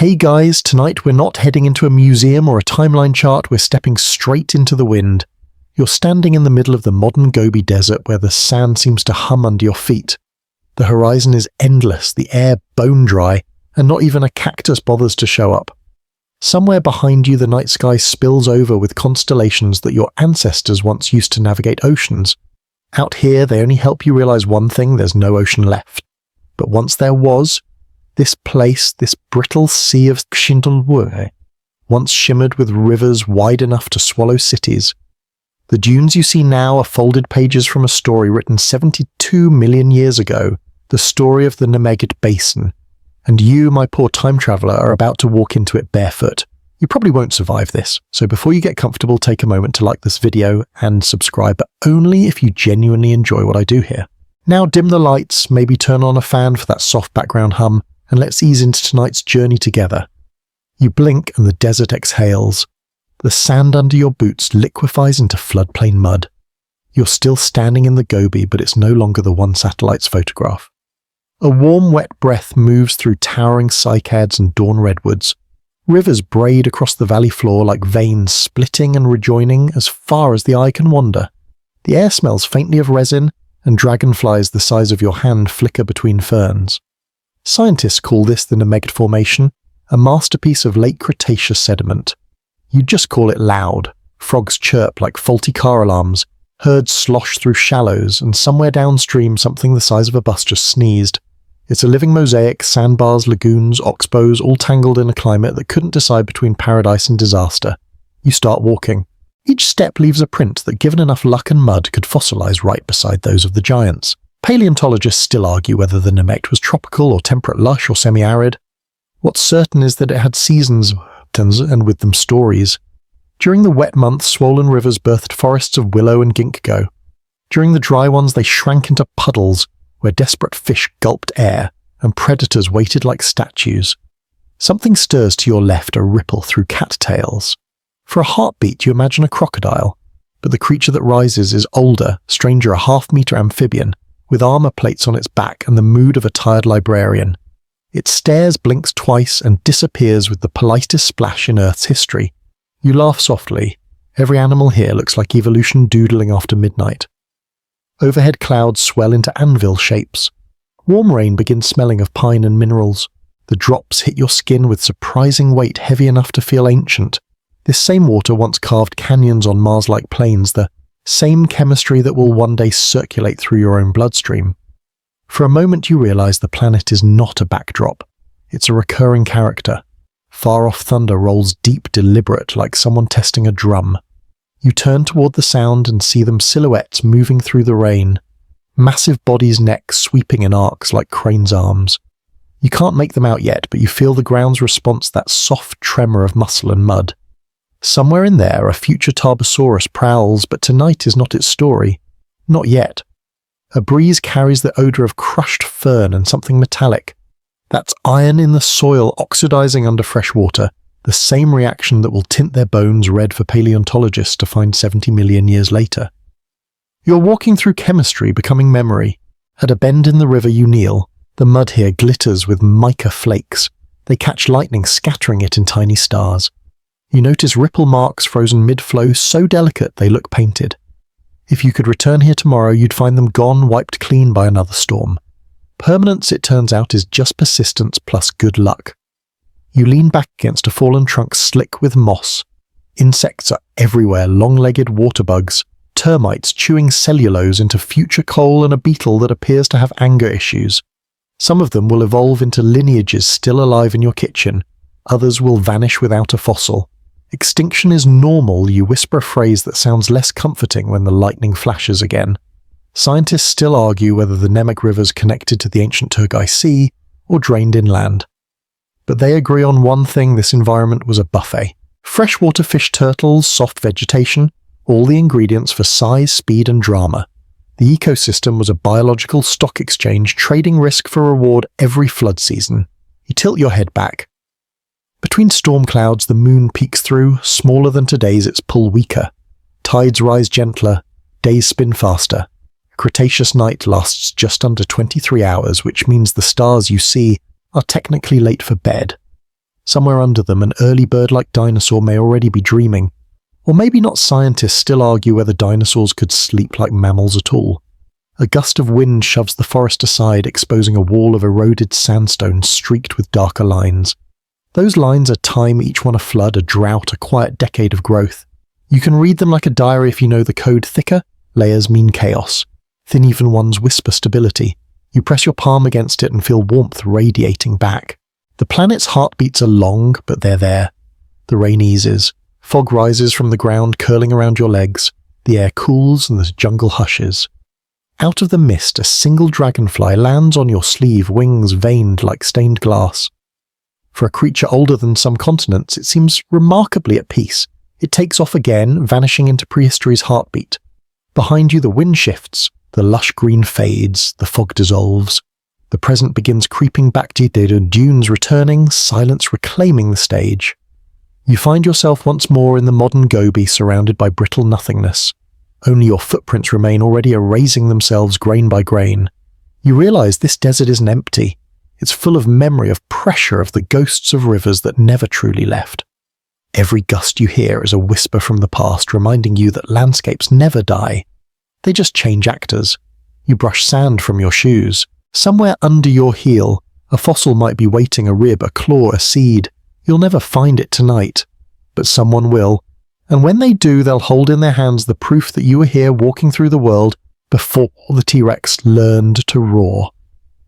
Hey guys, tonight we're not heading into a museum or a timeline chart, we're stepping straight into the wind. You're standing in the middle of the modern Gobi Desert where the sand seems to hum under your feet. The horizon is endless, the air bone dry, and not even a cactus bothers to show up. Somewhere behind you the night sky spills over with constellations that your ancestors once used to navigate oceans. Out here they only help you realize one thing: there's no ocean left. But once there was, this place, this brittle sea of Xindulwure, once shimmered with rivers wide enough to swallow cities. The dunes you see now are folded pages from a story written 72 million years ago, the story of the Nemegid Basin. And you, my poor time traveller, are about to walk into it barefoot. You probably won't survive this, so before you get comfortable, take a moment to like this video and subscribe, but only if you genuinely enjoy what I do here. Now dim the lights, maybe turn on a fan for that soft background hum, and let's ease into tonight's journey together. You blink and the desert exhales. The sand under your boots liquefies into floodplain mud. You're still standing in the Gobi, but it's no longer the one satellite's photograph. A warm, wet breath moves through towering cycads and dawn redwoods. Rivers braid across the valley floor like veins, splitting and rejoining as far as the eye can wander. The air smells faintly of resin, and dragonflies the size of your hand flicker between ferns. Scientists call this the Nemegid Formation, a masterpiece of late Cretaceous sediment. You'd just call it loud. Frogs chirp like faulty car alarms, herds slosh through shallows, and somewhere downstream something the size of a bus just sneezed. It's a living mosaic, sandbars, lagoons, oxbows, all tangled in a climate that couldn't decide between paradise and disaster. You start walking. Each step leaves a print that, given enough luck and mud, could fossilize right beside those of the giants. Paleontologists still argue whether the Nemegid was tropical or temperate lush or semi-arid. What's certain is that it had seasons, and with them stories. During the wet months, swollen rivers birthed forests of willow and ginkgo. During the dry ones, they shrank into puddles, where desperate fish gulped air, and predators waited like statues. Something stirs to your left, a ripple through cattails. For a heartbeat, you imagine a crocodile, but the creature that rises is older, stranger, a half-meter amphibian, with armor plates on its back and the mood of a tired librarian. It stares, blinks twice, and disappears with the politest splash in Earth's history. You laugh softly. Every animal here looks like evolution doodling after midnight. Overhead clouds swell into anvil shapes. Warm rain begins smelling of pine and minerals. The drops hit your skin with surprising weight, heavy enough to feel ancient. This same water once carved canyons on Mars-like plains, the same chemistry that will one day circulate through your own bloodstream. For a moment you realize the planet is not a backdrop. It's a recurring character. Far-off thunder rolls deep, deliberate, like someone testing a drum. You turn toward the sound and see them silhouettes moving through the rain. Massive bodies' necks sweeping in arcs like cranes' arms. You can't make them out yet, but you feel the ground's response, that soft tremor of muscle and mud. Somewhere in there, a future Tarbosaurus prowls, but tonight is not its story. Not yet. A breeze carries the odor of crushed fern and something metallic. That's iron in the soil oxidizing under fresh water, the same reaction that will tint their bones red for paleontologists to find 70 million years later. You're walking through chemistry, becoming memory. At a bend in the river you kneel. The mud here glitters with mica flakes. They catch lightning, scattering it in tiny stars. You notice ripple marks frozen mid-flow, so delicate they look painted. If you could return here tomorrow, you'd find them gone, wiped clean by another storm. Permanence, it turns out, is just persistence plus good luck. You lean back against a fallen trunk slick with moss. Insects are everywhere, long-legged water bugs, termites chewing cellulose into future coal, and a beetle that appears to have anger issues. Some of them will evolve into lineages still alive in your kitchen. Others will vanish without a fossil. Extinction is normal, you whisper a phrase that sounds less comforting when the lightning flashes again. Scientists still argue whether the Nemegid rivers connected to the ancient Turgai Sea or drained inland. But they agree on one thing: this environment was a buffet. Freshwater fish, turtles, soft vegetation, all the ingredients for size, speed and drama. The ecosystem was a biological stock exchange, trading risk for reward every flood season. You tilt your head back. Between storm clouds the moon peeks through, smaller than today's, its pull weaker. Tides rise gentler, days spin faster. A Cretaceous night lasts just under 23 hours, which means the stars you see are technically late for bed. Somewhere under them, an early bird-like dinosaur may already be dreaming. Or maybe not. Scientists still argue whether dinosaurs could sleep like mammals at all. A gust of wind shoves the forest aside, exposing a wall of eroded sandstone streaked with darker lines. Those lines are time, each one a flood, a drought, a quiet decade of growth. You can read them like a diary if you know the code. Thicker layers mean chaos. Thin even ones whisper stability. You press your palm against it and feel warmth radiating back. The planet's heartbeats are long, but they're there. The rain eases. Fog rises from the ground, curling around your legs. The air cools and the jungle hushes. Out of the mist, a single dragonfly lands on your sleeve, wings veined like stained glass. For a creature older than some continents, it seems remarkably at peace. It takes off again, vanishing into prehistory's heartbeat. Behind you, the wind shifts. The lush green fades, the fog dissolves. The present begins creeping back to the dunes, returning, silence reclaiming the stage. You find yourself once more in the modern Gobi, surrounded by brittle nothingness. Only your footprints remain, already erasing themselves grain by grain. You realize this desert isn't empty. It's full of memory, of pressure, of the ghosts of rivers that never truly left. Every gust you hear is a whisper from the past, reminding you that landscapes never die. They just change actors. You brush sand from your shoes. Somewhere under your heel, a fossil might be waiting, a rib, a claw, a seed. You'll never find it tonight, but someone will. And when they do, they'll hold in their hands the proof that you were here walking through the world before the T-Rex learned to roar.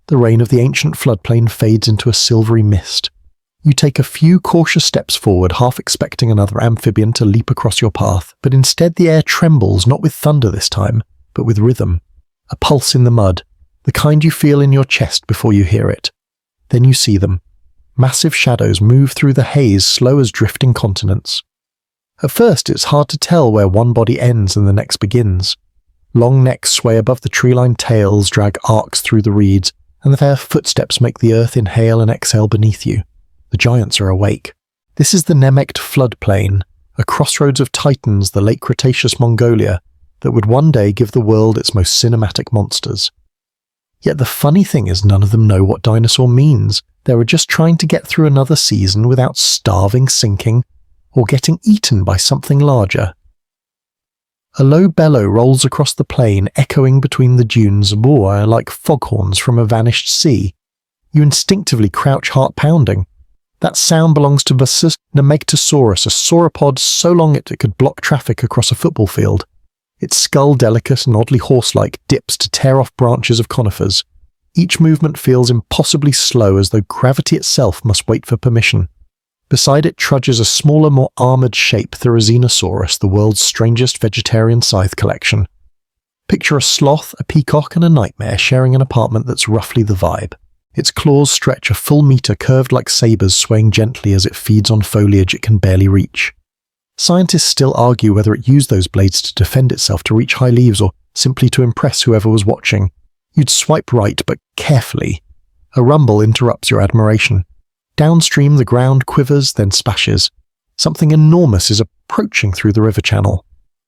The rain of the ancient floodplain fades into a silvery mist. You take a few cautious steps forward, half expecting another amphibian to leap across your path, but instead the air trembles, not with thunder this time, but with rhythm. A pulse in the mud, the kind you feel in your chest before you hear it. Then you see them. Massive shadows move through the haze, slow as drifting continents. At first, it's hard to tell where one body ends and the next begins. Long necks sway above the tree-lined tails, drag arcs through the reeds, and their footsteps make the earth inhale and exhale beneath you. The giants are awake. This is the Nemegt floodplain, a crossroads of titans, the late Cretaceous Mongolia, that would one day give the world its most cinematic monsters. Yet the funny thing is, none of them know what dinosaur means. They were just trying to get through another season without starving, sinking, or getting eaten by something larger. A low bellow rolls across the plain, echoing between the dunes, more like foghorns from a vanished sea. You instinctively crouch, heart pounding. That sound belongs to Giganotosaurus, a sauropod so long it could block traffic across a football field. Its skull, delicate and oddly horse-like, dips to tear off branches of conifers. Each movement feels impossibly slow, as though gravity itself must wait for permission. Beside it trudges a smaller, more armoured shape, Tyrannosaurus, the world's strangest vegetarian scythe collection. Picture a sloth, a peacock and a nightmare sharing an apartment that's roughly the vibe. Its claws stretch a full metre, curved like sabres, swaying gently as it feeds on foliage it can barely reach. Scientists still argue whether it used those blades to defend itself, to reach high leaves, or simply to impress whoever was watching. You'd swipe right, but carefully. A rumble interrupts your admiration. Downstream, the ground quivers, then splashes. Something enormous is approaching through the river channel.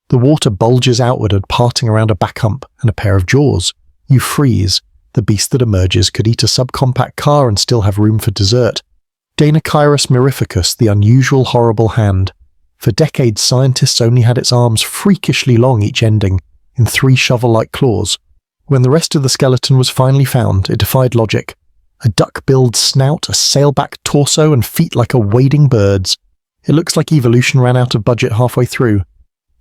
The water bulges outward and parting around a back hump and a pair of jaws. You freeze. The beast that emerges could eat a subcompact car and still have room for dessert. Dinosaurus mirificus, the unusual, horrible hand. For decades, scientists only had its arms freakishly long, each ending in 3 shovel-like claws. When the rest of the skeleton was finally found, it defied logic. A duck-billed snout, a sailback torso, and feet like a wading bird's. It looks like evolution ran out of budget halfway through.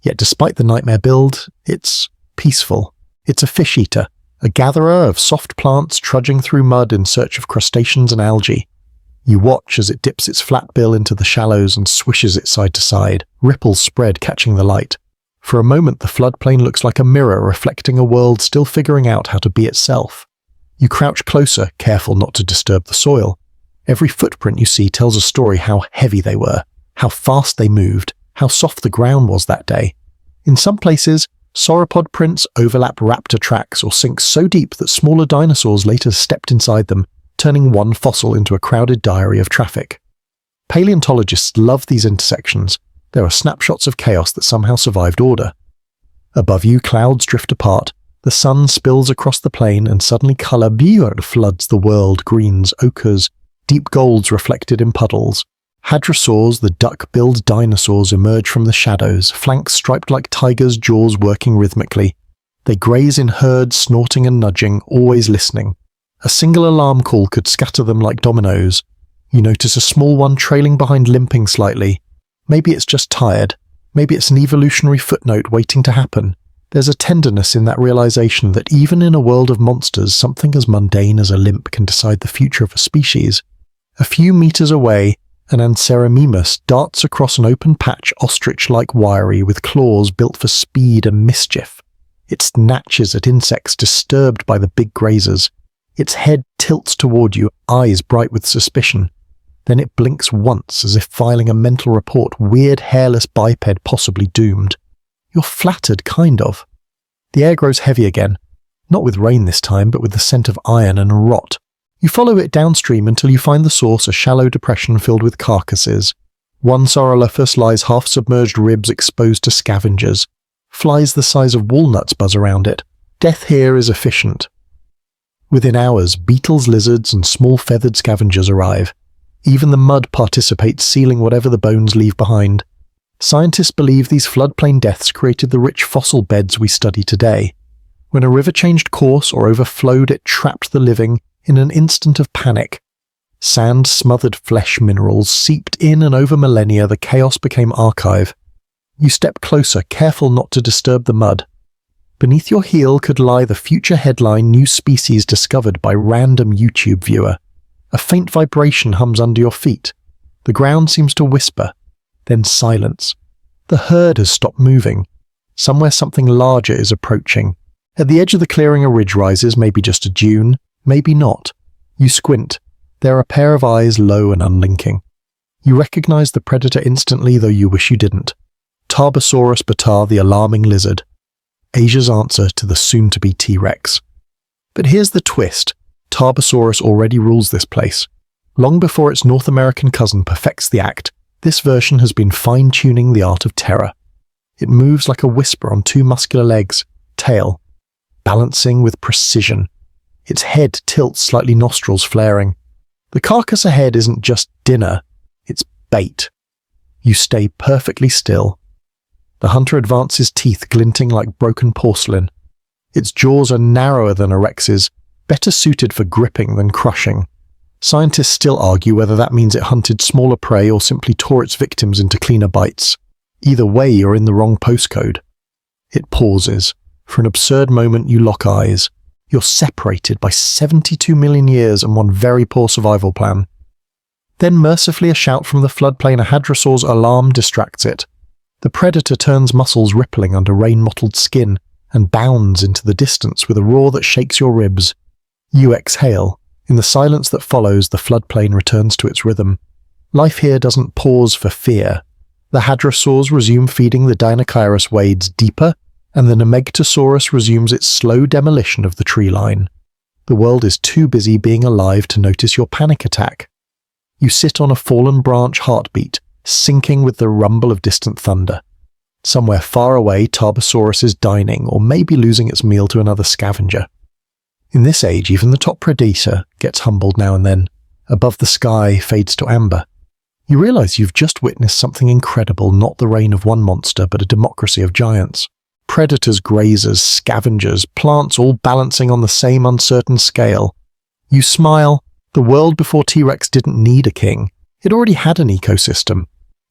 Yet despite the nightmare build, it's peaceful. It's a fish-eater, a gatherer of soft plants trudging through mud in search of crustaceans and algae. You watch as it dips its flat bill into the shallows and swishes it side to side, ripples spread catching the light. For a moment the floodplain looks like a mirror reflecting a world still figuring out how to be itself. You crouch closer, careful not to disturb the soil. Every footprint you see tells a story: how heavy they were, how fast they moved, how soft the ground was that day. In some places, sauropod prints overlap raptor tracks or sink so deep that smaller dinosaurs later stepped inside them, turning one fossil into a crowded diary of traffic. Paleontologists love these intersections. There are snapshots of chaos that somehow survived order. Above you, clouds drift apart. The sun spills across the plain, and suddenly colour floods the world: greens, ochres, deep golds reflected in puddles. Hadrosaurs, the duck-billed dinosaurs, emerge from the shadows, flanks striped like tigers, jaws working rhythmically. They graze in herds, snorting and nudging, always listening. A single alarm call could scatter them like dominoes. You notice a small one trailing behind, limping slightly. Maybe it's just tired. Maybe it's an evolutionary footnote waiting to happen. There's a tenderness in that realization that even in a world of monsters, something as mundane as a limp can decide the future of a species. A few meters away, an Anseramimus darts across an open patch, ostrich-like wiry, with claws built for speed and mischief. It snatches at insects disturbed by the big grazers. Its head tilts toward you, eyes bright with suspicion. Then it blinks once, as if filing a mental report, weird hairless biped possibly doomed. You're flattered, kind of. The air grows heavy again, not with rain this time, but with the scent of iron and rot. You follow it downstream until you find the source, a shallow depression filled with carcasses. One Saurolophus lies half-submerged, ribs exposed to scavengers. Flies the size of walnuts buzz around it. Death here is efficient. Within hours, beetles, lizards, and small feathered scavengers arrive. Even the mud participates, sealing whatever the bones leave behind. Scientists believe these floodplain deaths created the rich fossil beds we study today. When a river changed course or overflowed, it trapped the living in an instant of panic. Sand-smothered flesh minerals seeped in, and over millennia the chaos became archive. You step closer, careful not to disturb the mud. Beneath your heel could lie the future headline, "New species discovered by random YouTube viewer." A faint vibration hums under your feet. The ground seems to whisper. Then silence. The herd has stopped moving. Somewhere something larger is approaching. At the edge of the clearing a ridge rises, maybe just a dune, maybe not. You squint. There are a pair of eyes, low and unlinking. You recognize the predator instantly, though you wish you didn't. Tarbosaurus bata, the alarming lizard. Asia's answer to the soon-to-be T-Rex. But here's the twist. Tarbosaurus already rules this place. Long before its North American cousin perfects the act, this version has been fine-tuning the art of terror. It moves like a whisper on two muscular legs, tail, balancing with precision. Its head tilts slightly, nostrils flaring. The carcass ahead isn't just dinner, it's bait. You stay perfectly still. The hunter advances, teeth glinting like broken porcelain. Its jaws are narrower than a rex's, better suited for gripping than crushing. Scientists still argue whether that means it hunted smaller prey or simply tore its victims into cleaner bites. Either way, you're in the wrong postcode. It pauses. For an absurd moment, you lock eyes. You're separated by 72 million years and one very poor survival plan. Then mercifully a shout from the floodplain, a hadrosaur's alarm distracts it. The predator turns, muscles rippling under rain-mottled skin, and bounds into the distance with a roar that shakes your ribs. You exhale. In the silence that follows, the floodplain returns to its rhythm. Life here doesn't pause for fear. The hadrosaurs resume feeding, the Dinosaurus wades deeper, and the Nemegtosaurus resumes its slow demolition of the tree line. The world is too busy being alive to notice your panic attack. You sit on a fallen branch, heartbeat, sinking with the rumble of distant thunder. Somewhere far away, Tarbosaurus is dining, or maybe losing its meal to another scavenger. In this age, even the top predator gets humbled now and then. Above the sky fades to amber. You realize you've just witnessed something incredible, not the reign of one monster, but a democracy of giants. Predators, grazers, scavengers, plants all balancing on the same uncertain scale. You smile. The world before T-Rex didn't need a king. It already had an ecosystem.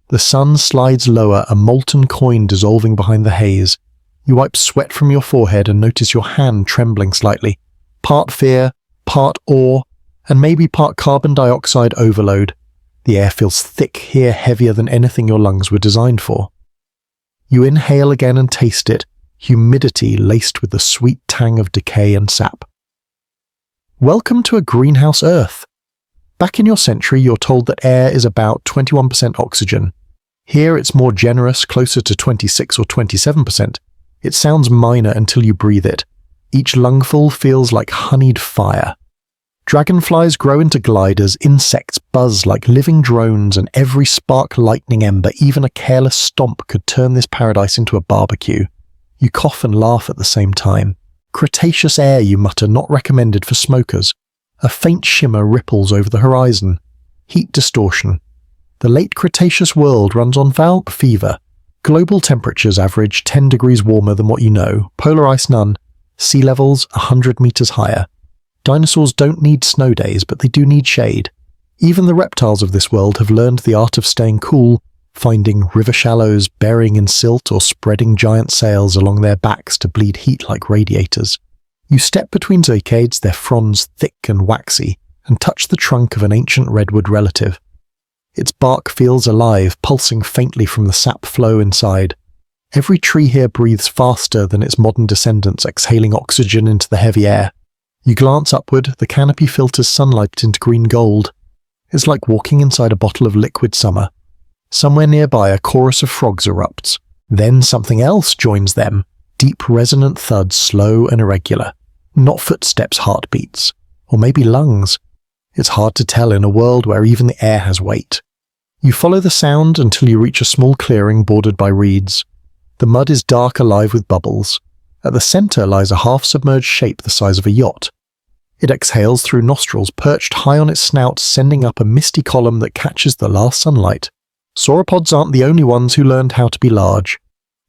The sun slides lower, a molten coin dissolving behind the haze. You wipe sweat from your forehead and notice your hand trembling slightly. Part fear, part awe, and maybe part carbon dioxide overload. The air feels thick here, heavier than anything your lungs were designed for. You inhale again and taste it, humidity laced with the sweet tang of decay and sap. Welcome to a greenhouse Earth. Back in your century, you're told that air is about 21% oxygen. Here it's more generous, closer to 26 or 27%. It sounds minor until you breathe it. Each lungful feels like honeyed fire. Dragonflies grow into gliders, insects buzz like living drones, and every spark lightning ember, even a careless stomp, could turn this paradise into a barbecue. You cough and laugh at the same time. Cretaceous air, you mutter, not recommended for smokers. A faint shimmer ripples over the horizon. Heat distortion. The late Cretaceous world runs on Valp fever. Global temperatures average 10 degrees warmer than what you know, polar ice none, sea levels 100 meters higher. Dinosaurs don't need snow days, but they do need shade. Even the reptiles of this world have learned the art of staying cool, finding river shallows, burying in silt, or spreading giant sails along their backs to bleed heat like radiators. You step between zacades, their fronds thick and waxy, and touch the trunk of an ancient redwood relative. Its bark feels alive, pulsing faintly from the sap flow inside. Every tree here breathes faster than its modern descendants, exhaling oxygen into the heavy air. You glance upward, the canopy filters sunlight into green gold. It's like walking inside a bottle of liquid summer. Somewhere nearby, a chorus of frogs erupts. Then something else joins them. Deep, resonant thuds, slow and irregular. Not footsteps, heartbeats. Or maybe lungs. It's hard to tell in a world where even the air has weight. You follow the sound until you reach a small clearing bordered by reeds. The mud is dark, alive with bubbles. At the center lies a half-submerged shape the size of a yacht. It exhales through nostrils, perched high on its snout, sending up a misty column that catches the last sunlight. Sauropods aren't the only ones who learned how to be large.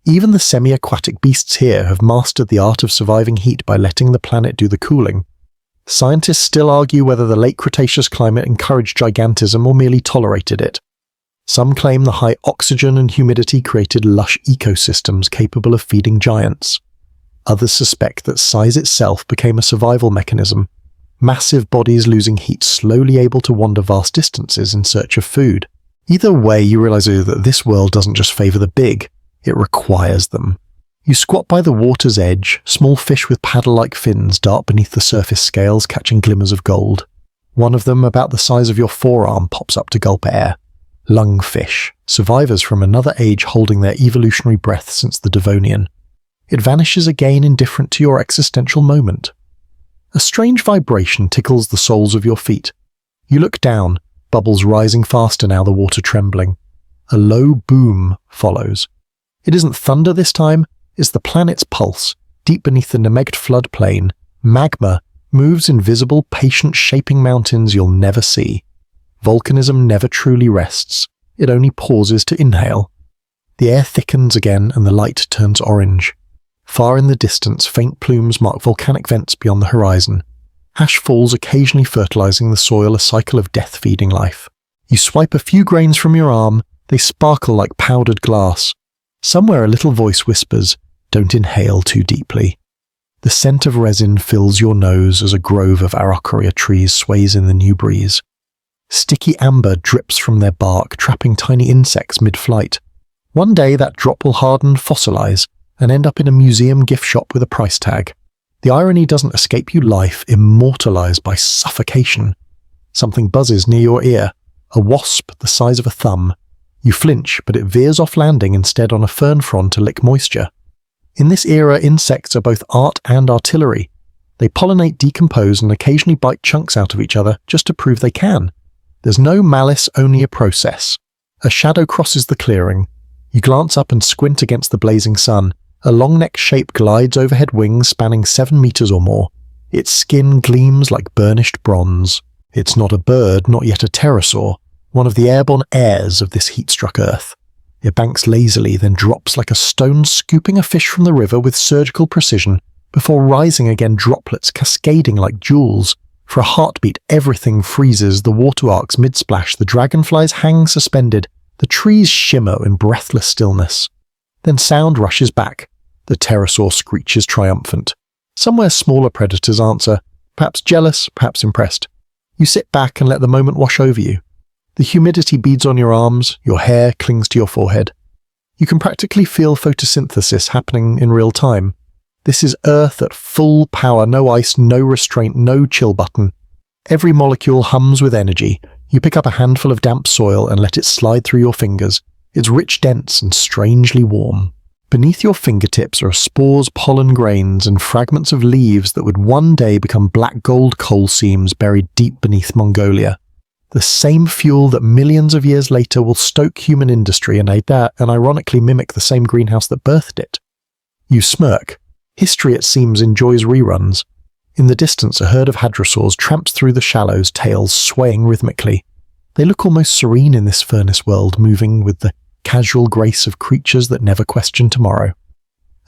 Even the semi-aquatic beasts here have mastered the art of surviving heat by letting the planet do the cooling. Scientists still argue whether the late Cretaceous climate encouraged gigantism or merely tolerated it. Some claim the high oxygen and humidity created lush ecosystems capable of feeding giants. Others suspect that size itself became a survival mechanism, massive bodies losing heat slowly able to wander vast distances in search of food. Either way, you realize that this world doesn't just favor the big, it requires them. You squat by the water's edge, small fish with paddle-like fins dart beneath the surface scales, catching glimmers of gold. One of them, about the size of your forearm, pops up to gulp air. Lungfish, survivors from another age holding their evolutionary breath since the Devonian. It vanishes again, indifferent to your existential moment. A strange vibration tickles the soles of your feet. You look down, bubbles rising faster now, the water trembling. A low boom follows. It isn't thunder this time, it's the planet's pulse. Deep beneath the Nemegt floodplain, magma moves invisible, patient-shaping mountains you'll never see. Volcanism never truly rests, it only pauses to inhale. The air thickens again and the light turns orange. Far in the distance, faint plumes mark volcanic vents beyond the horizon. Ash falls occasionally fertilizing the soil, a cycle of death feeding life. You swipe a few grains from your arm, they sparkle like powdered glass. Somewhere a little voice whispers, "Don't inhale too deeply." The scent of resin fills your nose as a grove of araucaria trees sways in the new breeze. Sticky amber drips from their bark, trapping tiny insects mid-flight. One day that drop will harden, fossilize, and end up in a museum gift shop with a price tag. The irony doesn't escape you, life immortalized by suffocation. Something buzzes near your ear, a wasp the size of a thumb. You flinch, but it veers off, landing instead on a fern frond to lick moisture. In this era, insects are both art and artillery. They pollinate, decompose, and occasionally bite chunks out of each other just to prove they can. There's no malice, only a process. A shadow crosses the clearing. You glance up and squint against the blazing sun. A long-necked shape glides overhead, wings spanning 7 meters or more. Its skin gleams like burnished bronze. It's not a bird, not yet a pterosaur, one of the airborne heirs of this heat-struck earth. It banks lazily, then drops like a stone, scooping a fish from the river with surgical precision, before rising again, droplets cascading like jewels. For a heartbeat, everything freezes, the water arcs mid-splash, the dragonflies hang suspended, the trees shimmer in breathless stillness. Then sound rushes back. The pterosaur screeches triumphant. Somewhere smaller predators answer, perhaps jealous, perhaps impressed. You sit back and let the moment wash over you. The humidity beads on your arms, your hair clings to your forehead. You can practically feel photosynthesis happening in real time. This is Earth at full power, no ice, no restraint, no chill button. Every molecule hums with energy. You pick up a handful of damp soil and let it slide through your fingers. It's rich, dense, and strangely warm. Beneath your fingertips are spores, pollen grains, and fragments of leaves that would one day become black gold coal seams buried deep beneath Mongolia. The same fuel that millions of years later will stoke human industry and ironically mimic the same greenhouse that birthed it. You smirk. History, it seems, enjoys reruns. In the distance, a herd of hadrosaurs tramps through the shallows, tails swaying rhythmically. They look almost serene in this furnace world, moving with the casual grace of creatures that never question tomorrow.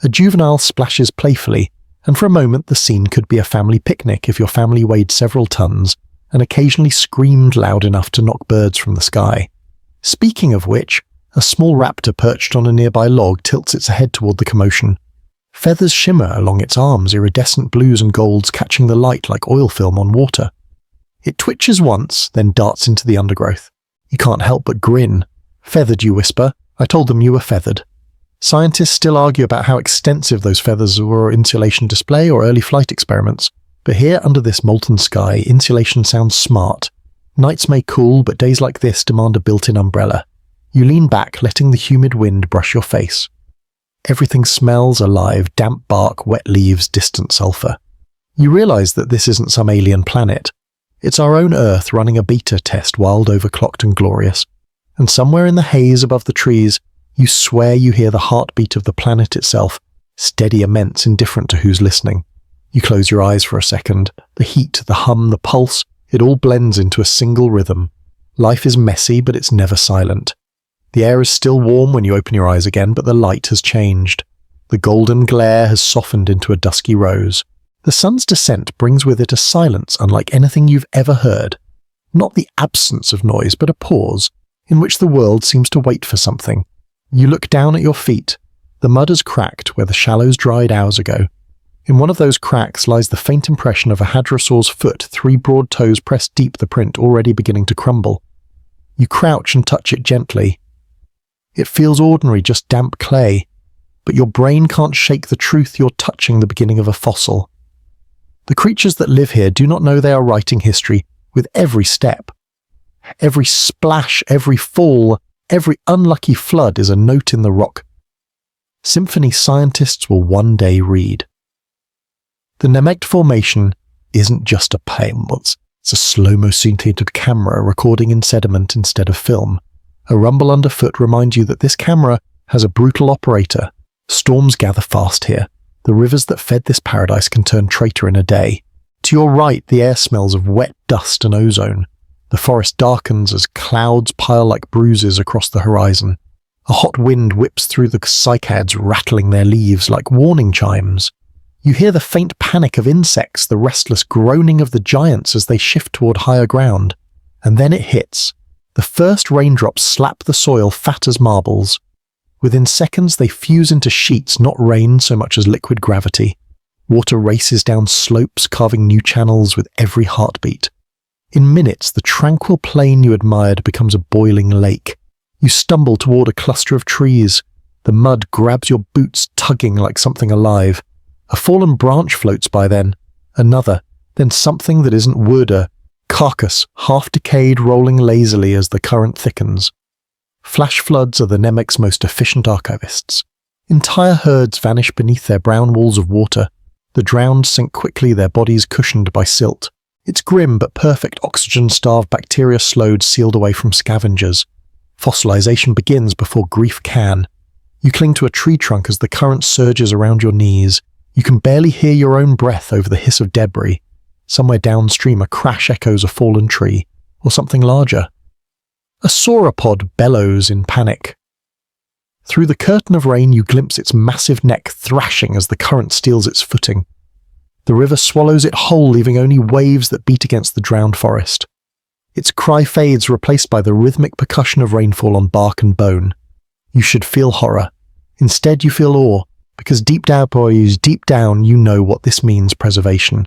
A juvenile splashes playfully, and for a moment the scene could be a family picnic if your family weighed several tons and occasionally screamed loud enough to knock birds from the sky. Speaking of which, a small raptor perched on a nearby log tilts its head toward the commotion. Feathers shimmer along its arms, iridescent blues and golds catching the light like oil film on water. It twitches once, then darts into the undergrowth. You can't help but grin. "Feathered, you whisper. I told them you were feathered." Scientists still argue about how extensive those feathers were insulation display or early flight experiments, but here under this molten sky, insulation sounds smart. Nights may cool, but days like this demand a built-in umbrella. You lean back, letting the humid wind brush your face. Everything smells alive: damp bark, wet leaves, distant sulfur. You realize that this isn't some alien planet. It's our own Earth running a beta test, wild, overclocked and glorious. And somewhere in the haze above the trees, you swear you hear the heartbeat of the planet itself, steady, immense, indifferent to who's listening. You close your eyes for a second. The heat, the hum, the pulse, it all blends into a single rhythm. Life is messy, but it's never silent. The air is still warm when you open your eyes again, but the light has changed. The golden glare has softened into a dusky rose. The sun's descent brings with it a silence unlike anything you've ever heard. Not the absence of noise, but a pause, in which the world seems to wait for something. You look down at your feet. The mud has cracked where the shallows dried hours ago. In one of those cracks lies the faint impression of a hadrosaur's foot, 3 broad toes pressed deep, the print already beginning to crumble. You crouch and touch it gently. It feels ordinary, just damp clay, but your brain can't shake the truth you're touching the beginning of a fossil. The creatures that live here do not know they are writing history with every step. Every splash, every fall, every unlucky flood is a note in the rock. Symphony scientists will one day read. The Nemegt Formation isn't just a poem, it's a slow-mo synthetic camera recording in sediment instead of film. A rumble underfoot reminds you that this camera has a brutal operator. Storms gather fast here. The rivers that fed this paradise can turn traitor in a day. To your right, the air smells of wet dust and ozone. The forest darkens as clouds pile like bruises across the horizon. A hot wind whips through the cycads, rattling their leaves like warning chimes. You hear the faint panic of insects, the restless groaning of the giants as they shift toward higher ground. And then it hits. The first raindrops slap the soil fat as marbles. Within seconds they fuse into sheets, not rain so much as liquid gravity. Water races down slopes, carving new channels with every heartbeat. In minutes, the tranquil plain you admired becomes a boiling lake. You stumble toward a cluster of trees. The mud grabs your boots, tugging like something alive. A fallen branch floats by then. Another. Then something that isn't wood, a carcass, half-decayed, rolling lazily as the current thickens. Flash floods are the Nemegt's most efficient archivists. Entire herds vanish beneath their brown walls of water. The drowned sink quickly, their bodies cushioned by silt. Its grim but perfect oxygen-starved bacteria slowed, sealed away from scavengers. Fossilization begins before grief can. You cling to a tree trunk as the current surges around your knees. You can barely hear your own breath over the hiss of debris. Somewhere downstream, a crash echoes a fallen tree, or something larger. A sauropod bellows in panic. Through the curtain of rain, you glimpse its massive neck thrashing as the current steals its footing. The river swallows it whole, leaving only waves that beat against the drowned forest. Its cry fades, replaced by the rhythmic percussion of rainfall on bark and bone. You should feel horror. Instead, you feel awe, because deep down, boys, deep down, you know what this means: preservation.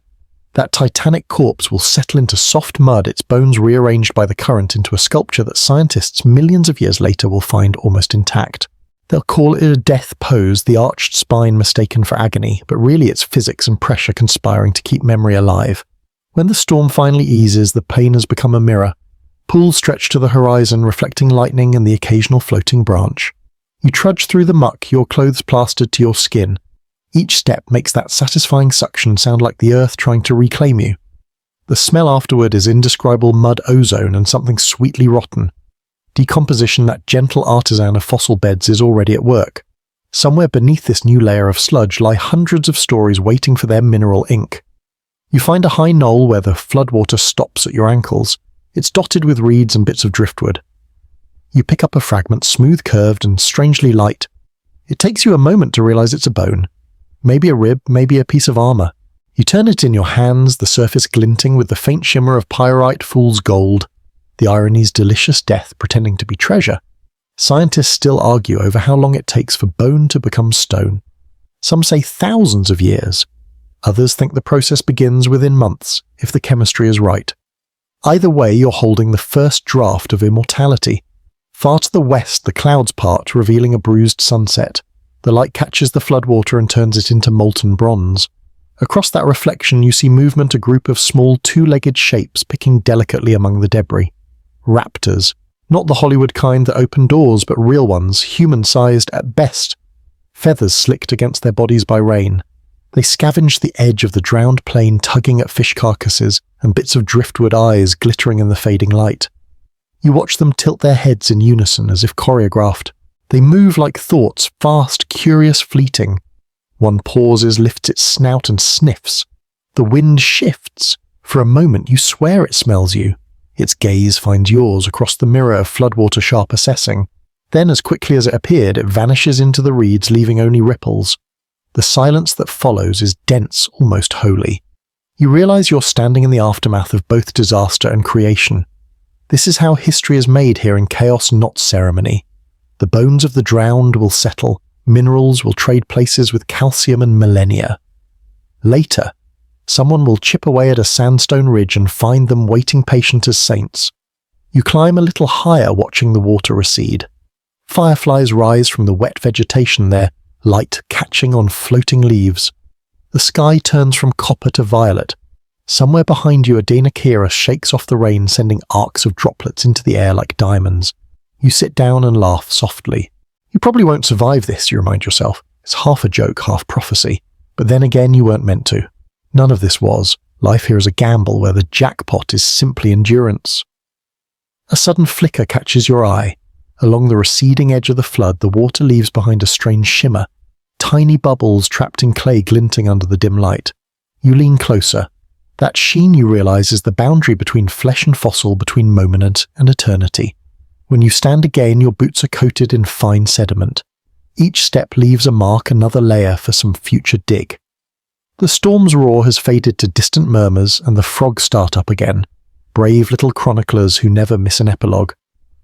That titanic corpse will settle into soft mud, its bones rearranged by the current into a sculpture that scientists millions of years later will find almost intact. They'll call it a death pose, the arched spine mistaken for agony, but really it's physics and pressure conspiring to keep memory alive. When the storm finally eases, the pain has become a mirror. Pools stretch to the horizon, reflecting lightning and the occasional floating branch. You trudge through the muck, your clothes plastered to your skin. Each step makes that satisfying suction sound like the earth trying to reclaim you. The smell afterward is indescribable mud ozone and something sweetly rotten. Decomposition, that gentle artisan of fossil beds, is already at work. Somewhere beneath this new layer of sludge lie hundreds of stories waiting for their mineral ink. You find a high knoll where the floodwater stops at your ankles. It's dotted with reeds and bits of driftwood. You pick up a fragment, smooth-curved and strangely light. It takes you a moment to realize it's a bone. Maybe a rib, maybe a piece of armor. You turn it in your hands, the surface glinting with the faint shimmer of pyrite fool's gold. The irony's delicious death pretending to be treasure. Scientists still argue over how long it takes for bone to become stone. Some say thousands of years. Others think the process begins within months, if the chemistry is right. Either way, you're holding the first draft of immortality. Far to the west, the clouds part, revealing a bruised sunset. The light catches the floodwater and turns it into molten bronze. Across that reflection, you see movement, a group of small two-legged shapes picking delicately among the debris. Raptors. Not the Hollywood kind that open doors, but real ones, human-sized at best. Feathers slicked against their bodies by rain. They scavenge the edge of the drowned plain, tugging at fish carcasses and bits of driftwood eyes glittering in the fading light. You watch them tilt their heads in unison as if choreographed. They move like thoughts, fast, curious, fleeting. One pauses, lifts its snout and sniffs. The wind shifts. For a moment you swear it smells you. Its gaze finds yours across the mirror of floodwater sharp assessing. Then, as quickly as it appeared, it vanishes into the reeds, leaving only ripples. The silence that follows is dense, almost holy. You realize you're standing in the aftermath of both disaster and creation. This is how history is made here in chaos, not ceremony. The bones of the drowned will settle. Minerals will trade places with calcium and millennia. Later, someone will chip away at a sandstone ridge and find them waiting patient as saints. You climb a little higher, watching the water recede. Fireflies rise from the wet vegetation there, light catching on floating leaves. The sky turns from copper to violet. Somewhere behind you, a Deinonychus shakes off the rain, sending arcs of droplets into the air like diamonds. You sit down and laugh softly. You probably won't survive this, you remind yourself. It's half a joke, half prophecy. But then again, you weren't meant to. None of this was. Life here is a gamble where the jackpot is simply endurance. A sudden flicker catches your eye. Along the receding edge of the flood, the water leaves behind a strange shimmer. Tiny bubbles trapped in clay glinting under the dim light. You lean closer. That sheen, you realize, is the boundary between flesh and fossil, between moment and eternity. When you stand again, your boots are coated in fine sediment. Each step leaves a mark, another layer for some future dig. The storm's roar has faded to distant murmurs, and the frogs start up again. Brave little chroniclers who never miss an epilogue.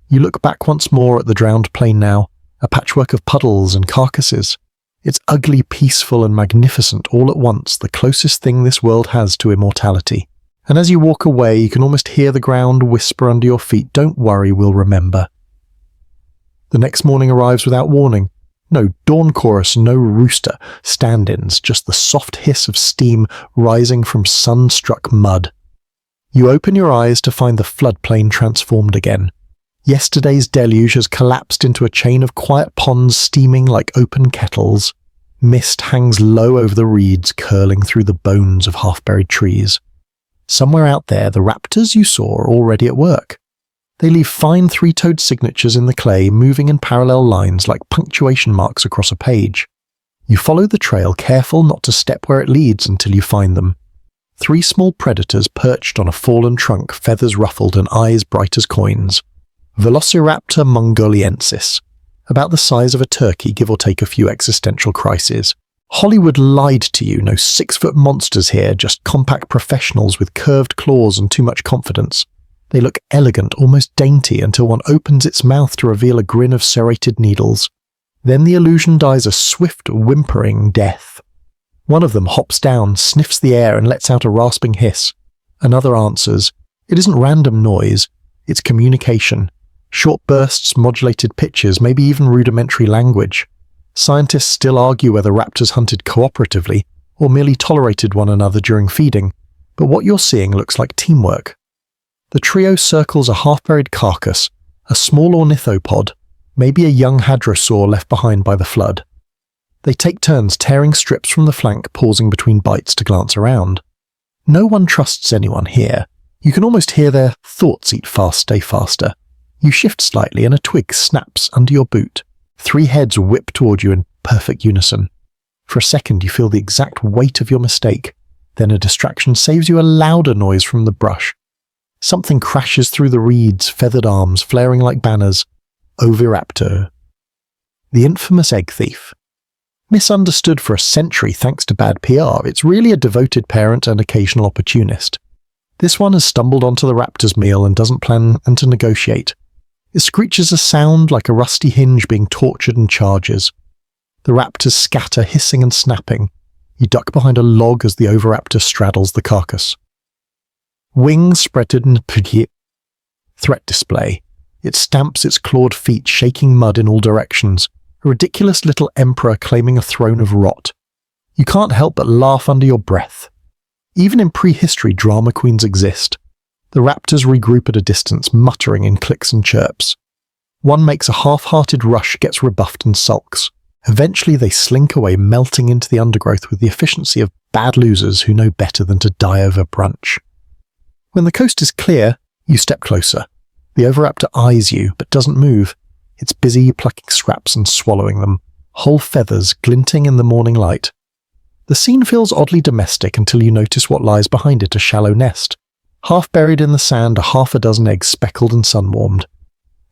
You look back once more at the drowned plain now, a patchwork of puddles and carcasses. It's ugly, peaceful and magnificent all at once, the closest thing this world has to immortality. And as you walk away, you can almost hear the ground whisper under your feet, "Don't worry, we'll remember." The next morning arrives without warning. No dawn chorus, no rooster, stand-ins, just the soft hiss of steam rising from sun-struck mud. You open your eyes to find the floodplain transformed again. Yesterday's deluge has collapsed into a chain of quiet ponds steaming like open kettles. Mist hangs low over the reeds, curling through the bones of half-buried trees. Somewhere out there, the raptors you saw are already at work. They leave fine three-toed signatures in the clay, moving in parallel lines like punctuation marks across a page. You follow the trail, careful not to step where it leads until you find them. 3 small predators perched on a fallen trunk, feathers ruffled and eyes bright as coins. Velociraptor mongoliensis, about the size of a turkey, give or take a few existential crises. Hollywood lied to you, no 6-foot monsters here, just compact professionals with curved claws and too much confidence. They look elegant, almost dainty, until one opens its mouth to reveal a grin of serrated needles. Then the illusion dies a swift, whimpering death. One of them hops down, sniffs the air and lets out a rasping hiss. Another answers. It isn't random noise, it's communication. Short bursts, modulated pitches, maybe even rudimentary language. Scientists still argue whether raptors hunted cooperatively or merely tolerated one another during feeding, but what you're seeing looks like teamwork. The trio circles a half-buried carcass, a small ornithopod, maybe a young hadrosaur left behind by the flood. They take turns tearing strips from the flank, pausing between bites to glance around. No one trusts anyone here. You can almost hear their thoughts eat fast, stay faster. You shift slightly and a twig snaps under your boot. 3 heads whip toward you in perfect unison. For a second you feel the exact weight of your mistake. Then a distraction saves you a louder noise from the brush. Something crashes through the reeds, feathered arms flaring like banners. Oviraptor. The infamous egg thief. Misunderstood for a century thanks to bad PR, it's really a devoted parent and occasional opportunist. This one has stumbled onto the raptor's meal and doesn't plan to negotiate. It screeches a sound like a rusty hinge being tortured and charges. The raptors scatter, hissing and snapping. You duck behind a log as the oviraptor straddles the carcass. Wings spreaded in threat display. It stamps its clawed feet, shaking mud in all directions. A ridiculous little emperor claiming a throne of rot. You can't help but laugh under your breath. Even in prehistory, drama queens exist. The raptors regroup at a distance, muttering in clicks and chirps. One makes a half-hearted rush, gets rebuffed and sulks. Eventually they slink away, melting into the undergrowth with the efficiency of bad losers who know better than to die over brunch. When the coast is clear, you step closer. The oviraptor eyes you, but doesn't move. It's busy plucking scraps and swallowing them, whole feathers glinting in the morning light. The scene feels oddly domestic until you notice what lies behind it, a shallow nest. Half buried in the sand are half a dozen eggs speckled and sun-warmed.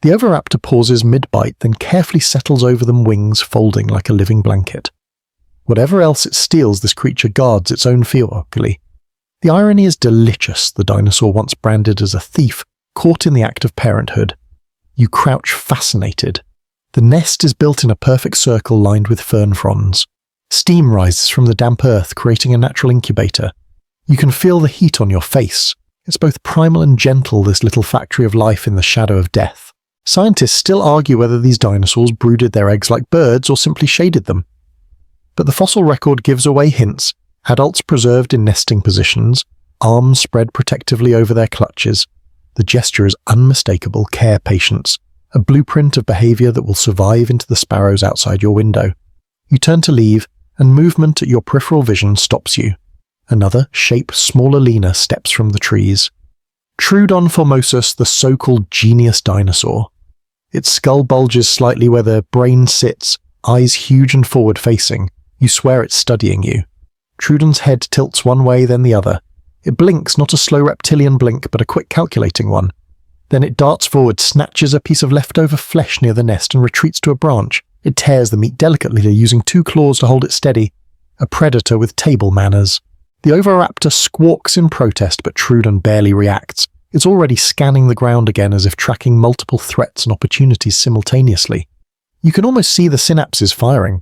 The oviraptor pauses mid-bite, then carefully settles over them, wings folding like a living blanket. Whatever else it steals, this creature guards its own fealty. The irony is delicious, the dinosaur once branded as a thief, caught in the act of parenthood. You crouch fascinated. The nest is built in a perfect circle lined with fern fronds. Steam rises from the damp earth, creating a natural incubator. You can feel the heat on your face. It's both primal and gentle, this little factory of life in the shadow of death. Scientists still argue whether these dinosaurs brooded their eggs like birds or simply shaded them. But the fossil record gives away hints. Adults preserved in nesting positions, arms spread protectively over their clutches. The gesture is unmistakable care, patience, a blueprint of behavior that will survive into the sparrows outside your window. You turn to leave, and movement at your peripheral vision stops you. Another, shape smaller, leaner, steps from the trees. Troodon formosus, the so-called genius dinosaur. Its skull bulges slightly where the brain sits, eyes huge and forward-facing. You swear it's studying you. Troodon's head tilts one way, then the other. It blinks, not a slow reptilian blink, but a quick calculating one. Then it darts forward, snatches a piece of leftover flesh near the nest and retreats to a branch. It tears the meat delicately, using 2 claws to hold it steady. A predator with table manners. The oviraptor squawks in protest, but Troodon barely reacts. It's already scanning the ground again, as if tracking multiple threats and opportunities simultaneously. You can almost see the synapses firing.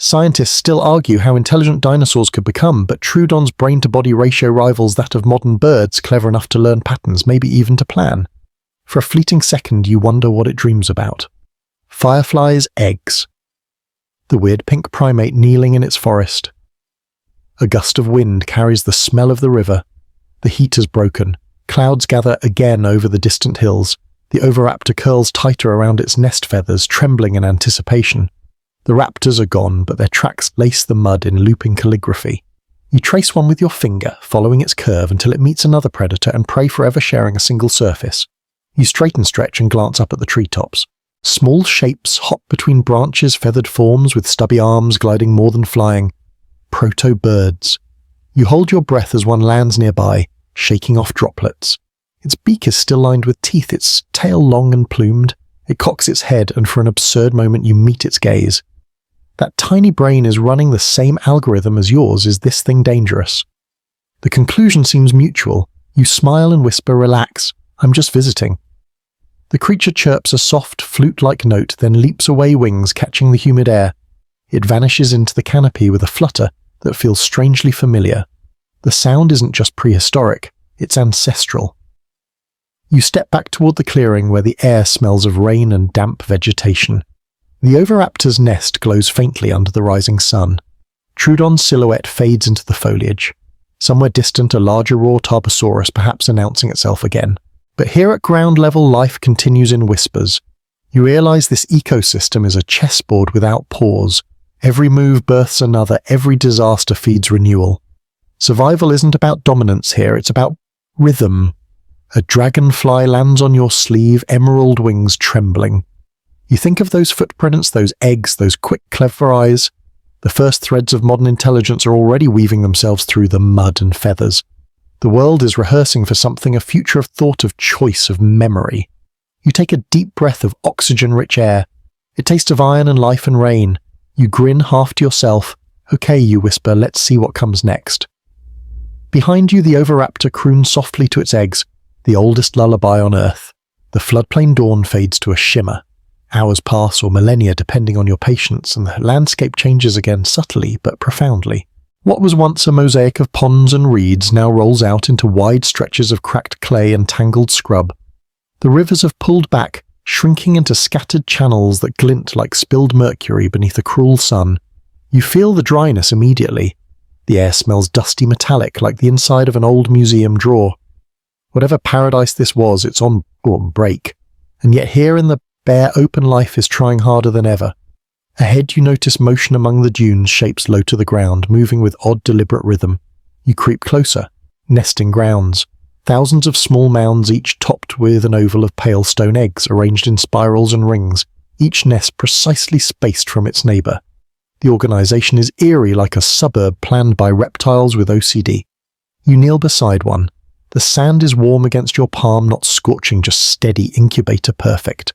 Scientists still argue how intelligent dinosaurs could become, but Troodon's brain-to-body ratio rivals that of modern birds, clever enough to learn patterns, maybe even to plan. For a fleeting second, you wonder what it dreams about. Fireflies' eggs. The weird pink primate kneeling in its forest. A gust of wind carries the smell of the river. The heat has broken. Clouds gather again over the distant hills. The oviraptor curls tighter around its nest feathers, trembling in anticipation. The raptors are gone, but their tracks lace the mud in looping calligraphy. You trace one with your finger, following its curve until it meets another predator and prey forever sharing a single surface. You straighten stretch and glance up at the treetops. Small shapes hop between branches, feathered forms with stubby arms gliding more than flying. Proto-birds. You hold your breath as one lands nearby, shaking off droplets. Its beak is still lined with teeth, its tail long and plumed. It cocks its head, and for an absurd moment you meet its gaze. That tiny brain is running the same algorithm as yours. Is this thing dangerous? The conclusion seems mutual. You smile and whisper, "Relax, I'm just visiting." The creature chirps a soft, flute-like note, then leaps away, wings catching the humid air. It vanishes into the canopy with a flutter that feels strangely familiar. The sound isn't just prehistoric, it's ancestral. You step back toward the clearing where the air smells of rain and damp vegetation. The oviraptor's nest glows faintly under the rising sun. Troodon's silhouette fades into the foliage. Somewhere distant, a larger raw Tarbosaurus perhaps announcing itself again. But here at ground level, life continues in whispers. You realize this ecosystem is a chessboard without pause. Every move births another, every disaster feeds renewal. Survival isn't about dominance here, it's about rhythm. A dragonfly lands on your sleeve, emerald wings trembling. You think of those footprints, those eggs, those quick, clever eyes. The first threads of modern intelligence are already weaving themselves through the mud and feathers. The world is rehearsing for something, a future of thought, of choice, of memory. You take a deep breath of oxygen-rich air. It tastes of iron and life and rain. You grin half to yourself. Okay, you whisper, let's see what comes next. Behind you, the oviraptor croons softly to its eggs, the oldest lullaby on Earth. The floodplain dawn fades to a shimmer. Hours pass, or millennia depending on your patience, and the landscape changes again subtly but profoundly. What was once a mosaic of ponds and reeds now rolls out into wide stretches of cracked clay and tangled scrub. The rivers have pulled back, shrinking into scattered channels that glint like spilled mercury beneath a cruel sun. You feel the dryness immediately. The air smells dusty metallic, like the inside of an old museum drawer. Whatever paradise this was, it's on break. And yet here in the bare open, life is trying harder than ever. Ahead you notice motion among the dunes, shapes low to the ground, moving with odd deliberate rhythm. You creep closer. Nesting grounds. Thousands of small mounds, each topped with an oval of pale stone eggs, arranged in spirals and rings, each nest precisely spaced from its neighbour. The organisation is eerie, like a suburb planned by reptiles with OCD. You kneel beside one. The sand is warm against your palm, not scorching, just steady, incubator perfect.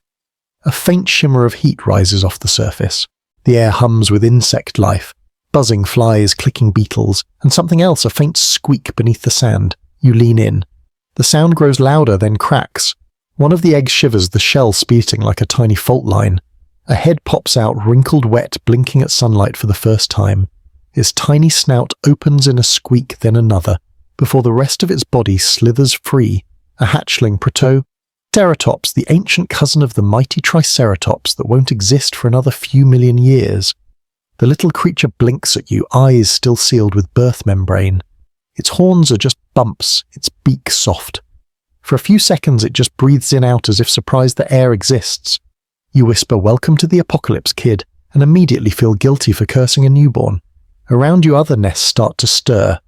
A faint shimmer of heat rises off the surface. The air hums with insect life, buzzing flies, clicking beetles, and something else, a faint squeak beneath the sand. You lean in. The sound grows louder, then cracks. One of the eggs shivers, the shell splitting like a tiny fault line. A head pops out, wrinkled wet, blinking at sunlight for the first time. Its tiny snout opens in a squeak, then another, before the rest of its body slithers free. A hatchling Protoceratops, the ancient cousin of the mighty Triceratops that won't exist for another few million years. The little creature blinks at you, eyes still sealed with birth membrane. Its horns are just bumps, its beak soft. For a few seconds it just breathes in out as if surprised that air exists. You whisper, "Welcome to the apocalypse, kid," and immediately feel guilty for cursing a newborn. Around you other nests start to stir.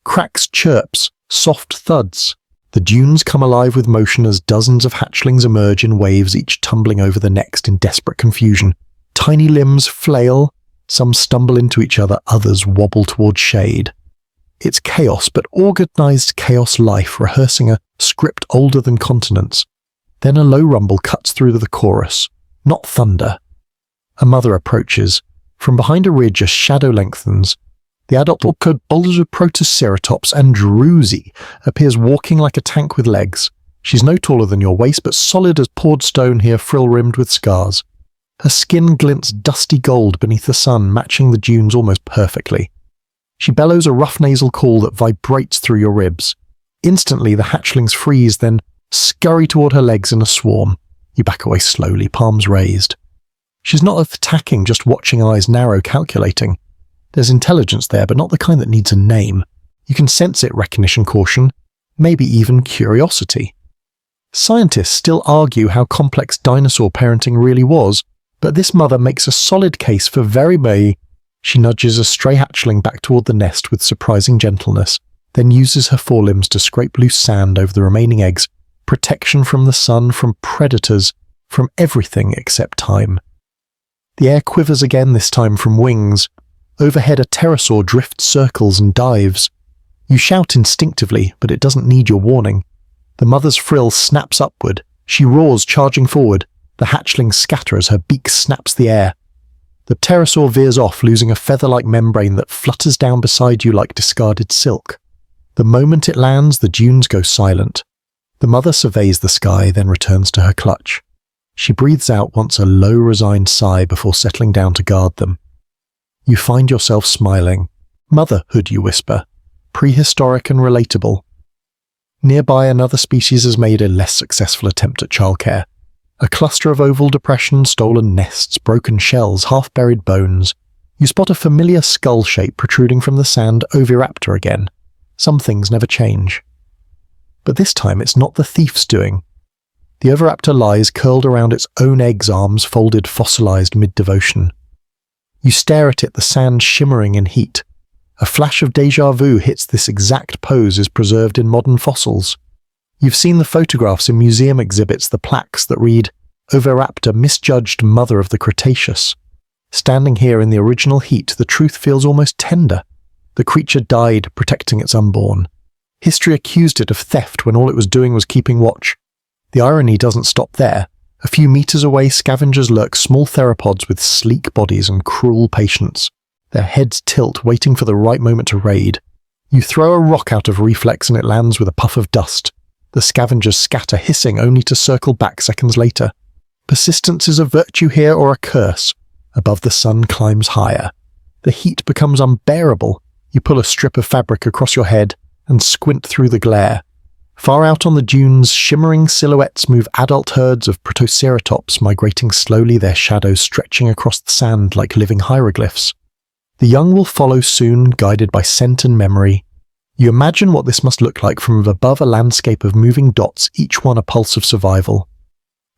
Cracks, chirps, soft thuds. The dunes come alive with motion as dozens of hatchlings emerge in waves, each tumbling over the next in desperate confusion. Tiny limbs flail, some stumble into each other, others wobble towards shade. It's chaos, but organised chaos life, rehearsing a script older than continents. Then a low rumble cuts through the chorus. Not thunder. A mother approaches. From behind a ridge, a shadow lengthens. The adult Protoceratops Andrewsi appears walking like a tank with legs. She's no taller than your waist, but solid as poured stone here, frill-rimmed with scars. Her skin glints dusty gold beneath the sun, matching the dunes almost perfectly. She bellows a rough nasal call that vibrates through your ribs. Instantly, the hatchlings freeze, then scurry toward her legs in a swarm. You back away slowly, palms raised. She's not attacking, just watching, eyes narrow, calculating. There's intelligence there, but not the kind that needs a name. You can sense it, recognition, caution, maybe even curiosity. Scientists still argue how complex dinosaur parenting really was, but this mother makes a solid case for very. She nudges a stray hatchling back toward the nest with surprising gentleness, then uses her forelimbs to scrape loose sand over the remaining eggs, protection from the sun, from predators, from everything except time. The air quivers again, this time from wings. Overhead, a pterosaur drifts circles and dives. You shout instinctively, but it doesn't need your warning. The mother's frill snaps upward. She roars, charging forward. The hatchlings scatter as her beak snaps the air. The pterosaur veers off, losing a feather-like membrane that flutters down beside you like discarded silk. The moment it lands, the dunes go silent. The mother surveys the sky, then returns to her clutch. She breathes out once, a low, resigned sigh before settling down to guard them. You find yourself smiling. Motherhood, you whisper. Prehistoric and relatable. Nearby, another species has made a less successful attempt at childcare. A cluster of oval depressions, stolen nests, broken shells, half-buried bones. You spot a familiar skull shape protruding from the sand, Oviraptor again. Some things never change. But this time it's not the thief's doing. The Oviraptor lies curled around its own egg's arms, folded fossilized mid-devotion. You stare at it, the sand shimmering in heat. A flash of déjà vu hits. This exact pose is preserved in modern fossils. You've seen the photographs in museum exhibits, the plaques that read, Oviraptor, misjudged mother of the Cretaceous. Standing here in the original heat, the truth feels almost tender. The creature died protecting its unborn. History accused it of theft when all it was doing was keeping watch. The irony doesn't stop there. A few meters away, scavengers lurk small theropods with sleek bodies and cruel patience. Their heads tilt, waiting for the right moment to raid. You throw a rock out of reflex and it lands with a puff of dust. The scavengers scatter, hissing, only to circle back seconds later. Persistence is a virtue here or a curse. Above the sun climbs higher. The heat becomes unbearable. You pull a strip of fabric across your head and squint through the glare. Far out on the dunes, shimmering silhouettes move adult herds of protoceratops migrating slowly, their shadows stretching across the sand like living hieroglyphs. The young will follow soon, guided by scent and memory. You imagine what this must look like from above a landscape of moving dots, each one a pulse of survival.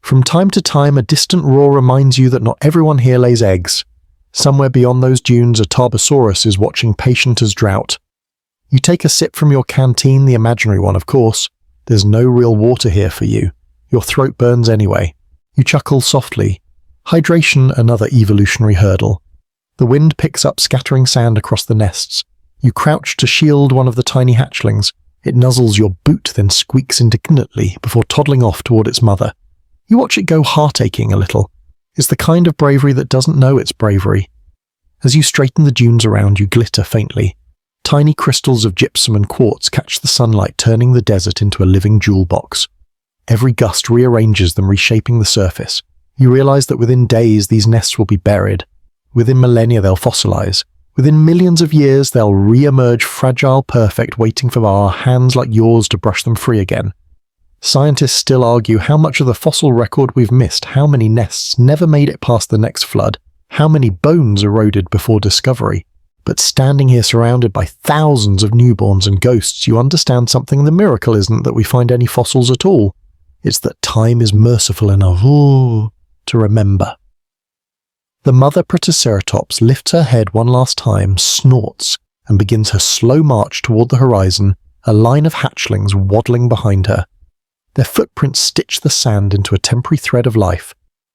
From time to time, a distant roar reminds you that not everyone here lays eggs. Somewhere beyond those dunes, a Tarbosaurus is watching patient as drought. You take a sip from your canteen, the imaginary one, of course. There's no real water here for you. Your throat burns anyway. You chuckle softly. Hydration, another evolutionary hurdle. The wind picks up scattering sand across the nests. You crouch to shield one of the tiny hatchlings. It nuzzles your boot, then squeaks indignantly before toddling off toward its mother. You watch it go heart-aching a little. It's the kind of bravery that doesn't know it's bravery. As you straighten the dunes around, you glitter faintly. Tiny crystals of gypsum and quartz catch the sunlight, turning the desert into a living jewel box. Every gust rearranges them, reshaping the surface. You realize that within days these nests will be buried. Within millennia they'll fossilize. Within millions of years they'll re-emerge fragile, perfect, waiting for our hands like yours to brush them free again. Scientists still argue how much of the fossil record we've missed, how many nests never made it past the next flood, how many bones eroded before discovery. But standing here surrounded by thousands of newborns and ghosts, you understand something. The miracle isn't that we find any fossils at all. It's that time is merciful enough to remember. The mother Protoceratops lifts her head one last time, snorts, and begins her slow march toward the horizon, a line of hatchlings waddling behind her. Their footprints stitch the sand into a temporary thread of life.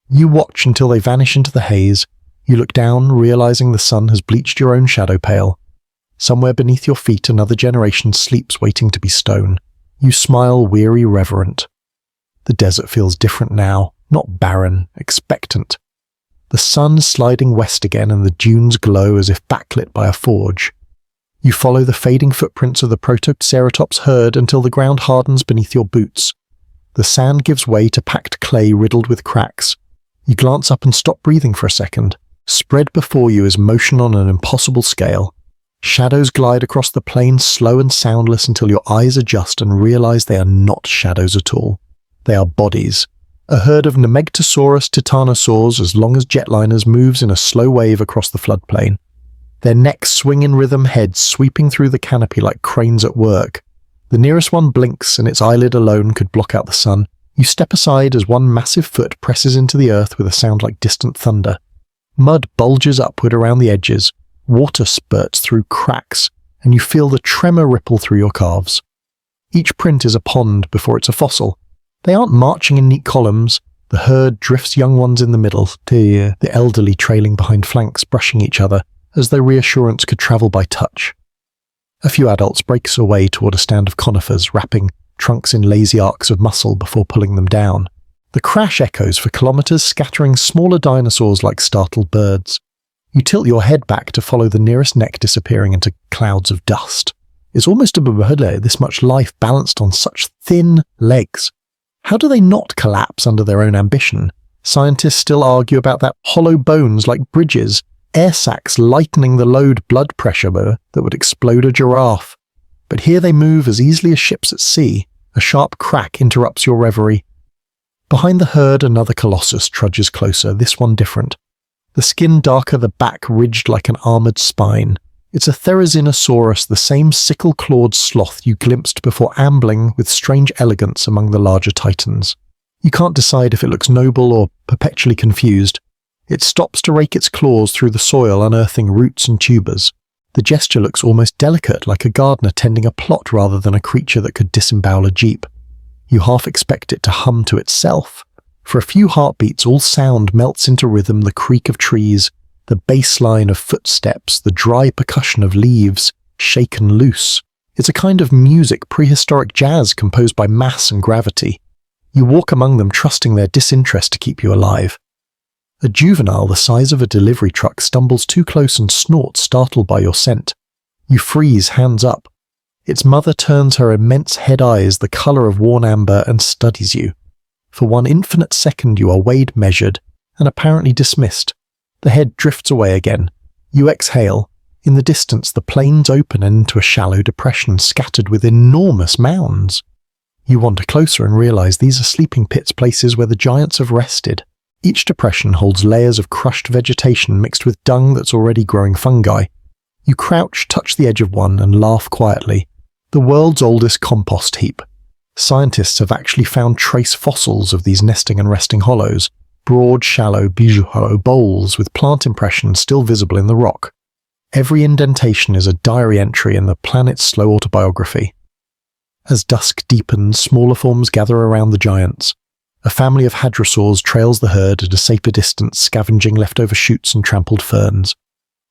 You watch until they vanish into the haze. You look down, realizing the sun has bleached your own shadow pale. Somewhere beneath your feet another generation sleeps, waiting to be stone. You smile, weary, reverent. The desert feels different now, not barren, expectant. The sun is sliding west again and the dunes glow as if backlit by a forge. You follow the fading footprints of the Protoceratops herd until the ground hardens beneath your boots. The sand gives way to packed clay riddled with cracks. You glance up and stop breathing for a second. Spread before you is motion on an impossible scale. Shadows glide across the plain, slow and soundless, until your eyes adjust and realize they are not shadows at all. They are bodies. A herd of Nemegtosaurus titanosaurs, as long as jetliners, moves in a slow wave across the floodplain. Their necks swing in rhythm, heads sweeping through the canopy like cranes at work. The nearest one blinks, and its eyelid alone could block out the sun. You step aside as one massive foot presses into the earth with a sound like distant thunder. Mud bulges upward around the edges, water spurts through cracks, and you feel the tremor ripple through your calves. Each print is a pond before it's a fossil. They aren't marching in neat columns. The herd drifts young ones in the middle, the elderly trailing behind flanks, brushing each other, as though reassurance could travel by touch. A few adults breaks away toward a stand of conifers, wrapping trunks in lazy arcs of muscle before pulling them down. The crash echoes for kilometers, scattering smaller dinosaurs like startled birds. You tilt your head back to follow the nearest neck disappearing into clouds of dust. It's almost a bubble, this much life balanced on such thin legs. How do they not collapse under their own ambition? Scientists still argue about that hollow bones like bridges, air sacs lightening the load blood pressure that would explode a giraffe. But here they move as easily as ships at sea. A sharp crack interrupts your reverie. Behind the herd, another colossus trudges closer, this one different. The skin darker, the back ridged like an armoured spine. It's a Therizinosaurus, the same sickle-clawed sloth you glimpsed before ambling with strange elegance among the larger titans. You can't decide if it looks noble or perpetually confused. It stops to rake its claws through the soil, unearthing roots and tubers. The gesture looks almost delicate, like a gardener tending a plot rather than a creature that could disembowel a jeep. You half expect it to hum to itself. For a few heartbeats, all sound melts into rhythm, the creak of trees, the bass line of footsteps, the dry percussion of leaves, shaken loose. It's a kind of music, prehistoric jazz composed by mass and gravity. You walk among them trusting their disinterest to keep you alive. A juvenile the size of a delivery truck stumbles too close and snorts, startled by your scent. You freeze, hands up. Its mother turns her immense head eyes the colour of worn amber and studies you. For one infinite second you are weighed, measured, and apparently dismissed. The head drifts away again. You exhale. In the distance the plains open into a shallow depression scattered with enormous mounds. You wander closer and realise these are sleeping pits, places where the giants have rested. Each depression holds layers of crushed vegetation mixed with dung that's already growing fungi. You crouch, touch the edge of one, and laugh quietly. The world's oldest compost heap. Scientists have actually found trace fossils of these nesting and resting hollows, broad, shallow, bijou hollow bowls with plant impressions still visible in the rock. Every indentation is a diary entry in the planet's slow autobiography. As dusk deepens, smaller forms gather around the giants. A family of hadrosaurs trails the herd at a safer distance, scavenging leftover shoots and trampled ferns.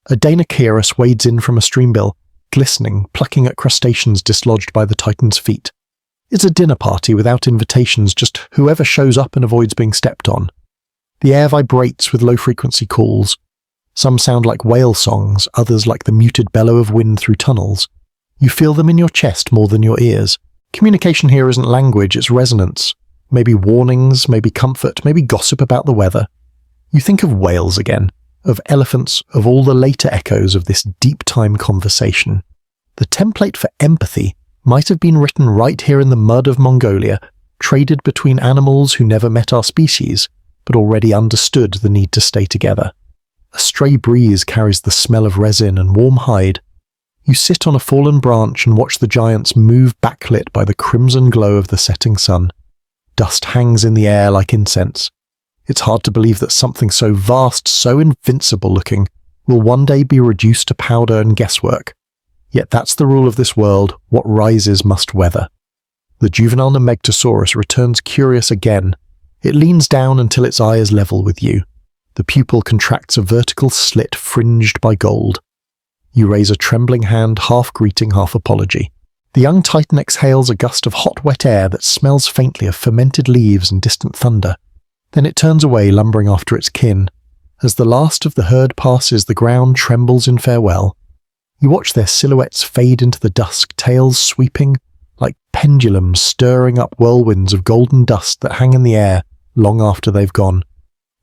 A Dinosaurus wades in from a streambill, glistening, plucking at crustaceans dislodged by the titan's feet. It's a dinner party without invitations, just whoever shows up and avoids being stepped on. The air vibrates with low-frequency calls. Some sound like whale songs, others like the muted bellow of wind through tunnels. You feel them in your chest more than your ears. Communication here isn't language, it's resonance. Maybe warnings, maybe comfort, maybe gossip about the weather. You think of whales again, of elephants, of all the later echoes of this deep-time conversation. The template for empathy might have been written right here in the mud of Mongolia, traded between animals who never met our species, but already understood the need to stay together. A stray breeze carries the smell of resin and warm hide. You sit on a fallen branch and watch the giants move, backlit by the crimson glow of the setting sun. Dust hangs in the air like incense. It's hard to believe that something so vast, so invincible-looking, will one day be reduced to powder and guesswork. Yet that's the rule of this world, what rises must weather. The juvenile Nemegtosaurus returns curious again. It leans down until its eye is level with you. The pupil contracts a vertical slit fringed by gold. You raise a trembling hand, half greeting, half apology. The young titan exhales a gust of hot, wet air that smells faintly of fermented leaves and distant thunder. Then it turns away, lumbering after its kin. As the last of the herd passes, the ground trembles in farewell. You watch their silhouettes fade into the dusk, tails sweeping, like pendulums stirring up whirlwinds of golden dust that hang in the air long after they've gone.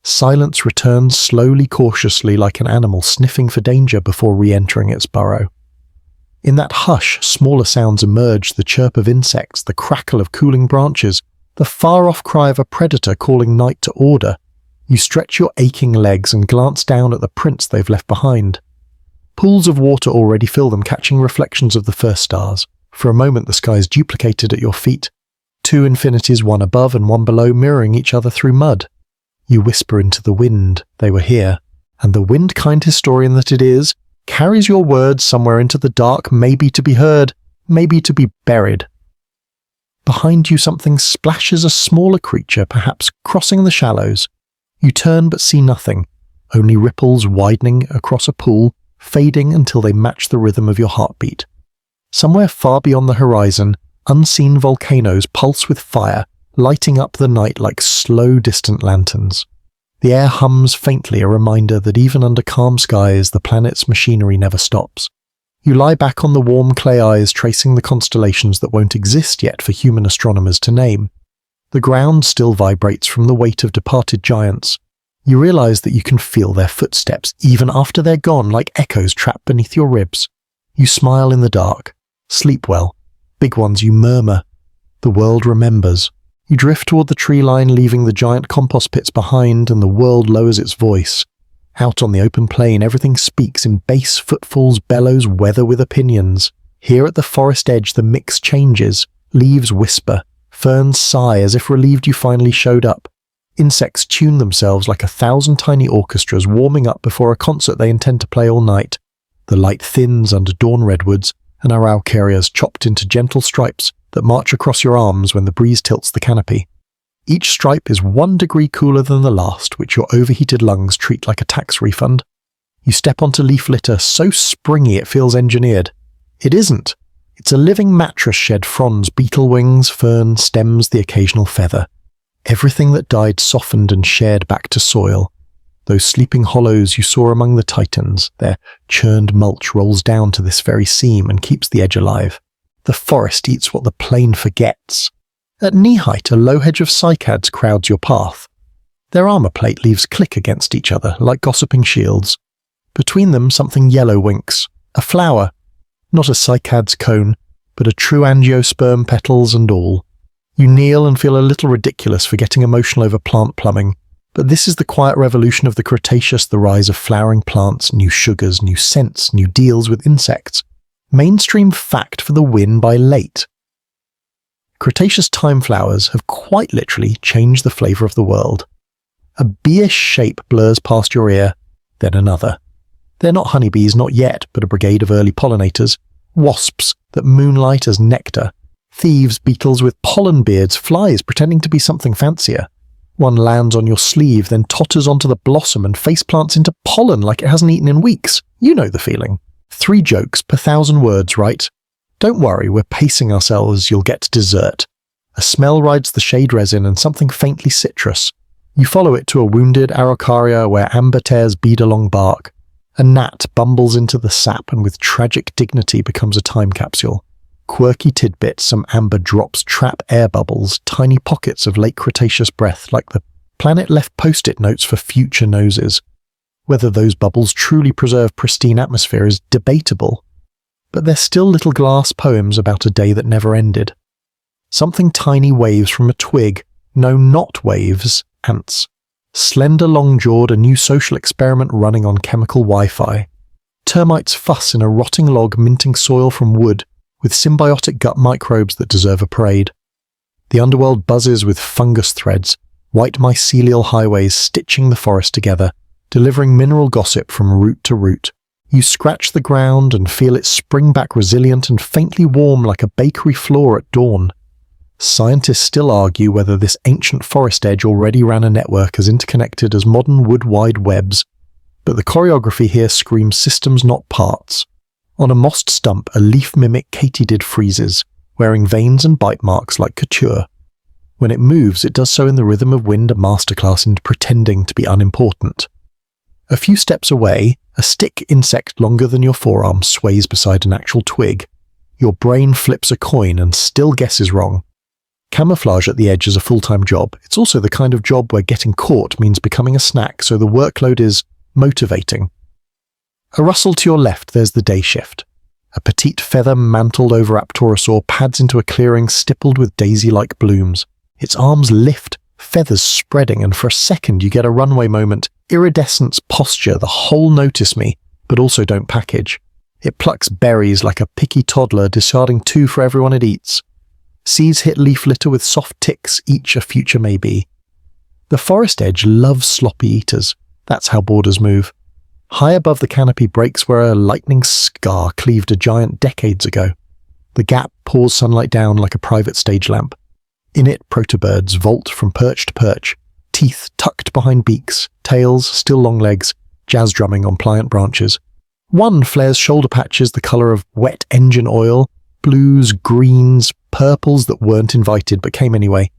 Silence returns slowly, cautiously, like an animal sniffing for danger before re-entering its burrow. In that hush, smaller sounds emerge, the chirp of insects, the crackle of cooling branches, the far-off cry of a predator calling night to order. You stretch your aching legs and glance down at the prints they've left behind. Pools of water already fill them, catching reflections of the first stars. For a moment the sky is duplicated at your feet. Two infinities, one above and one below, mirroring each other through mud. You whisper into the wind, they were here, and the wind-kind historian that it is, carries your words somewhere into the dark, maybe to be heard, maybe to be buried. Behind you something splashes, a smaller creature, perhaps crossing the shallows. You turn but see nothing, only ripples widening across a pool, fading until they match the rhythm of your heartbeat. Somewhere far beyond the horizon, unseen volcanoes pulse with fire, lighting up the night like slow, distant lanterns. The air hums faintly, a reminder that even under calm skies, the planet's machinery never stops. You lie back on the warm clay eyes, tracing the constellations that won't exist yet for human astronomers to name. The ground still vibrates from the weight of departed giants. You realize that you can feel their footsteps, even after they're gone, like echoes trapped beneath your ribs. You smile in the dark. Sleep well. Big ones, you murmur. The world remembers. You drift toward the tree line, leaving the giant compost pits behind, and the world lowers its voice. Out on the open plain, everything speaks in bass footfalls, bellows, weather with opinions. Here at the forest edge, the mix changes. Leaves whisper. Ferns sigh as if relieved you finally showed up. Insects tune themselves like 1,000 tiny orchestras warming up before a concert they intend to play all night. The light thins under dawn redwoods, and araucarias chopped into gentle stripes that march across your arms when the breeze tilts the canopy. Each stripe is 1 degree cooler than the last, which your overheated lungs treat like a tax refund. You step onto leaf litter so springy it feels engineered. It isn't. It's a living mattress shed fronds, beetle wings, fern, stems, the occasional feather. Everything that died softened and shared back to soil. Those sleeping hollows you saw among the titans, their churned mulch rolls down to this very seam and keeps the edge alive. The forest eats what the plain forgets. At knee height, a low hedge of cycads crowds your path. Their armor plate leaves click against each other, like gossiping shields. Between them, something yellow winks. A flower. Not a cycad's cone, but a true angiosperm, petals and all. You kneel and feel a little ridiculous for getting emotional over plant plumbing. But this is the quiet revolution of the Cretaceous, the rise of flowering plants, new sugars, new scents, new deals with insects. Mainstream fact for the win by late. Cretaceous time flowers have quite literally changed the flavour of the world. A bee-ish shape blurs past your ear, then another. They're not honeybees, not yet, but a brigade of early pollinators. Wasps that moonlight as nectar. Thieves, beetles with pollen beards, flies pretending to be something fancier. One lands on your sleeve, then totters onto the blossom and faceplants into pollen like it hasn't eaten in weeks. You know the feeling. 3 jokes per 1,000 words, right? Don't worry, we're pacing ourselves, you'll get to dessert. A smell rides the shade resin and something faintly citrus. You follow it to a wounded araucaria where amber tears bead along bark. A gnat bumbles into the sap and with tragic dignity becomes a time capsule. Quirky tidbits, some amber drops trap air bubbles, tiny pockets of late Cretaceous breath like the planet left post-it notes for future noses. Whether those bubbles truly preserve pristine atmosphere is debatable, but they're still little glass poems about a day that never ended. Something tiny waves from a twig. No, not waves, ants. Slender, long-jawed, a new social experiment running on chemical Wi-Fi. Termites fuss in a rotting log minting soil from wood, with symbiotic gut microbes that deserve a parade. The underworld buzzes with fungus threads, white mycelial highways stitching the forest together, delivering mineral gossip from root to root. You scratch the ground and feel it spring back resilient and faintly warm like a bakery floor at dawn. Scientists still argue whether this ancient forest edge already ran a network as interconnected as modern wood-wide webs, but the choreography here screams systems, not parts. On a mossed stump, a leaf mimic katydid freezes, wearing veins and bite marks like couture. When it moves, it does so in the rhythm of wind, a masterclass in pretending to be unimportant. A few steps away, a stick insect longer than your forearm sways beside an actual twig. Your brain flips a coin and still guesses wrong. Camouflage at the edge is a full-time job. It's also the kind of job where getting caught means becoming a snack, so the workload is motivating. A rustle to your left, there's the day shift. A petite feather-mantled oviraptorosaur pads into a clearing stippled with daisy-like blooms. Its arms lift, feathers spreading, and for a second you get a runway moment. Iridescence, posture, the whole notice me, but also don't package. It plucks berries like a picky toddler, discarding 2 for everyone it eats. Seeds hit leaf litter with soft ticks, each a future may be. The forest edge loves sloppy eaters. That's how borders move. High above the canopy breaks where a lightning scar cleaved a giant decades ago. The gap pours sunlight down like a private stage lamp. In it, protobirds vault from perch to perch, teeth tucked behind beaks, tails, still long legs, jazz drumming on pliant branches. One flares shoulder patches the colour of wet engine oil, blues, greens, purples that weren't invited but came anyway.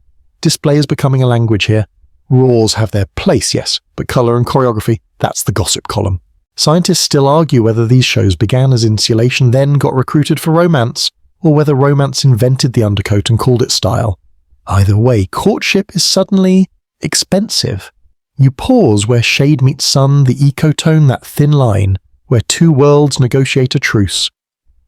Display is becoming a language here. Roars have their place, yes, but colour and choreography, that's the gossip column. Scientists still argue whether these shows began as insulation, then got recruited for romance, or whether romance invented the undercoat and called it style. Either way, courtship is suddenly expensive. You pause where shade meets sun, the ecotone, that thin line, where 2 worlds negotiate a truce.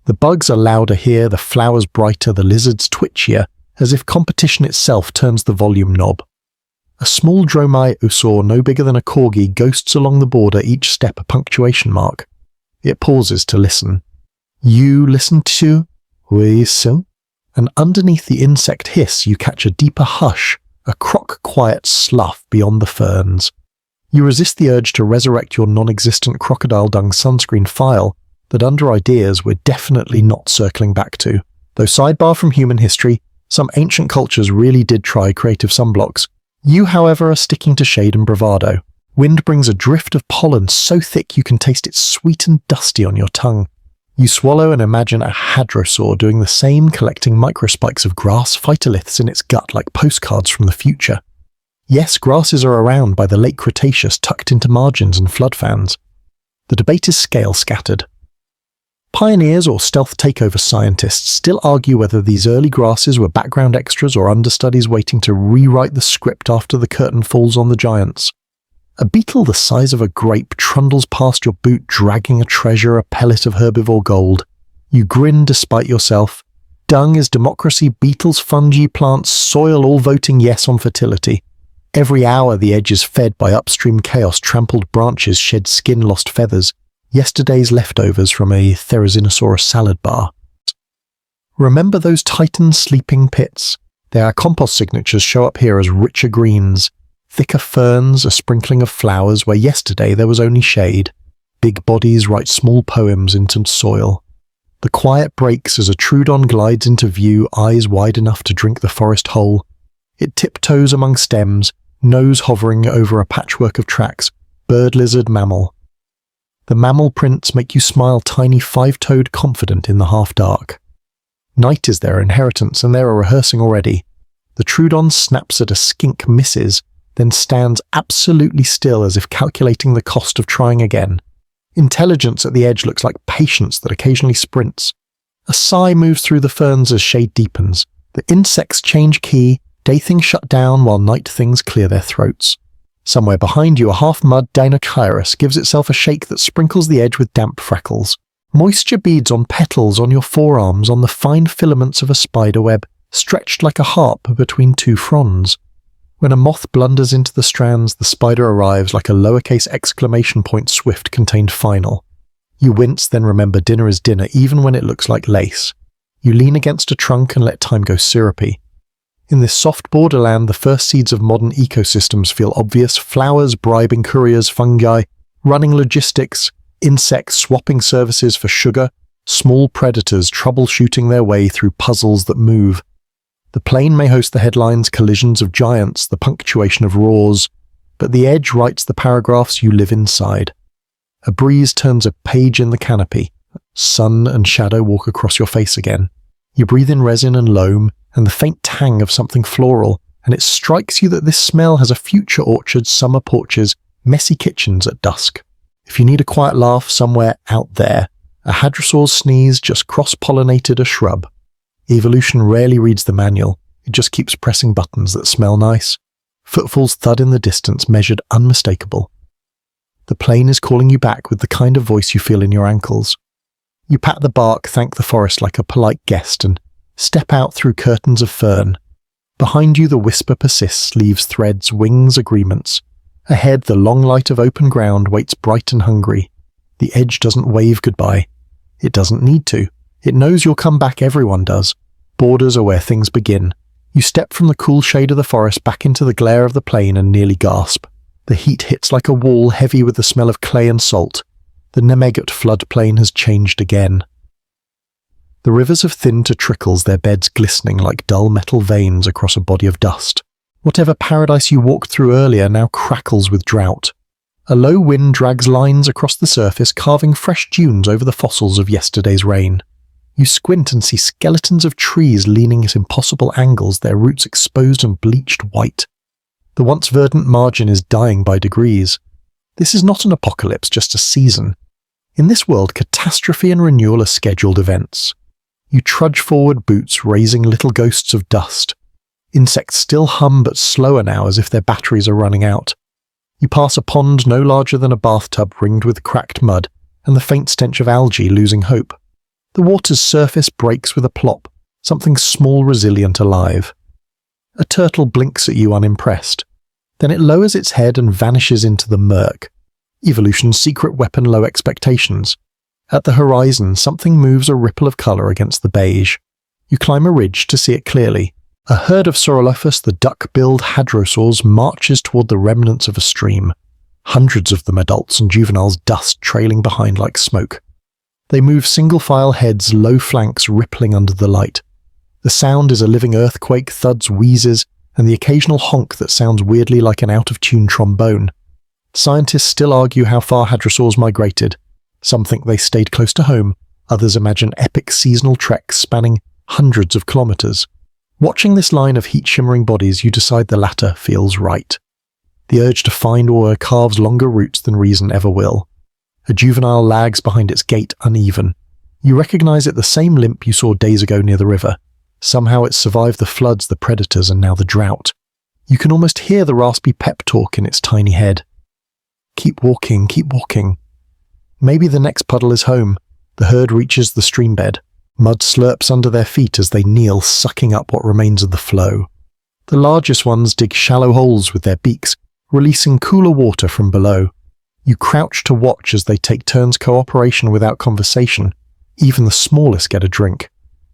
The bugs are louder here, the flowers brighter, the lizards twitchier, as if competition itself turns the volume knob. A small dromaeosaur no bigger than a corgi ghosts along the border, each step a punctuation mark. It pauses to listen. You listen to? Oui, so? And underneath the insect hiss you catch a deeper hush, a croc-quiet slough beyond the ferns. You resist the urge to resurrect your non-existent crocodile dung sunscreen file that under ideas we're definitely not circling back to. Though sidebar from human history, some ancient cultures really did try creative sunblocks. You, however, are sticking to shade and bravado. Wind brings a drift of pollen so thick you can taste it sweet and dusty on your tongue. You swallow and imagine a hadrosaur doing the same, collecting microspikes of grass phytoliths in its gut like postcards from the future. Yes, grasses are around by the late Cretaceous, tucked into margins and flood fans. The debate is scale-scattered. Pioneers or stealth takeover scientists still argue whether these early grasses were background extras or understudies waiting to rewrite the script after the curtain falls on the giants. A beetle the size of a grape trundles past your boot, dragging a treasure, a pellet of herbivore gold. You grin despite yourself. Dung is democracy, beetles, fungi, plants, soil all voting yes on fertility. Every hour the edge is fed by upstream chaos, trampled branches shed skin, lost feathers. Yesterday's leftovers from a Tyrannosaurus salad bar. Remember those titan sleeping pits? Their compost signatures show up here as richer greens, thicker ferns, a sprinkling of flowers where yesterday there was only shade. Big bodies write small poems into soil. The quiet breaks as a Troodon glides into view, eyes wide enough to drink the forest whole. It tiptoes among stems, nose hovering over a patchwork of tracks, bird, lizard, mammal. The mammal prints make you smile, tiny, five-toed, confident in the half-dark. Night is their inheritance, and they are rehearsing already. The Troodon snaps at a skink, misses, then stands absolutely still as if calculating the cost of trying again. Intelligence at the edge looks like patience that occasionally sprints. A sigh moves through the ferns as shade deepens. The insects change key, day things shut down while night things clear their throats. Somewhere behind you, a half-mud Dinosaurus gives itself a shake that sprinkles the edge with damp freckles. Moisture beads on petals, on your forearms, on the fine filaments of a spider web, stretched like a harp between two fronds. When a moth blunders into the strands, the spider arrives like a lowercase exclamation point, swift, contained final. You wince, then remember dinner is dinner, even when it looks like lace. You lean against a trunk and let time go syrupy. In this soft borderland, the first seeds of modern ecosystems feel obvious: flowers bribing couriers, fungi running logistics, insects swapping services for sugar, small predators troubleshooting their way through puzzles that move. The plain may host the headlines, collisions of giants, the punctuation of roars, but the edge writes the paragraphs you live inside. A breeze turns a page in the canopy. Sun and shadow walk across your face again. You breathe in resin and loam, and the faint tang of something floral, and it strikes you that this smell has a future orchard, summer porches, messy kitchens at dusk. If you need a quiet laugh somewhere out there, a hadrosaur's sneeze just cross-pollinated a shrub. Evolution rarely reads the manual, it just keeps pressing buttons that smell nice. Footfalls thud in the distance, measured unmistakable. The plain is calling you back with the kind of voice you feel in your ankles. You pat the bark, thank the forest like a polite guest, and step out through curtains of fern. Behind you the whisper persists, leaves threads, wings, agreements. Ahead the long light of open ground waits bright and hungry. The edge doesn't wave goodbye. It doesn't need to. It knows you'll come back, everyone does. Borders are where things begin. You step from the cool shade of the forest back into the glare of the plain and nearly gasp. The heat hits like a wall, heavy with the smell of clay and salt. The Nemegot floodplain has changed again. The rivers have thinned to trickles, their beds glistening like dull metal veins across a body of dust. Whatever paradise you walked through earlier now crackles with drought. A low wind drags lines across the surface, carving fresh dunes over the fossils of yesterday's rain. You squint and see skeletons of trees leaning at impossible angles, their roots exposed and bleached white. The once verdant margin is dying by degrees. This is not an apocalypse, just a season. In this world, catastrophe and renewal are scheduled events. You trudge forward, boots raising little ghosts of dust. Insects still hum, but slower now, as if their batteries are running out. You pass a pond no larger than a bathtub ringed with cracked mud, and the faint stench of algae losing hope. The water's surface breaks with a plop, something small, resilient, alive. A turtle blinks at you unimpressed. Then it lowers its head and vanishes into the murk. Evolution's secret weapon, low expectations. At the horizon, something moves a ripple of colour against the beige. You climb a ridge to see it clearly. A herd of Saurolophus, the duck-billed hadrosaurs, marches toward the remnants of a stream. Hundreds of them, adults and juveniles, dust trailing behind like smoke. They move single-file heads, low flanks rippling under the light. The sound is a living earthquake, thuds, wheezes, and the occasional honk that sounds weirdly like an out-of-tune trombone. Scientists still argue how far hadrosaurs migrated. Some think they stayed close to home, Others imagine epic seasonal treks spanning hundreds of kilometers. Watching this line of heat-shimmering bodies, you decide the latter feels right. The urge to find ore carves longer routes than reason ever will. A juvenile lags behind its gait uneven. You recognize it the same limp you saw days ago near the river. Somehow it survived the floods, the predators, and now the drought. You can almost hear the raspy pep talk in its tiny head. Keep walking, keep walking. Maybe the next puddle is home. The herd reaches the stream bed. Mud slurps under their feet as they kneel, sucking up what remains of the flow. The largest ones dig shallow holes with their beaks, releasing cooler water from below. You crouch to watch as they take turns cooperation without conversation. Even the smallest get a drink.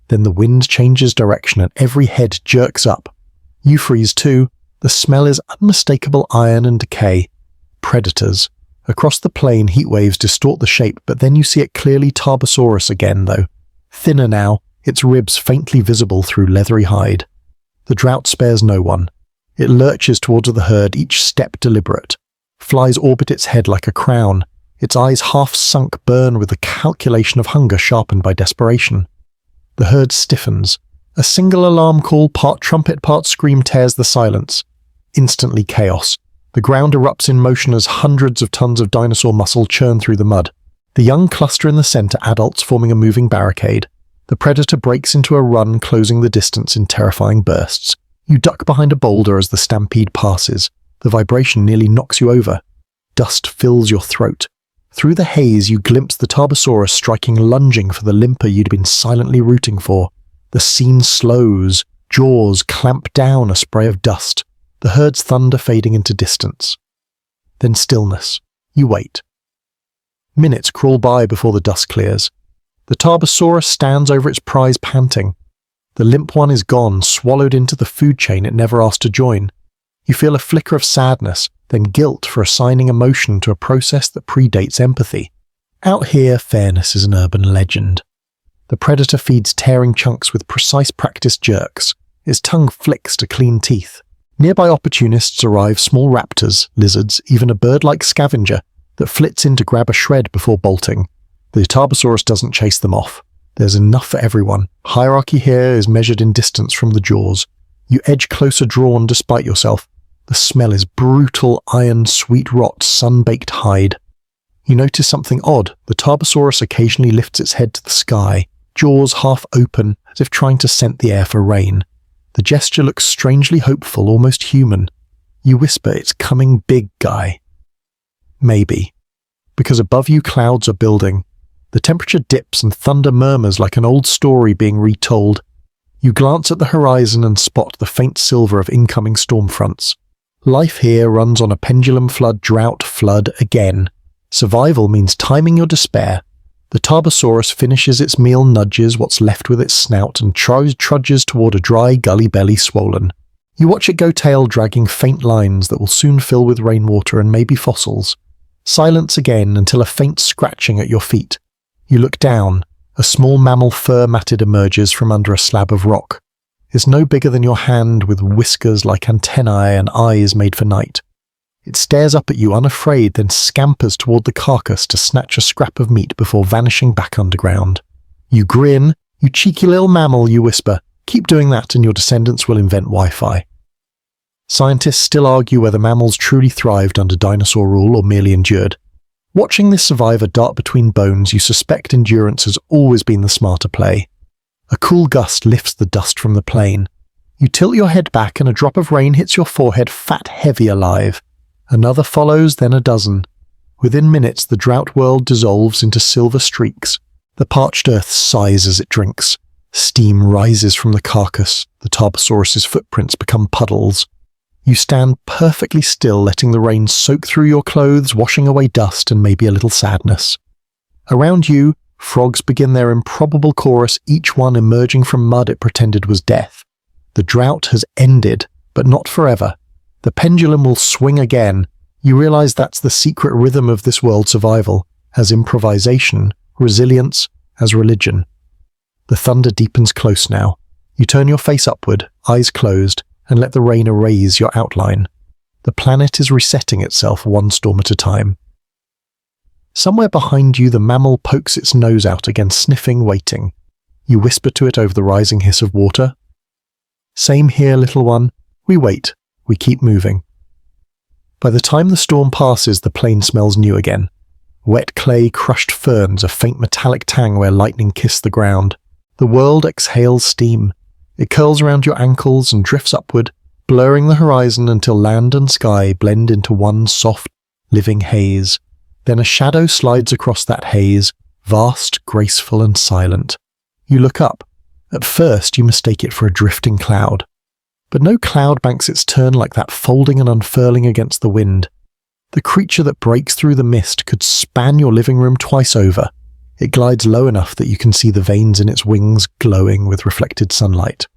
Then the wind changes direction and every head jerks up. You freeze too. The smell is unmistakable iron and decay. Predators. Across the plain, heat waves distort the shape, but then you see it clearly. Tarbosaurus again, though. Thinner now, its ribs faintly visible through leathery hide. The drought spares no one. It lurches towards the herd, each step deliberate. Flies orbit its head like a crown. Its eyes half sunk burn with the calculation of hunger sharpened by desperation. The herd stiffens. A single alarm call, part trumpet, part scream, tears the silence. Instantly chaos. The ground erupts in motion as hundreds of tons of dinosaur muscle churn through the mud. The young cluster in the center, adults forming a moving barricade. The predator breaks into a run, closing the distance in terrifying bursts. You duck behind a boulder as the stampede passes. The vibration nearly knocks you over. Dust fills your throat. Through the haze, you glimpse the Tarbosaurus striking, lunging for the limper you'd been silently rooting for. The scene slows. Jaws clamp down a spray of dust. The herd's thunder fading into distance. Then stillness. You wait. Minutes crawl by before the dust clears. The Tarbosaurus stands over its prize panting. The limp one is gone, swallowed into the food chain it never asked to join. You feel a flicker of sadness, then guilt for assigning emotion to a process that predates empathy. Out here, fairness is an urban legend. The predator feeds tearing chunks with precise practiced jerks. Its tongue flicks to clean teeth. Nearby opportunists arrive, small raptors, lizards, even a bird-like scavenger that flits in to grab a shred before bolting. The Tarbosaurus doesn't chase them off. There's enough for everyone. Hierarchy here is measured in distance from the jaws. You edge closer, drawn despite yourself. The smell is brutal, iron, sweet rot, sun-baked hide. You notice something odd. The Tarbosaurus occasionally lifts its head to the sky, jaws half open, as if trying to scent the air for rain. The gesture looks strangely hopeful, almost human. You whisper, "It's coming, big guy." Maybe. Because above you clouds are building. The temperature dips and thunder murmurs like an old story being retold. You glance at the horizon and spot the faint silver of incoming storm fronts. Life here runs on a pendulum, flood, drought, flood again. Survival means timing your despair. The Tarbosaurus finishes its meal, nudges what's left with its snout, and trudges toward a dry gully belly swollen. You watch it go tail dragging faint lines that will soon fill with rainwater and maybe fossils. Silence again until a faint scratching at your feet. You look down. A small mammal fur matted emerges from under a slab of rock. It's no bigger than your hand, with whiskers like antennae and eyes made for night. It stares up at you unafraid, then scampers toward the carcass to snatch a scrap of meat before vanishing back underground. You grin. "You cheeky little mammal," you whisper. "Keep doing that and your descendants will invent Wi-Fi." Scientists still argue whether mammals truly thrived under dinosaur rule or merely endured. Watching this survivor dart between bones, you suspect endurance has always been the smarter play. A cool gust lifts the dust from the plain. You tilt your head back and a drop of rain hits your forehead, fat, heavy, alive. Another follows, then a dozen. Within minutes, the drought world dissolves into silver streaks. The parched earth sighs as it drinks. Steam rises from the carcass. The Tarbosaurus's footprints become puddles. You stand perfectly still, letting the rain soak through your clothes, washing away dust and maybe a little sadness. Around you, frogs begin their improbable chorus, each one emerging from mud it pretended was death. The drought has ended, but not forever. The pendulum will swing again. You realize that's the secret rhythm of this world's survival, as improvisation, resilience, as religion. The thunder deepens close now. You turn your face upward, eyes closed, and let the rain erase your outline. The planet is resetting itself one storm at a time. Somewhere behind you, the mammal pokes its nose out again, sniffing, waiting. You whisper to it over the rising hiss of water. Same here, little one. We wait. We keep moving. By the time the storm passes, the plain smells new again. Wet clay, crushed ferns, a faint metallic tang where lightning kissed the ground. The world exhales steam. It curls around your ankles and drifts upward, blurring the horizon until land and sky blend into one soft, living haze. Then a shadow slides across that haze, vast, graceful and silent. You look up. At first you mistake it for a drifting cloud. But no cloud banks its turn like that, folding and unfurling against the wind. The creature that breaks through the mist could span your living room twice over. It glides low enough that you can see the veins in its wings glowing with reflected sunlight.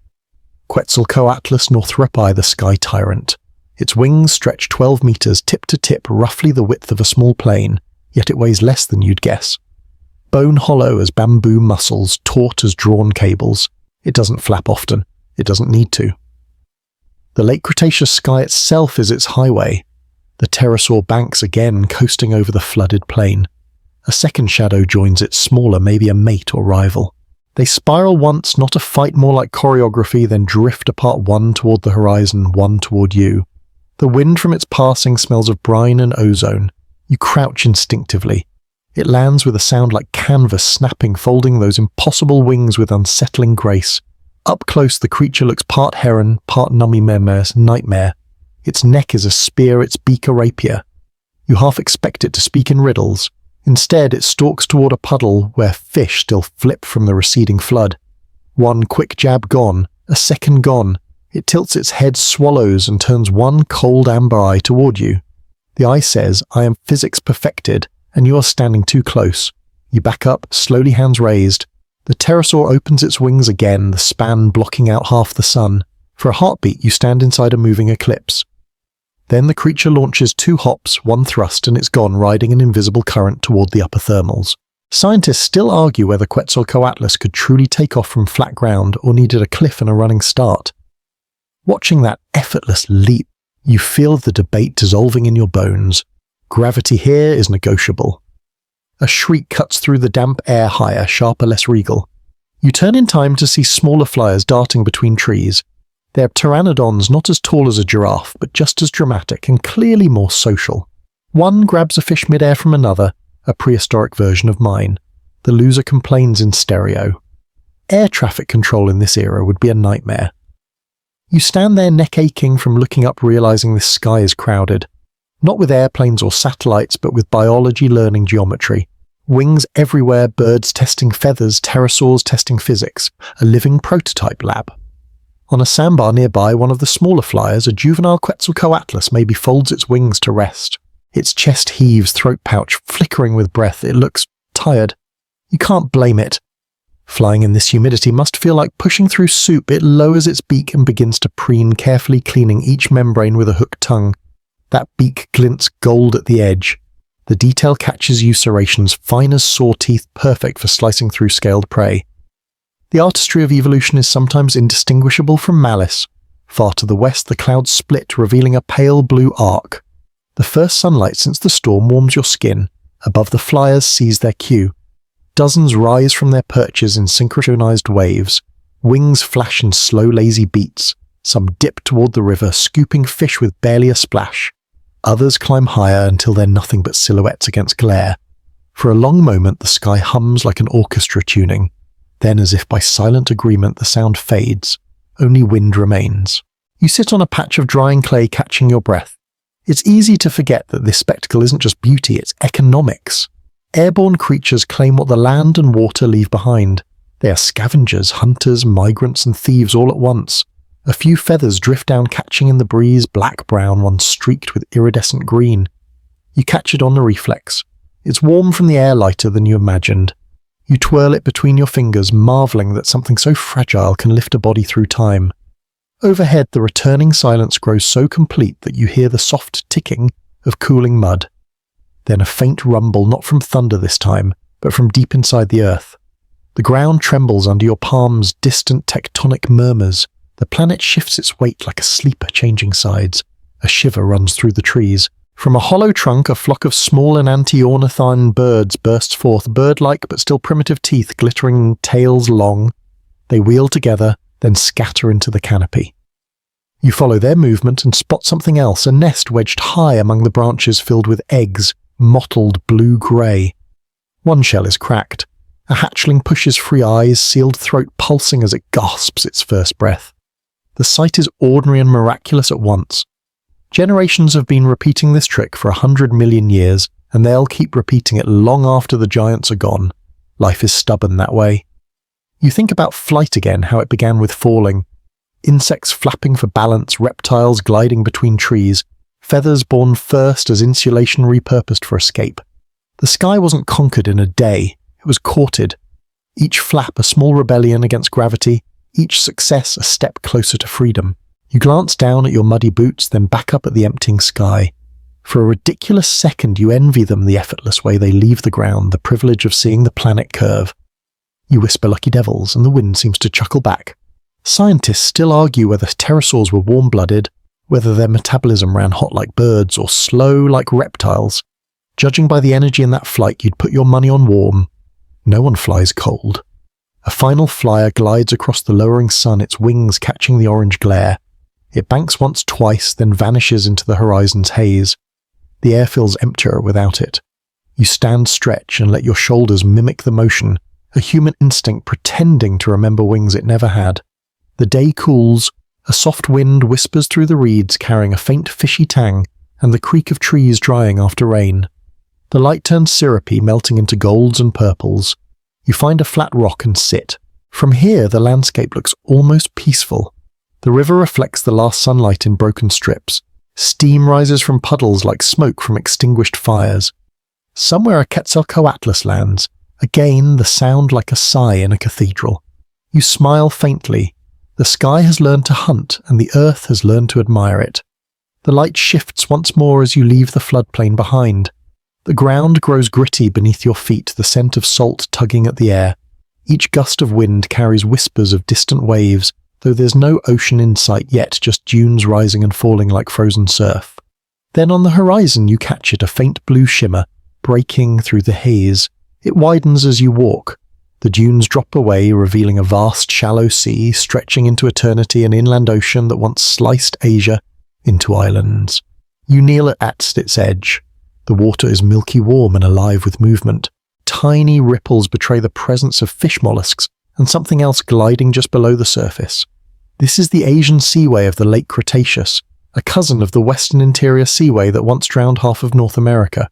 Quetzalcoatlus northropi, the sky tyrant. Its wings stretch 12 meters tip to tip, roughly the width of a small plane, yet it weighs less than you'd guess. Bone hollow as bamboo muscles, taut as drawn cables. It doesn't flap often. It doesn't need to. The late Cretaceous sky itself is its highway. The pterosaur banks again, coasting over the flooded plain. A second shadow joins it, smaller, maybe a mate or rival. They spiral once, not a fight, more like choreography, then drift apart, one toward the horizon, one toward you. The wind from its passing smells of brine and ozone. You crouch instinctively. It lands with a sound like canvas snapping, folding those impossible wings with unsettling grace. Up close, the creature looks part heron, part nightmare. Its neck is a spear, its beak a rapier. You half expect it to speak in riddles. Instead, it stalks toward a puddle where fish still flip from the receding flood. One quick jab gone, a second gone. It tilts its head, swallows, and turns one cold amber eye toward you. The eye says, "I am physics perfected," and you are standing too close. You back up, slowly, hands raised. The pterosaur opens its wings again, the span blocking out half the sun. For a heartbeat, you stand inside a moving eclipse. Then the creature launches 2 hops, 1 thrust, and it's gone, riding an invisible current toward the upper thermals. Scientists still argue whether Quetzalcoatlus could truly take off from flat ground or needed a cliff and a running start. Watching that effortless leap, you feel the debate dissolving in your bones. Gravity here is negotiable. A shriek cuts through the damp air, higher, sharper, less regal. You turn in time to see smaller flyers darting between trees. They're pteranodons, not as tall as a giraffe, but just as dramatic and clearly more social. One grabs a fish midair from another, a prehistoric version of mine. The loser complains in stereo. Air traffic control in this era would be a nightmare. You stand there neck aching from looking up, realizing this sky is crowded. Not with airplanes or satellites, but with biology learning geometry. Wings everywhere, birds testing feathers, pterosaurs testing physics. A living prototype lab. On a sandbar nearby, one of the smaller flyers, a juvenile Quetzalcoatlus, maybe folds its wings to rest. Its chest heaves, throat pouch flickering with breath. It looks tired. You can't blame it. Flying in this humidity must feel like pushing through soup. It lowers its beak and begins to preen, carefully cleaning each membrane with a hooked tongue. That beak glints gold at the edge. The detail catches you serrations, fine as saw teeth, perfect for slicing through scaled prey. The artistry of evolution is sometimes indistinguishable from malice. Far to the west, the clouds split, revealing a pale blue arc. The first sunlight since the storm warms your skin. Above, the flyers seize their cue. Dozens rise from their perches in synchronized waves. Wings flash in slow, lazy beats. Some dip toward the river, scooping fish with barely a splash. Others climb higher until they're nothing but silhouettes against glare. For a long moment, the sky hums like an orchestra tuning. Then, as if by silent agreement, the sound fades. Only wind remains. You sit on a patch of drying clay, catching your breath. It's easy to forget that this spectacle isn't just beauty, it's economics. Airborne creatures claim what the land and water leave behind. They are scavengers, hunters, migrants, and thieves all at once. A few feathers drift down, catching in the breeze, black-brown, one streaked with iridescent green. You catch it on the reflex. It's warm from the air, lighter than you imagined. You twirl it between your fingers, marveling that something so fragile can lift a body through time. Overhead, the returning silence grows so complete that you hear the soft ticking of cooling mud. Then a faint rumble, not from thunder this time, but from deep inside the earth. The ground trembles under your palms, distant tectonic murmurs. The planet shifts its weight like a sleeper changing sides. A shiver runs through the trees. From a hollow trunk, a flock of small enantiornithine birds bursts forth, bird-like but still primitive teeth glittering tails long. They wheel together, then scatter into the canopy. You follow their movement and spot something else, a nest wedged high among the branches filled with eggs, mottled blue-grey. One shell is cracked. A hatchling pushes free, eyes, sealed throat pulsing as it gasps its first breath. The sight is ordinary and miraculous at once. Generations have been repeating this trick for 100 million years, and they'll keep repeating it long after the giants are gone. Life is stubborn that way. You think about flight again, how it began with falling. Insects flapping for balance, reptiles gliding between trees, feathers born first as insulation repurposed for escape. The sky wasn't conquered in a day, it was courted. Each flap a small rebellion against gravity, each success a step closer to freedom. You glance down at your muddy boots, then back up at the emptying sky. For a ridiculous second you envy them the effortless way they leave the ground, the privilege of seeing the planet curve. You whisper lucky devils, and the wind seems to chuckle back. Scientists still argue whether pterosaurs were warm-blooded, whether their metabolism ran hot like birds or slow like reptiles. Judging by the energy in that flight, you'd put your money on warm. No one flies cold. A final flyer glides across the lowering sun, its wings catching the orange glare. It banks once, twice, then vanishes into the horizon's haze. The air feels emptier without it. You stand, stretch, and let your shoulders mimic the motion, a human instinct pretending to remember wings it never had. The day cools, a soft wind whispers through the reeds carrying a faint fishy tang, and the creak of trees drying after rain. The light turns syrupy, melting into golds and purples. You find a flat rock and sit. From here the landscape looks almost peaceful. The river reflects the last sunlight in broken strips. Steam rises from puddles like smoke from extinguished fires. Somewhere a Quetzalcoatlus lands, again the sound like a sigh in a cathedral. You smile faintly. The sky has learned to hunt, and the earth has learned to admire it. The light shifts once more as you leave the floodplain behind. The ground grows gritty beneath your feet, the scent of salt tugging at the air. Each gust of wind carries whispers of distant waves, though there's no ocean in sight yet, just dunes rising and falling like frozen surf. Then on the horizon you catch it, a faint blue shimmer, breaking through the haze. It widens as you walk. The dunes drop away, revealing a vast, shallow sea, stretching into eternity, an inland ocean that once sliced Asia into islands. You kneel at its edge. The water is milky warm and alive with movement. Tiny ripples betray the presence of fish mollusks and something else gliding just below the surface. This is the Asian seaway of the late Cretaceous, a cousin of the western interior seaway that once drowned half of North America.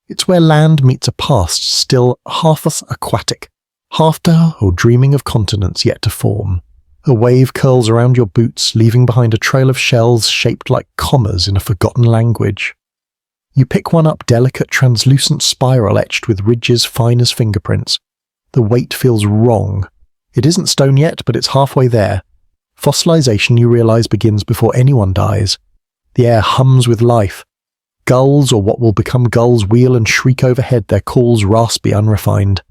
It's where land meets a past still half aquatic, half or dreaming of continents yet to form. A wave curls around your boots, leaving behind a trail of shells shaped like commas in a forgotten language. You pick one up, delicate, translucent spiral etched with ridges fine as fingerprints. The weight feels wrong. It isn't stone yet, but it's halfway there. Fossilization, you realize, begins before anyone dies. The air hums with life. Gulls, or what will become gulls, wheel and shriek overhead, their calls raspy, unrefined.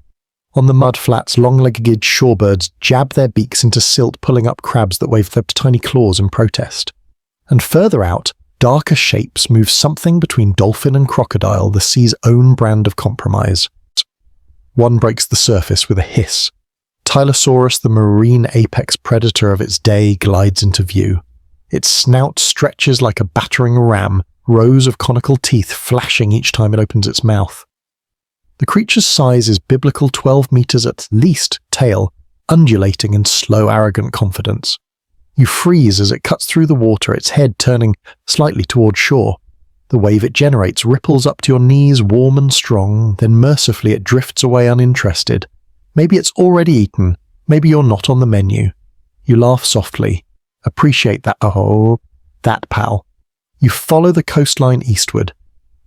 On the mud flats, long-legged shorebirds jab their beaks into silt, pulling up crabs that wave their tiny claws in protest. And further out, darker shapes move something between dolphin and crocodile, the sea's own brand of compromise. One breaks the surface with a hiss. Tyrannosaurus, the marine apex predator of its day, glides into view. Its snout stretches like a battering ram, rows of conical teeth flashing each time it opens its mouth. The creature's size is biblical 12 meters at least tail, undulating in slow, arrogant confidence. You freeze as it cuts through the water, its head turning slightly toward shore. The wave it generates ripples up to your knees, warm and strong, then mercifully it drifts away uninterested. Maybe it's already eaten, maybe you're not on the menu. You laugh softly. Appreciate that, pal. You follow the coastline eastward.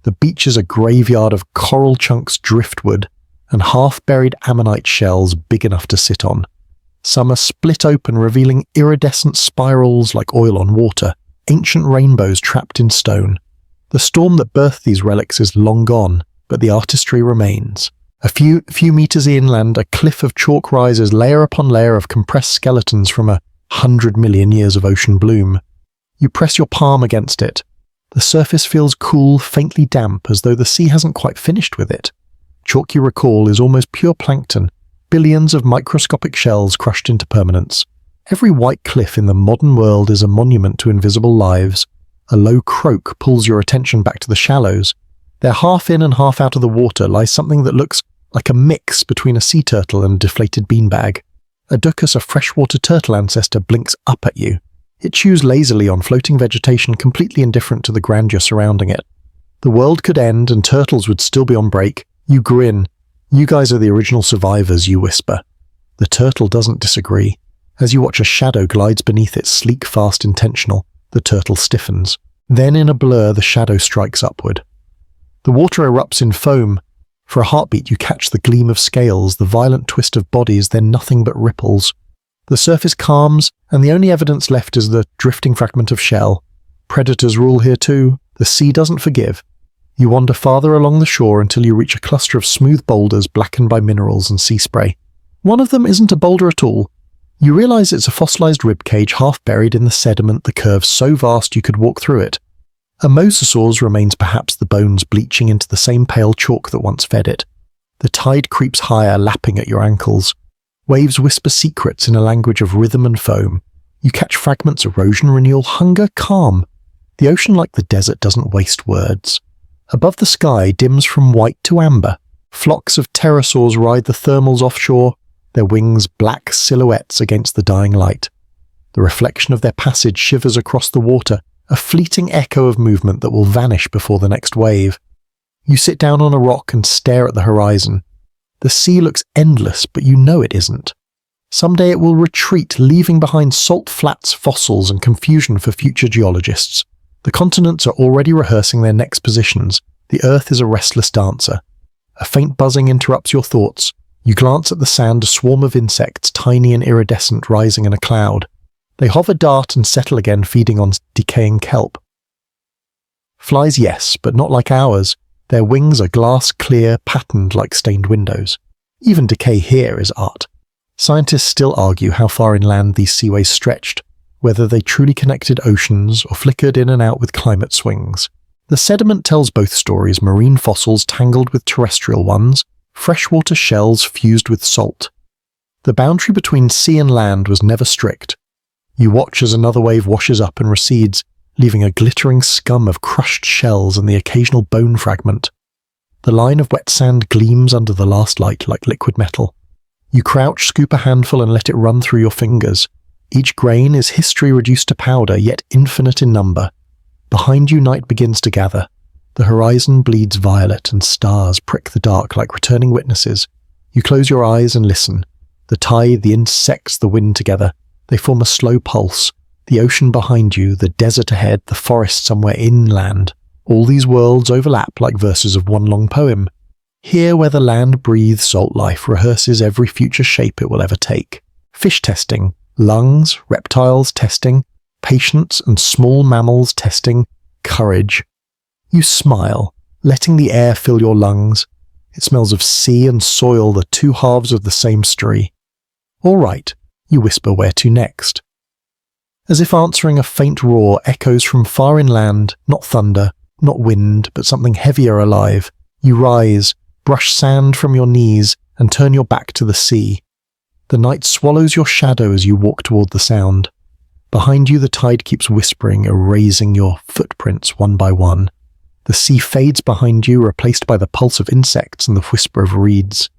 The beach is a graveyard of coral chunks, driftwood, and half-buried ammonite shells big enough to sit on. Some are split open, revealing iridescent spirals like oil on water, ancient rainbows trapped in stone. The storm that birthed these relics is long gone, but the artistry remains. A few meters inland, a cliff of chalk rises layer upon layer of compressed skeletons from 100 million years of ocean bloom. You press your palm against it. The surface feels cool, faintly damp, as though the sea hasn't quite finished with it. Chalk you recall is almost pure plankton, billions of microscopic shells crushed into permanence. Every white cliff in the modern world is a monument to invisible lives. A low croak pulls your attention back to the shallows. There, half in and half out of the water, lies something that looks like a mix between a sea turtle and a deflated beanbag. A duckus, a freshwater turtle ancestor, blinks up at you. It chews lazily on floating vegetation, completely indifferent to the grandeur surrounding it. The world could end and turtles would still be on break. You grin. You guys are the original survivors, you whisper. The turtle doesn't disagree. As you watch a shadow glides beneath it, sleek, fast, intentional, the turtle stiffens. Then in a blur, the shadow strikes upward. The water erupts in foam. For a heartbeat, you catch the gleam of scales, the violent twist of bodies, then nothing but ripples. The surface calms, and the only evidence left is the drifting fragment of shell. Predators rule here too. The sea doesn't forgive. You wander farther along the shore until you reach a cluster of smooth boulders blackened by minerals and sea spray. One of them isn't a boulder at all. You realize it's a fossilized ribcage half buried in the sediment, the curve so vast you could walk through it. A mosasaur's remains, perhaps the bones bleaching into the same pale chalk that once fed it. The tide creeps higher, lapping at your ankles. Waves whisper secrets in a language of rhythm and foam. You catch fragments: erosion, renewal, hunger, calm. The ocean, like the desert, doesn't waste words. Above, the sky dims from white to amber. Flocks of pterosaurs ride the thermals offshore, their wings black silhouettes against the dying light. The reflection of their passage shivers across the water, a fleeting echo of movement that will vanish before the next wave. You sit down on a rock and stare at the horizon. The sea looks endless, but you know it isn't. Someday it will retreat, leaving behind salt flats, fossils, and confusion for future geologists. The continents are already rehearsing their next positions. The earth is a restless dancer. A faint buzzing interrupts your thoughts. You glance at the sand, a swarm of insects, tiny and iridescent, rising in a cloud. They hover, dart, and settle again, feeding on decaying kelp. Flies, yes, but not like ours. Their wings are glass clear, patterned like stained windows. Even decay here is art. Scientists still argue how far inland these seaways stretched, whether they truly connected oceans or flickered in and out with climate swings. The sediment tells both stories: marine fossils tangled with terrestrial ones, freshwater shells fused with salt. The boundary between sea and land was never strict. You watch as another wave washes up and recedes, leaving a glittering scum of crushed shells and the occasional bone fragment. The line of wet sand gleams under the last light like liquid metal. You crouch, scoop a handful, and let it run through your fingers. Each grain is history reduced to powder, yet infinite in number. Behind you, night begins to gather. The horizon bleeds violet, and stars prick the dark like returning witnesses. You close your eyes and listen. The tide, the insects, the wind together. They form a slow pulse. The ocean behind you, the desert ahead, the forest somewhere inland. All these worlds overlap like verses of one long poem. Here, where the land breathes salt life, rehearses every future shape it will ever take. Fish testing, lungs, reptiles testing, patience and small mammals testing, courage. You smile, letting the air fill your lungs. It smells of sea and soil, the two halves of the same story. All right, you whisper, where to next? As if answering a faint roar echoes from far inland, not thunder, not wind, but something heavier alive. You rise, brush sand from your knees, and turn your back to the sea. The night swallows your shadow as you walk toward the sound. Behind you, the tide keeps whispering, erasing your footprints one by one. The sea fades behind you, replaced by the pulse of insects and the whisper of reeds.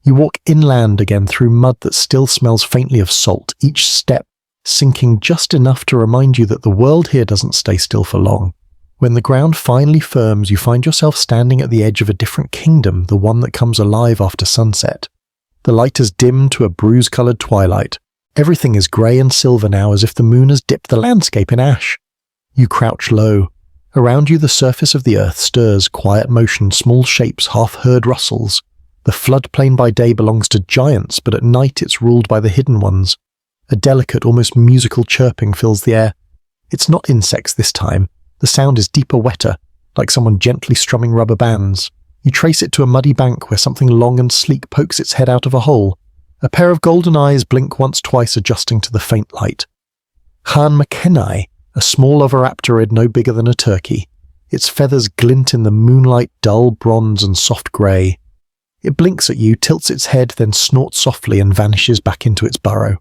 You walk inland again through mud that still smells faintly of salt, each step sinking just enough to remind you that the world here doesn't stay still for long. When the ground finally firms, you find yourself standing at the edge of a different kingdom, the one that comes alive after sunset. The light has dimmed to a bruise-coloured twilight. Everything is grey and silver now, as if the moon has dipped the landscape in ash. You crouch low. Around you, the surface of the earth stirs, quiet motion, small shapes, half-heard rustles. The floodplain by day belongs to giants, but at night it's ruled by the hidden ones. A delicate, almost musical chirping fills the air. It's not insects this time. The sound is deeper, wetter, like someone gently strumming rubber bands. You trace it to a muddy bank where something long and sleek pokes its head out of a hole. A pair of golden eyes blink once, twice, adjusting to the faint light. Han McKenai, a small oviraptorid no bigger than a turkey. Its feathers glint in the moonlight, dull bronze and soft grey. It blinks at you, tilts its head, then snorts softly and vanishes back into its burrow.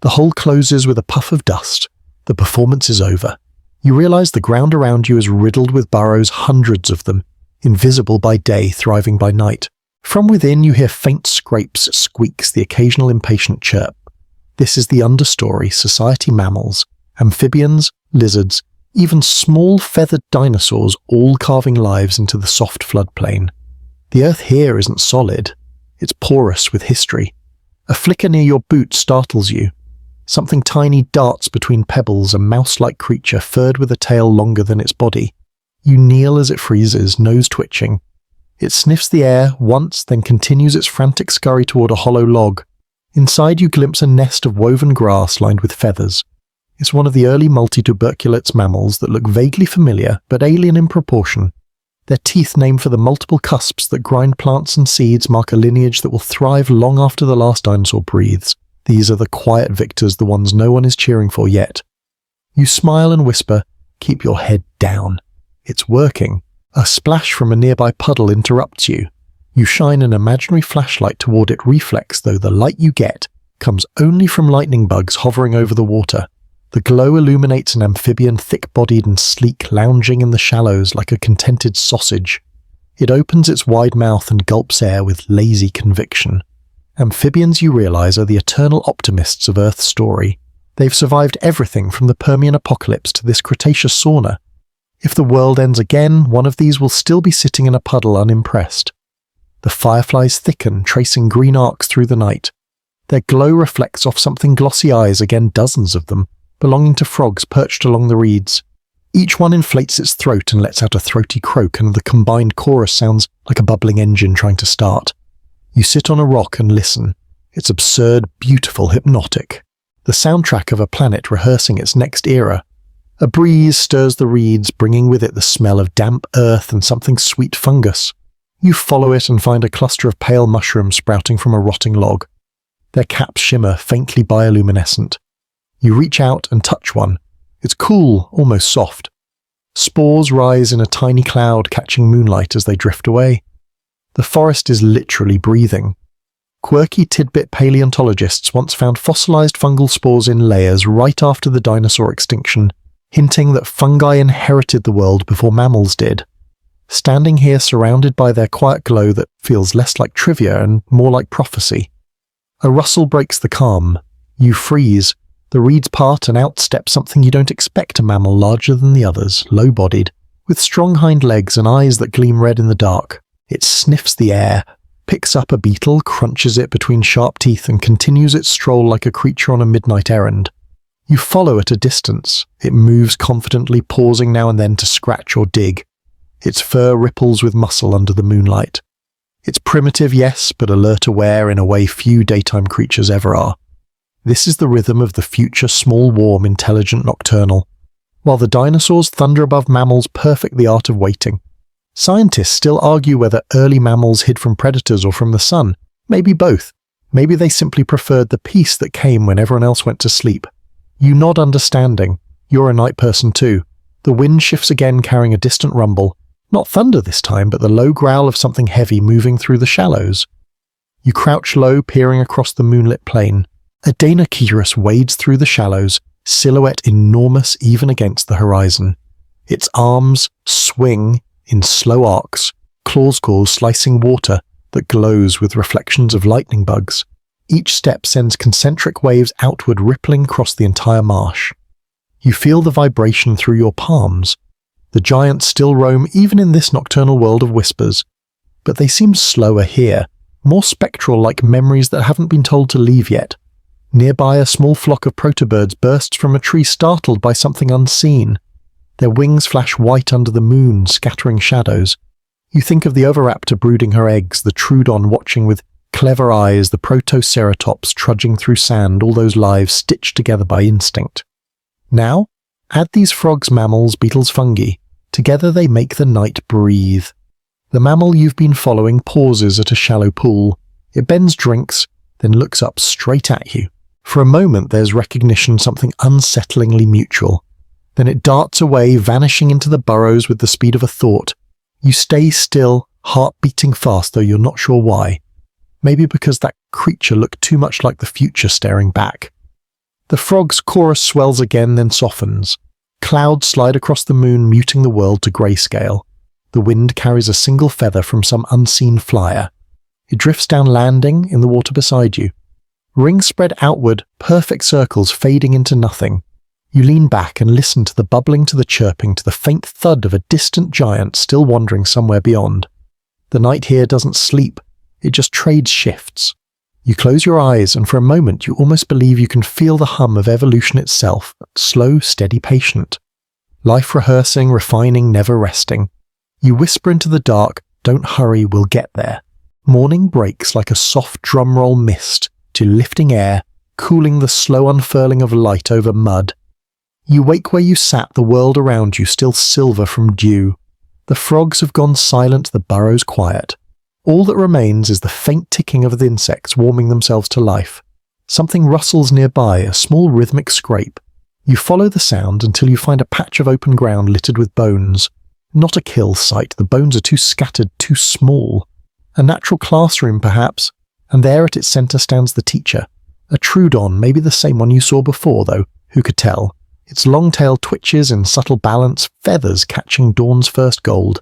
The hole closes with a puff of dust. The performance is over. You realise the ground around you is riddled with burrows, hundreds of them, invisible by day, thriving by night. From within you hear faint scrapes, squeaks, the occasional impatient chirp. This is the understory, society mammals, amphibians, lizards, even small feathered dinosaurs, all carving lives into the soft floodplain. The earth here isn't solid. It's porous with history. A flicker near your boot startles you. Something tiny darts between pebbles, a mouse-like creature furred with a tail longer than its body. You kneel as it freezes, nose twitching. It sniffs the air once, then continues its frantic scurry toward a hollow log. Inside you glimpse a nest of woven grass lined with feathers. It's one of the early multituberculates mammals that look vaguely familiar but alien in proportion. Their teeth, named for the multiple cusps that grind plants and seeds, mark a lineage that will thrive long after the last dinosaur breathes. These are the quiet victors, the ones no one is cheering for yet. You smile and whisper, "Keep your head down." It's working. A splash from a nearby puddle interrupts you. You shine an imaginary flashlight toward it, reflex, though the light you get comes only from lightning bugs hovering over the water. The glow illuminates an amphibian, thick-bodied and sleek, lounging in the shallows like a contented sausage. It opens its wide mouth and gulps air with lazy conviction. Amphibians, you realize, are the eternal optimists of Earth's story. They've survived everything from the Permian apocalypse to this Cretaceous sauna. If the world ends again, one of these will still be sitting in a puddle unimpressed. The fireflies thicken, tracing green arcs through the night. Their glow reflects off something glossy eyes, again dozens of them, belonging to frogs perched along the reeds. Each one inflates its throat and lets out a throaty croak, and the combined chorus sounds like a bubbling engine trying to start. You sit on a rock and listen. It's absurd, beautiful, hypnotic. The soundtrack of a planet rehearsing its next era. A breeze stirs the reeds, bringing with it the smell of damp earth and something sweet fungus. You follow it and find a cluster of pale mushrooms sprouting from a rotting log. Their caps shimmer, faintly bioluminescent. You reach out and touch one. It's cool, almost soft. Spores rise in a tiny cloud, catching moonlight as they drift away. The forest is literally breathing. Quirky tidbit paleontologists once found fossilized fungal spores in layers right after the dinosaur extinction, hinting that fungi inherited the world before mammals did. Standing here surrounded by their quiet glow that feels less like trivia and more like prophecy. A rustle breaks the calm. You freeze. The reeds part and out steps something you don't expect a mammal larger than the others, low-bodied, with strong hind legs and eyes that gleam red in the dark. It sniffs the air, picks up a beetle, crunches it between sharp teeth and continues its stroll like a creature on a midnight errand. You follow at a distance. It moves confidently, pausing now and then to scratch or dig. Its fur ripples with muscle under the moonlight. It's primitive, yes, but alert aware in a way few daytime creatures ever are. This is the rhythm of the future small, warm, intelligent nocturnal. While the dinosaurs thunder above mammals, perfect the art of waiting. Scientists still argue whether early mammals hid from predators or from the sun. Maybe both. Maybe they simply preferred the peace that came when everyone else went to sleep. You nod understanding. You're a night person too. The wind shifts again, carrying a distant rumble. Not thunder this time, but the low growl of something heavy moving through the shallows. You crouch low, peering across the moonlit plain. A Deinonychus wades through the shallows, silhouette enormous even against the horizon. Its arms swing in slow arcs, claws slicing water that glows with reflections of lightning bugs. Each step sends concentric waves outward, rippling across the entire marsh. You feel the vibration through your palms. The giants still roam even in this nocturnal world of whispers, but they seem slower here, more spectral, like memories that haven't been told to leave yet. Nearby, a small flock of protobirds bursts from a tree, startled by something unseen. Their wings flash white under the moon, scattering shadows. You think of the oviraptor brooding her eggs, the troodon watching with clever eyes, the protoceratops trudging through sand, all those lives stitched together by instinct. Now, add these frogs, mammals, beetles, fungi. Together they make the night breathe. The mammal you've been following pauses at a shallow pool. It bends, drinks, then looks up straight at you. For a moment there's recognition, something unsettlingly mutual. Then it darts away, vanishing into the burrows with the speed of a thought. You stay still, heart beating fast, though you're not sure why. Maybe because that creature looked too much like the future staring back. The frog's chorus swells again, then softens. Clouds slide across the moon, muting the world to grayscale. The wind carries a single feather from some unseen flyer. It drifts down, landing in the water beside you. Rings spread outward, perfect circles fading into nothing. You lean back and listen to the bubbling, to the chirping, to the faint thud of a distant giant still wandering somewhere beyond. The night here doesn't sleep, it just trades shifts. You close your eyes, and for a moment you almost believe you can feel the hum of evolution itself, slow, steady, patient. Life rehearsing, refining, never resting. You whisper into the dark, "Don't hurry, we'll get there." Morning breaks like a soft drumroll mist, to lifting air, cooling the slow unfurling of light over mud. You wake where you sat, the world around you still silver from dew. The frogs have gone silent, the burrows quiet. All that remains is the faint ticking of the insects warming themselves to life. Something rustles nearby, a small rhythmic scrape. You follow the sound until you find a patch of open ground littered with bones. Not a kill site, the bones are too scattered, too small. A natural classroom, perhaps, and there at its centre stands the teacher. A Troodon, maybe the same one you saw before, though, who could tell? Its long tail twitches in subtle balance, feathers catching dawn's first gold.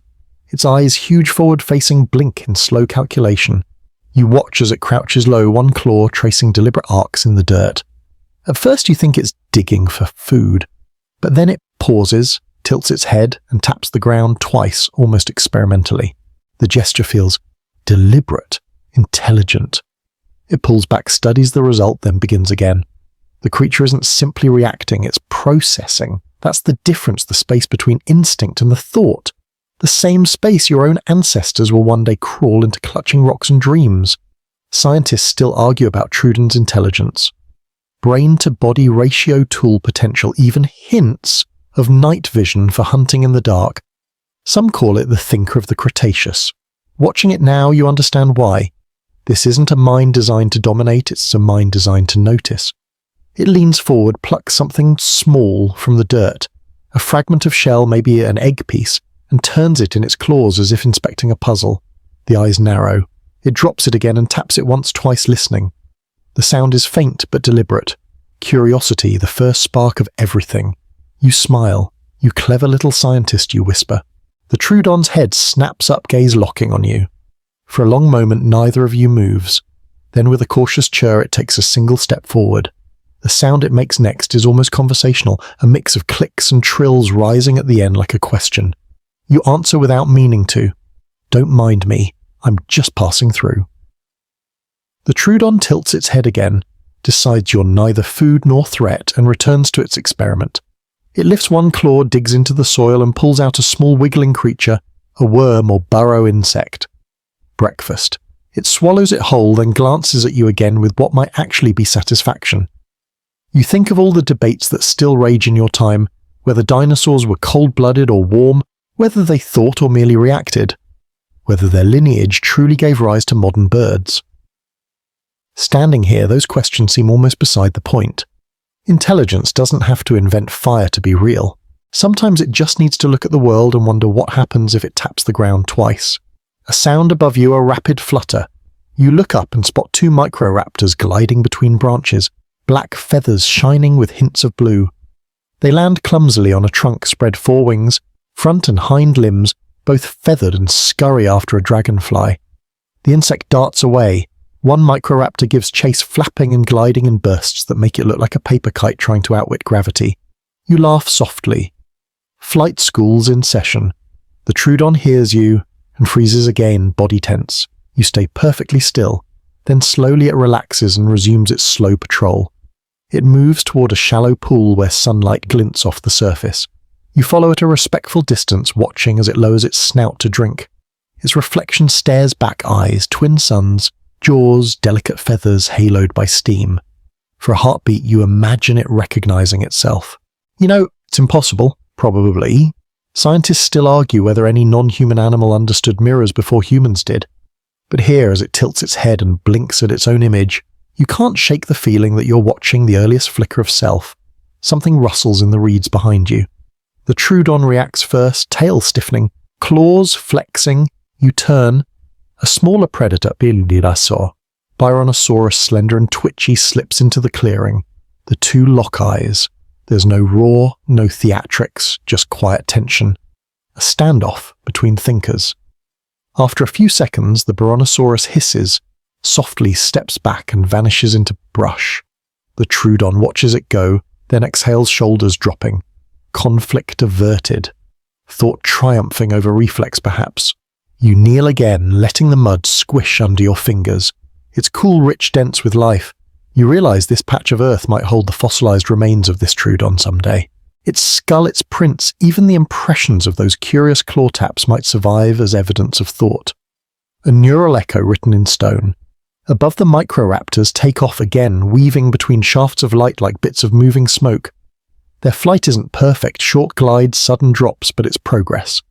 Its eyes, huge forward-facing, blink in slow calculation. You watch as it crouches low, one claw tracing deliberate arcs in the dirt. At first you think it's digging for food, but then it pauses, tilts its head, and taps the ground twice, almost experimentally. The gesture feels deliberate, intelligent. It pulls back, studies the result, then begins again. The creature isn't simply reacting, it's processing. That's the difference, the space between instinct and the thought. The same space your own ancestors will one day crawl into clutching rocks and dreams. Scientists still argue about Troodon's intelligence. Brain-to-body ratio tool potential, even hints of night vision for hunting in the dark. Some call it the thinker of the Cretaceous. Watching it now, you understand why. This isn't a mind designed to dominate, it's a mind designed to notice. It leans forward, plucks something small from the dirt, a fragment of shell, maybe an egg piece, and turns it in its claws as if inspecting a puzzle. The eyes narrow. It drops it again and taps it once, twice, listening. The sound is faint but deliberate. Curiosity, the first spark of everything. You smile. You clever little scientist, you whisper. The Troodon's head snaps up, gaze locking on you. For a long moment neither of you moves. Then with a cautious chirr it takes a single step forward. The sound it makes next is almost conversational, a mix of clicks and trills rising at the end like a question. You answer without meaning to. "Don't mind me, I'm just passing through." The Troodon tilts its head again, decides you're neither food nor threat, and returns to its experiment. It lifts one claw, digs into the soil, and pulls out a small wiggling creature, a worm or burrow insect. Breakfast. It swallows it whole, then glances at you again with what might actually be satisfaction. You think of all the debates that still rage in your time, whether dinosaurs were cold-blooded or warm, whether they thought or merely reacted, whether their lineage truly gave rise to modern birds. Standing here, those questions seem almost beside the point. Intelligence doesn't have to invent fire to be real. Sometimes it just needs to look at the world and wonder what happens if it taps the ground twice. A sound above you, a rapid flutter. You look up and spot two microraptors gliding between branches, black feathers shining with hints of blue. They land clumsily on a trunk, spread forewings, front and hind limbs, both feathered, and scurry after a dragonfly. The insect darts away. One microraptor gives chase, flapping and gliding in bursts that make it look like a paper kite trying to outwit gravity. You laugh softly. Flight school's in session. The Troodon hears you and freezes again, body tense. You stay perfectly still. Then slowly it relaxes and resumes its slow patrol. It moves toward a shallow pool where sunlight glints off the surface. You follow at a respectful distance, watching as it lowers its snout to drink. Its reflection stares back, eyes, twin suns, jaws, delicate feathers haloed by steam. For a heartbeat, you imagine it recognizing itself. You know, it's impossible, probably. Scientists still argue whether any non-human animal understood mirrors before humans did. But here, as it tilts its head and blinks at its own image, you can't shake the feeling that you're watching the earliest flicker of self. Something rustles in the reeds behind you. The Troodon reacts first, tail stiffening, claws flexing. You turn. A smaller predator, Dinosaur, Tyrannosaurus, slender and twitchy, slips into the clearing. The two lock eyes. There's no roar, no theatrics, just quiet tension. A standoff between thinkers. After a few seconds, the Brontosaurus hisses, softly steps back and vanishes into brush. The Troodon watches it go, then exhales, shoulders dropping. Conflict averted. Thought triumphing over reflex, perhaps. You kneel again, letting the mud squish under your fingers. It's cool, rich, dense with life. You realize this patch of earth might hold the fossilized remains of this Troodon someday. Its skull, its prints, even the impressions of those curious claw taps might survive as evidence of thought. A neural echo written in stone. Above the microraptors take off again, weaving between shafts of light like bits of moving smoke. Their flight isn't perfect, short glides, sudden drops, but it's progress.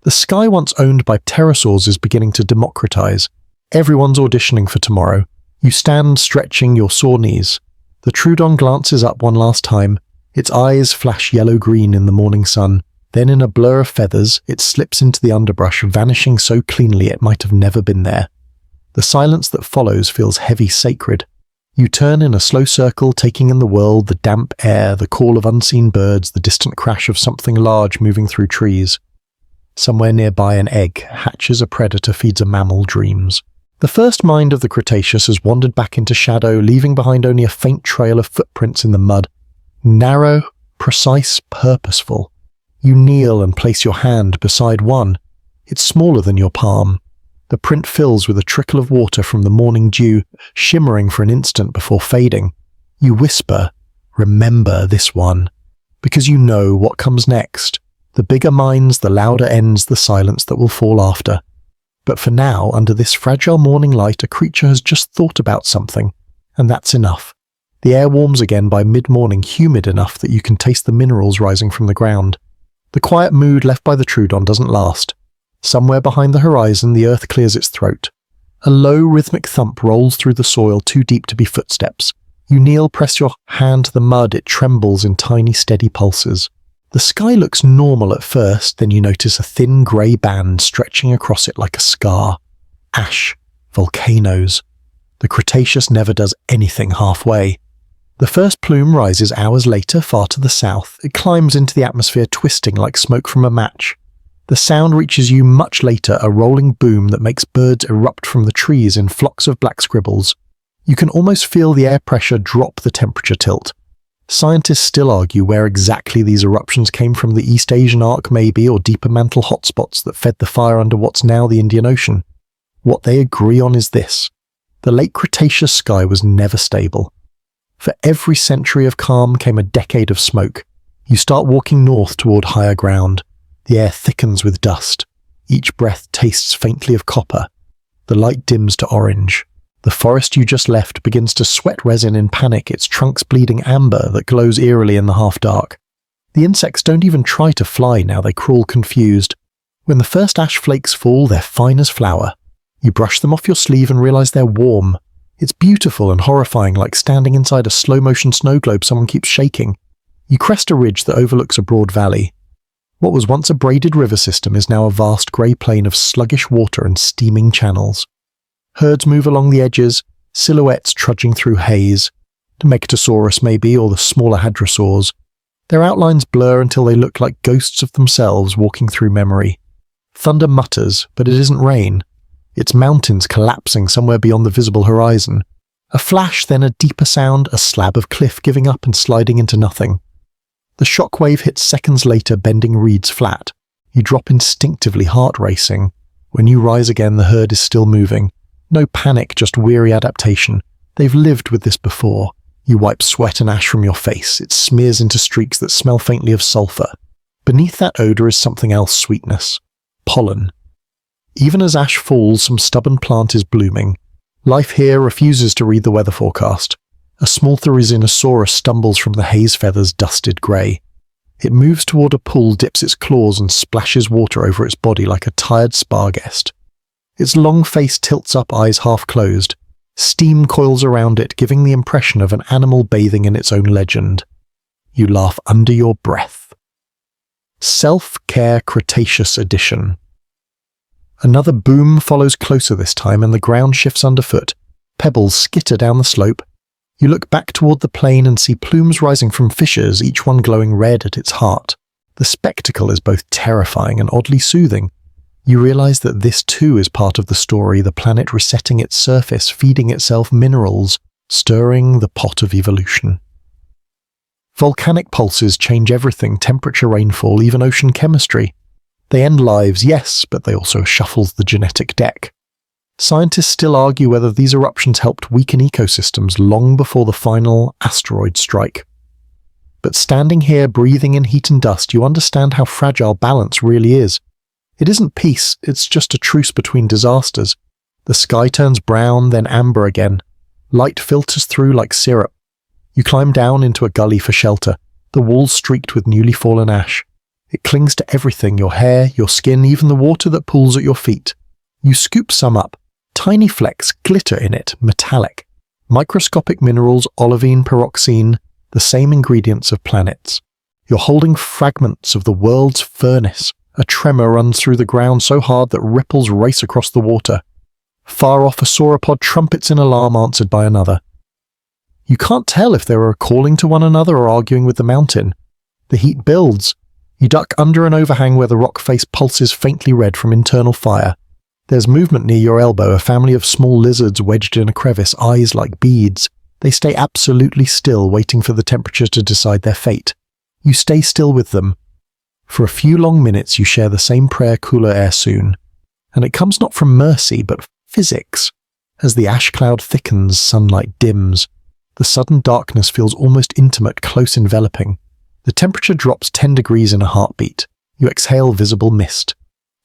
The sky once owned by pterosaurs is beginning to democratize. Everyone's auditioning for tomorrow. You stand stretching your sore knees. The Troodon glances up one last time. Its eyes flash yellow-green in the morning sun. Then in a blur of feathers, it slips into the underbrush, vanishing so cleanly it might have never been there. The silence that follows feels heavy, sacred. You turn in a slow circle, taking in the world, the damp air, the call of unseen birds, the distant crash of something large moving through trees. Somewhere nearby, an egg hatches, a predator feeds a mammal, dreams. The first mind of the Cretaceous has wandered back into shadow, leaving behind only a faint trail of footprints in the mud. Narrow, precise, purposeful. You kneel and place your hand beside one. It's smaller than your palm. The print fills with a trickle of water from the morning dew, shimmering for an instant before fading. You whisper, "Remember this one," because you know what comes next. The bigger minds, the louder ends, the silence that will fall after. But for now, under this fragile morning light, a creature has just thought about something, and that's enough. The air warms again by mid-morning, humid enough that you can taste the minerals rising from the ground. The quiet mood left by the Troodon doesn't last. Somewhere behind the horizon, the earth clears its throat. A low, rhythmic thump rolls through the soil, too deep to be footsteps. You kneel, press your hand to the mud, it trembles in tiny, steady pulses. The sky looks normal at first, then you notice a thin grey band stretching across it like a scar. Ash. Volcanoes. The Cretaceous never does anything halfway. The first plume rises hours later, far to the south. It climbs into the atmosphere, twisting like smoke from a match. The sound reaches you much later, a rolling boom that makes birds erupt from the trees in flocks of black scribbles. You can almost feel the air pressure drop, the temperature tilt. Scientists still argue where exactly these eruptions came from, the East Asian arc maybe, or deeper mantle hotspots that fed the fire under what's now the Indian Ocean. What they agree on is this: the late Cretaceous sky was never stable. For every century of calm came a decade of smoke. You start walking north toward higher ground. The air thickens with dust. Each breath tastes faintly of copper. The light dims to orange. The forest you just left begins to sweat resin in panic, its trunks bleeding amber that glows eerily in the half-dark. The insects don't even try to fly now, they crawl confused. When the first ash flakes fall, they're fine as flour. You brush them off your sleeve and realize they're warm. It's beautiful and horrifying, like standing inside a slow-motion snow globe someone keeps shaking. You crest a ridge that overlooks a broad valley. What was once a braided river system is now a vast grey plain of sluggish water and steaming channels. Herds move along the edges, silhouettes trudging through haze. The Megatosaurus maybe, or the smaller hadrosaurs. Their outlines blur until they look like ghosts of themselves walking through memory. Thunder mutters, but it isn't rain. It's mountains collapsing somewhere beyond the visible horizon. A flash, then a deeper sound, a slab of cliff giving up and sliding into nothing. The shockwave hits seconds later, bending reeds flat. You drop instinctively, heart racing. When you rise again, the herd is still moving. No panic, just weary adaptation. They've lived with this before. You wipe sweat and ash from your face. It smears into streaks that smell faintly of sulfur. Beneath that odor is something else, sweetness. Pollen. Even as ash falls, some stubborn plant is blooming. Life here refuses to read the weather forecast. A small Tyrannosaurus stumbles from the haze feathers, dusted grey. It moves toward a pool, dips its claws and splashes water over its body like a tired spa guest. Its long face tilts up, eyes half closed. Steam coils around it, giving the impression of an animal bathing in its own legend. You laugh under your breath. Self-Care Cretaceous Edition. Another boom follows closer this time, and the ground shifts underfoot. Pebbles skitter down the slope. You look back toward the plain and see plumes rising from fissures, each one glowing red at its heart. The spectacle is both terrifying and oddly soothing. You realize that this too is part of the story, the planet resetting its surface, feeding itself minerals, stirring the pot of evolution. Volcanic pulses change everything: temperature, rainfall, even ocean chemistry. They end lives, yes, but they also shuffle the genetic deck. Scientists still argue whether these eruptions helped weaken ecosystems long before the final asteroid strike. But standing here, breathing in heat and dust, you understand how fragile balance really is. It isn't peace, it's just a truce between disasters. The sky turns brown, then amber again. Light filters through like syrup. You climb down into a gully for shelter, the walls streaked with newly fallen ash. It clings to everything: your hair, your skin, even the water that pools at your feet. You scoop some up. Tiny flecks glitter in it, metallic. Microscopic minerals, olivine, pyroxene, the same ingredients of planets. You're holding fragments of the world's furnace. A tremor runs through the ground so hard that ripples race across the water. Far off, a sauropod trumpets in alarm, answered by another. You can't tell if they were calling to one another or arguing with the mountain. The heat builds. You duck under an overhang where the rock face pulses faintly red from internal fire. There's movement near your elbow, a family of small lizards wedged in a crevice, eyes like beads. They stay absolutely still, waiting for the temperature to decide their fate. You stay still with them. For a few long minutes you share the same prayer: cooler air soon. And it comes not from mercy, but physics. As the ash cloud thickens, sunlight dims. The sudden darkness feels almost intimate, close, enveloping. The temperature drops 10 degrees in a heartbeat. You exhale visible mist.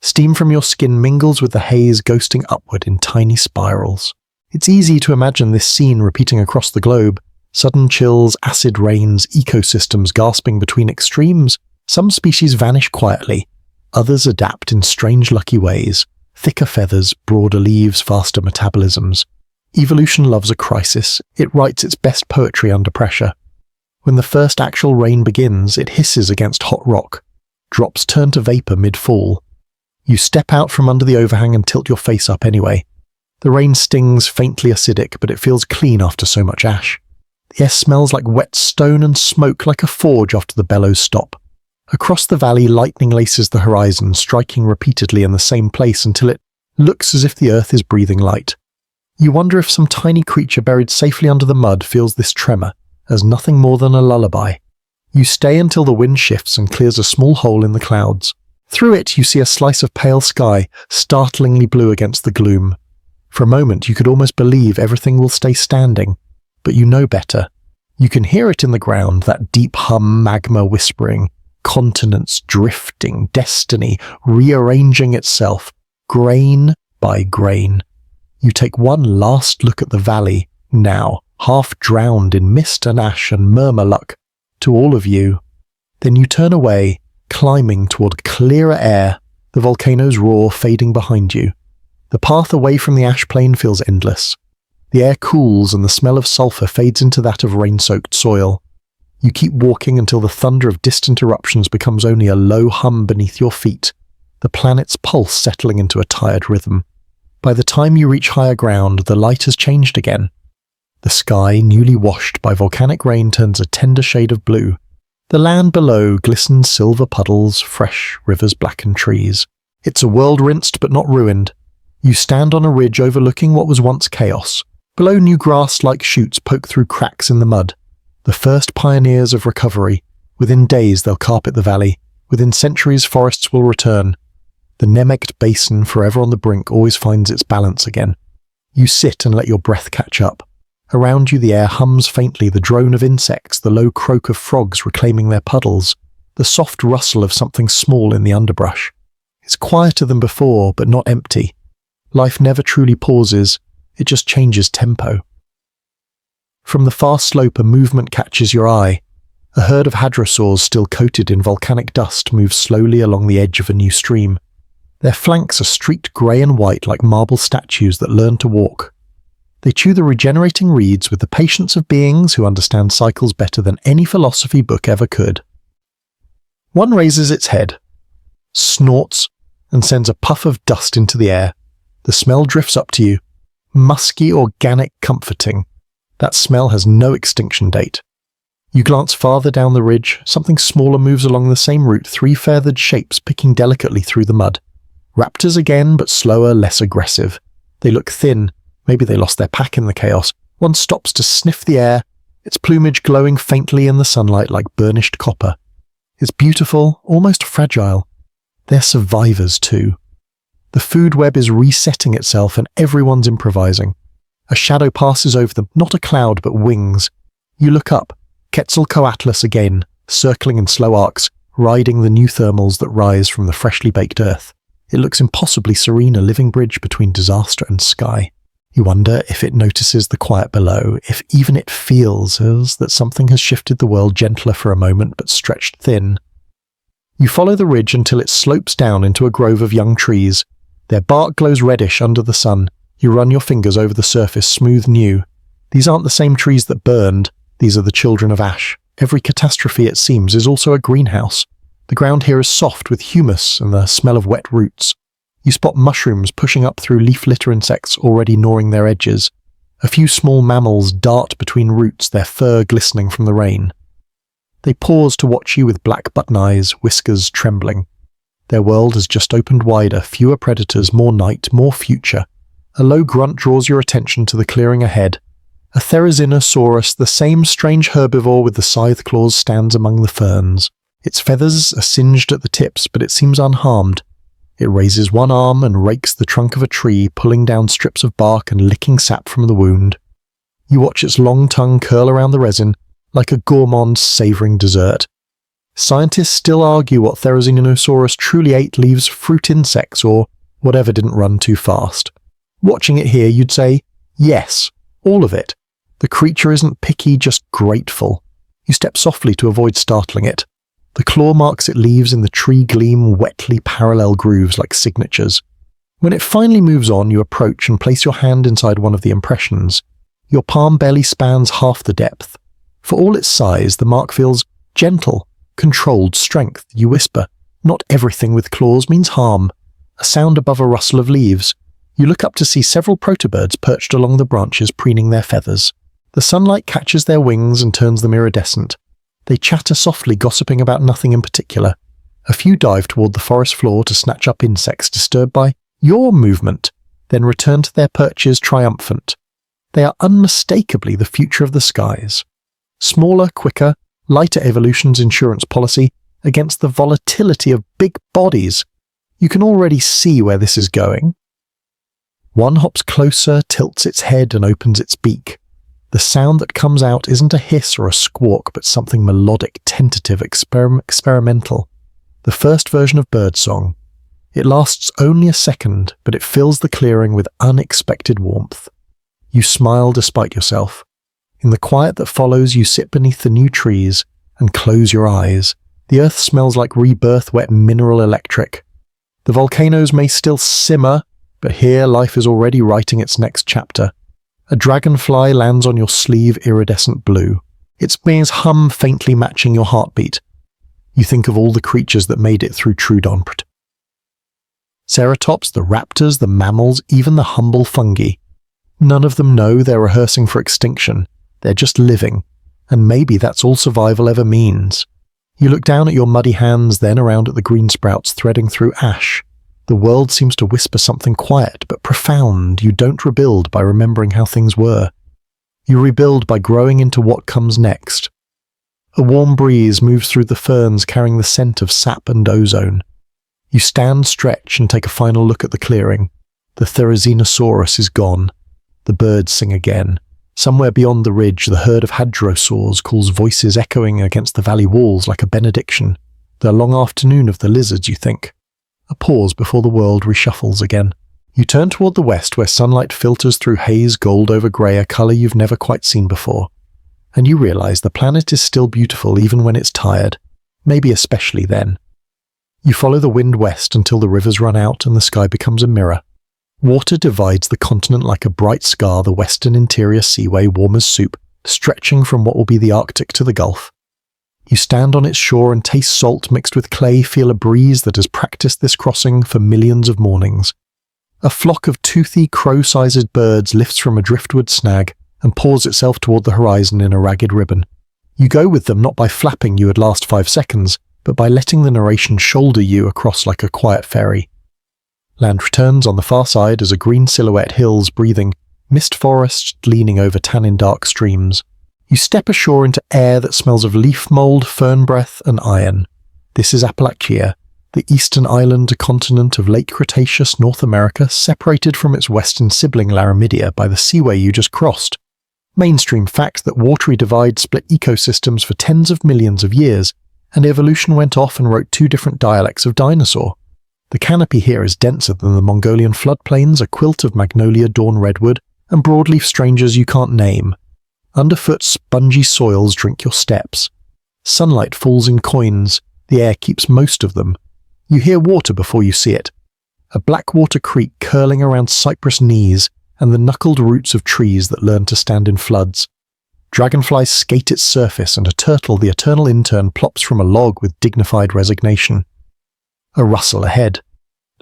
Steam from your skin mingles with the haze, ghosting upward in tiny spirals. It's easy to imagine this scene repeating across the globe. Sudden chills, acid rains, ecosystems gasping between extremes. Some species vanish quietly. Others adapt in strange, lucky ways. Thicker feathers, broader leaves, faster metabolisms. Evolution loves a crisis. It writes its best poetry under pressure. When the first actual rain begins, it hisses against hot rock. Drops turn to vapor mid-fall. You step out from under the overhang and tilt your face up anyway. The rain stings, faintly acidic, but it feels clean after so much ash. The air smells like wet stone and smoke, like a forge after the bellows stop. Across the valley, lightning laces the horizon, striking repeatedly in the same place until it looks as if the earth is breathing light. You wonder if some tiny creature buried safely under the mud feels this tremor as nothing more than a lullaby. You stay until the wind shifts and clears a small hole in the clouds. Through it you see a slice of pale sky, startlingly blue against the gloom. For a moment you could almost believe everything will stay standing, but you know better. You can hear it in the ground, that deep hum, magma whispering, continents drifting, destiny rearranging itself, grain by grain. You take one last look at the valley, now half drowned in mist and ash, and murmur luck to all of you. Then you turn away, climbing toward clearer air, the volcano's roar fading behind you. The path away from the ash plain feels endless. The air cools and the smell of sulfur fades into that of rain-soaked soil. You keep walking until the thunder of distant eruptions becomes only a low hum beneath your feet, the planet's pulse settling into a tired rhythm. By the time you reach higher ground, the light has changed again. The sky, newly washed by volcanic rain, turns a tender shade of blue. The land below glistens silver puddles, fresh rivers blacken trees. It's a world rinsed but not ruined. You stand on a ridge overlooking what was once chaos. Below, new grass-like shoots poke through cracks in the mud. The first pioneers of recovery. Within days they'll carpet the valley. Within centuries forests will return. The Nemegt basin, forever on the brink, always finds its balance again. You sit and let your breath catch up. Around you the air hums faintly, the drone of insects, the low croak of frogs reclaiming their puddles, the soft rustle of something small in the underbrush. It's quieter than before, but not empty. Life never truly pauses, it just changes tempo. From the far slope a movement catches your eye. A herd of hadrosaurs still coated in volcanic dust moves slowly along the edge of a new stream. Their flanks are streaked grey and white like marble statues that learn to walk. They chew the regenerating reeds with the patience of beings who understand cycles better than any philosophy book ever could. One raises its head, snorts, and sends a puff of dust into the air. The smell drifts up to you. Musky, organic, comforting. That smell has no extinction date. You glance farther down the ridge. Something smaller moves along the same route, three feathered shapes picking delicately through the mud. Raptors again, but slower, less aggressive. They look thin. Maybe they lost their pack in the chaos. One stops to sniff the air, its plumage glowing faintly in the sunlight like burnished copper. It's beautiful, almost fragile. They're survivors too. The food web is resetting itself and everyone's improvising. A shadow passes over them, not a cloud but wings. You look up, Quetzalcoatlus again, circling in slow arcs, riding the new thermals that rise from the freshly baked earth. It looks impossibly serene, a living bridge between disaster and sky. You wonder if it notices the quiet below, if even it feels as that something has shifted the world gentler for a moment but stretched thin. You follow the ridge until it slopes down into a grove of young trees. Their bark glows reddish under the sun. You run your fingers over the surface, smooth new. These aren't the same trees that burned. These are the children of ash. Every catastrophe, it seems, is also a greenhouse. The ground here is soft with humus and the smell of wet roots. You spot mushrooms pushing up through leaf litter insects already gnawing their edges. A few small mammals dart between roots, their fur glistening from the rain. They pause to watch you with black button eyes, whiskers trembling. Their world has just opened wider, fewer predators, more night, more future. A low grunt draws your attention to the clearing ahead. A Tyrannosaurus, the same strange herbivore with the scythe claws, stands among the ferns. Its feathers are singed at the tips, but it seems unharmed. It raises one arm and rakes the trunk of a tree, pulling down strips of bark and licking sap from the wound. You watch its long tongue curl around the resin, like a gourmand savouring dessert. Scientists still argue what Tyrannosaurus truly ate, leaves, fruit, insects, or whatever didn't run too fast. Watching it here, you'd say, yes, all of it. The creature isn't picky, just grateful. You step softly to avoid startling it. The claw marks it leaves in the tree gleam wetly parallel grooves like signatures. When it finally moves on, you approach and place your hand inside one of the impressions. Your palm barely spans half the depth. For all its size, the mark feels gentle, controlled strength. You whisper, not everything with claws means harm. A sound above a rustle of leaves. You look up to see several protobirds perched along the branches preening their feathers. The sunlight catches their wings and turns them iridescent. They chatter softly, gossiping about nothing in particular. A few dive toward the forest floor to snatch up insects disturbed by your movement, then return to their perches triumphant. They are unmistakably the future of the skies. Smaller, quicker, lighter evolution's insurance policy against the volatility of big bodies. You can already see where this is going. One hops closer, tilts its head and opens its beak. The sound that comes out isn't a hiss or a squawk, but something melodic, tentative, experimental. The first version of birdsong. It lasts only a second, but it fills the clearing with unexpected warmth. You smile despite yourself. In the quiet that follows, you sit beneath the new trees and close your eyes. The earth smells like rebirth, wet mineral electric. The volcanoes may still simmer, but here life is already writing its next chapter. A dragonfly lands on your sleeve, iridescent blue. Its wings hum faintly matching your heartbeat. You think of all the creatures that made it through Trudonprt. Ceratops, the raptors, the mammals, even the humble fungi. None of them know they're rehearsing for extinction. They're just living. And maybe that's all survival ever means. You look down at your muddy hands, then around at the green sprouts threading through ash. The world seems to whisper something quiet but profound. You don't rebuild by remembering how things were. You rebuild by growing into what comes next. A warm breeze moves through the ferns carrying the scent of sap and ozone. You stand, stretch, and take a final look at the clearing. The Tyrannosaurus is gone. The birds sing again. Somewhere beyond the ridge, the herd of hadrosaurs calls, voices echoing against the valley walls like a benediction. The long afternoon of the lizards, you think. A pause before the world reshuffles again. You turn toward the west where sunlight filters through haze, gold over grey, a colour you've never quite seen before. And you realise the planet is still beautiful even when it's tired, maybe especially then. You follow the wind west until the rivers run out and the sky becomes a mirror. Water divides the continent like a bright scar, the western interior seaway warm as soup, stretching from what will be the Arctic to the Gulf. You stand on its shore and taste salt mixed with clay, feel a breeze that has practiced this crossing for millions of mornings. A flock of toothy, crow-sized birds lifts from a driftwood snag and pours itself toward the horizon in a ragged ribbon. You go with them not by flapping you would last 5 seconds, but by letting the narration shoulder you across like a quiet ferry. Land returns on the far side as a green silhouette hills breathing, mist forests leaning over tannin-dark streams. You step ashore into air that smells of leaf mold, fern breath, and iron. This is Appalachia, the eastern island continent of late Cretaceous North America, separated from its western sibling Laramidia by the seaway you just crossed. Mainstream fact that watery divides split ecosystems for tens of millions of years, and evolution went off and wrote 2 different dialects of dinosaur. The canopy here is denser than the Mongolian floodplains, a quilt of magnolia dawn redwood, and broadleaf strangers you can't name. Underfoot, spongy soils drink your steps. Sunlight falls in coins, the air keeps most of them. You hear water before you see it. A blackwater creek curling around cypress knees, and the knuckled roots of trees that learn to stand in floods. Dragonflies skate its surface, and a turtle, the eternal intern, plops from a log with dignified resignation. A rustle ahead.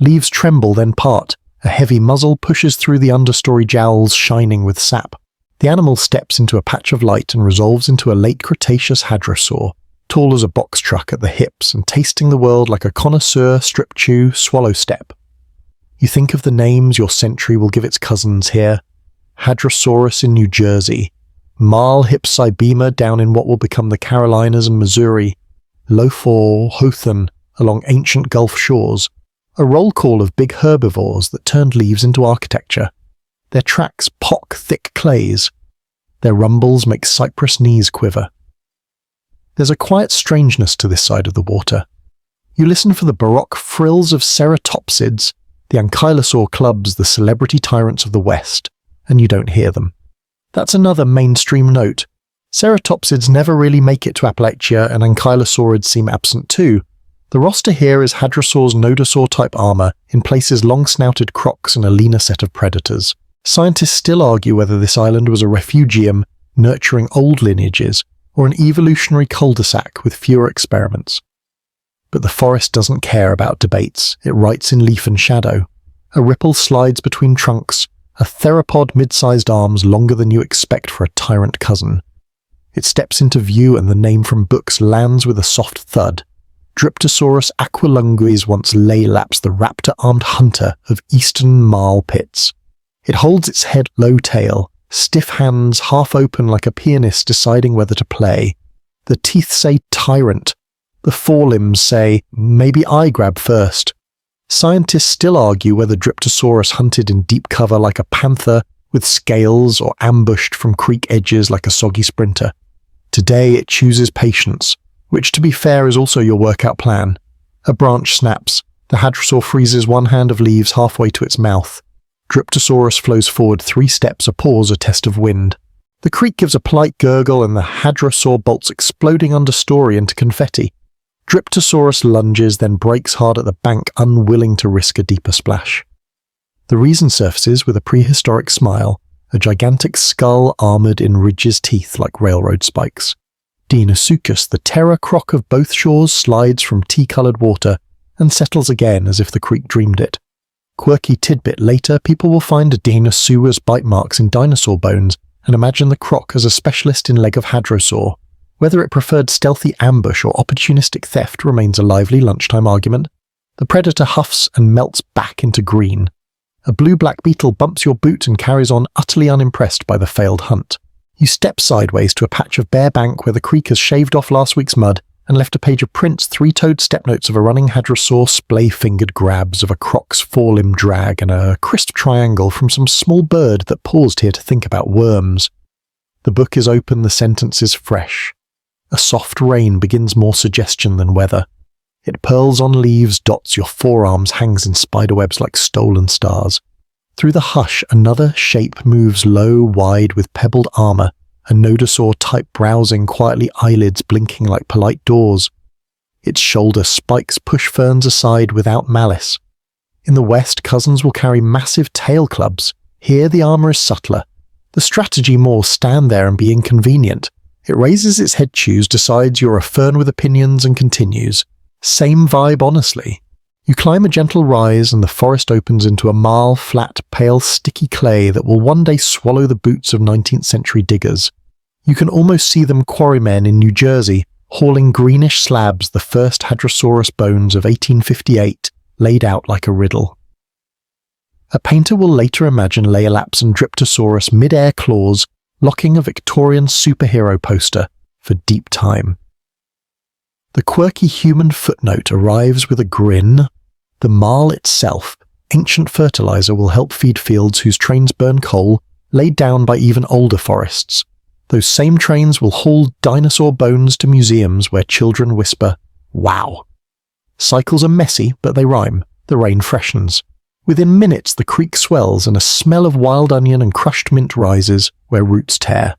Leaves tremble, then part. A heavy muzzle pushes through the understory jowls shining with sap. The animal steps into a patch of light and resolves into a late Cretaceous hadrosaur, tall as a box truck at the hips and tasting the world like a connoisseur strip-chew swallow step. You think of the names your century will give its cousins here. Hadrosaurus in New Jersey, Marl Hypsibema down in what will become the Carolinas and Missouri, Lofor Hothan along ancient Gulf shores, a roll call of big herbivores that turned leaves into architecture. Their tracks pock thick clays. Their rumbles make cypress knees quiver. There's a quiet strangeness to this side of the water. You listen for the baroque frills of ceratopsids, the ankylosaur clubs, the celebrity tyrants of the West, and you don't hear them. That's another mainstream note. Ceratopsids never really make it to Appalachia, and ankylosaurids seem absent too. The roster here is hadrosaur's nodosaur-type armor, in places long-snouted crocs and a leaner set of predators. Scientists still argue whether this island was a refugium, nurturing old lineages, or an evolutionary cul-de-sac with fewer experiments. But the forest doesn't care about debates, it writes in leaf and shadow. A ripple slides between trunks, a theropod mid-sized arms longer than you expect for a tyrant cousin. It steps into view and the name from books lands with a soft thud. Dryptosaurus aquilunguis once lay-laps the raptor-armed hunter of eastern marl pits. It holds its head low tail, stiff hands half open like a pianist deciding whether to play. The teeth say tyrant. The forelimbs say, maybe I grab first. Scientists still argue whether Dryptosaurus hunted in deep cover like a panther, with scales, or ambushed from creek edges like a soggy sprinter. Today it chooses patience, which to be fair is also your workout plan. A branch snaps. The hadrosaur freezes one hand of leaves halfway to its mouth. Dryptosaurus flows forward 3 steps, a pause, a test of wind. The creek gives a polite gurgle and the hadrosaur bolts exploding understory into confetti. Dryptosaurus lunges, then brakes hard at the bank, unwilling to risk a deeper splash. The reason surfaces with a prehistoric smile, a gigantic skull armoured in ridges teeth like railroad spikes. Dinosaurus, the terror croc of both shores, slides from tea-coloured water and settles again as if the creek dreamed it. Quirky tidbit later, people will find Dinosaurus bite marks in dinosaur bones and imagine the croc as a specialist in leg of hadrosaur. Whether it preferred stealthy ambush or opportunistic theft remains a lively lunchtime argument. The predator huffs and melts back into green. A blue-black beetle bumps your boot and carries on utterly unimpressed by the failed hunt. You step sideways to a patch of bare bank where the creek has shaved off last week's mud and left a page of Prince's 3-toed step notes of a running hadrosaur, splay-fingered grabs of a croc's forelimb drag, and a crisp triangle from some small bird that paused here to think about worms. The book is open, the sentence is fresh. A soft rain begins more suggestion than weather. It pearls on leaves, dots your forearms, hangs in spiderwebs like stolen stars. Through the hush, another shape moves low, wide, with pebbled armor, a nodosaur-type browsing, quietly eyelids blinking like polite doors. Its shoulder spikes push ferns aside without malice. In the west, cousins will carry massive tail clubs. Here the armor is subtler. The strategy more stand there and be inconvenient. It raises its head chews, decides you're a fern with opinions, and continues. Same vibe, honestly. You climb a gentle rise and the forest opens into a marl, flat, pale, sticky clay that will one day swallow the boots of 19th century diggers. You can almost see them quarrymen in New Jersey, hauling greenish slabs, the first Hadrosaurus bones of 1858, laid out like a riddle. A painter will later imagine Laelaps and Dryptosaurus mid-air claws locking a Victorian superhero poster for deep time. The quirky human footnote arrives with a grin. The marl itself, ancient fertilizer, will help feed fields whose trains burn coal, laid down by even older forests. Those same trains will haul dinosaur bones to museums where children whisper, "Wow." Cycles are messy, but they rhyme. The rain freshens. Within minutes the creek swells and a smell of wild onion and crushed mint rises where roots tear.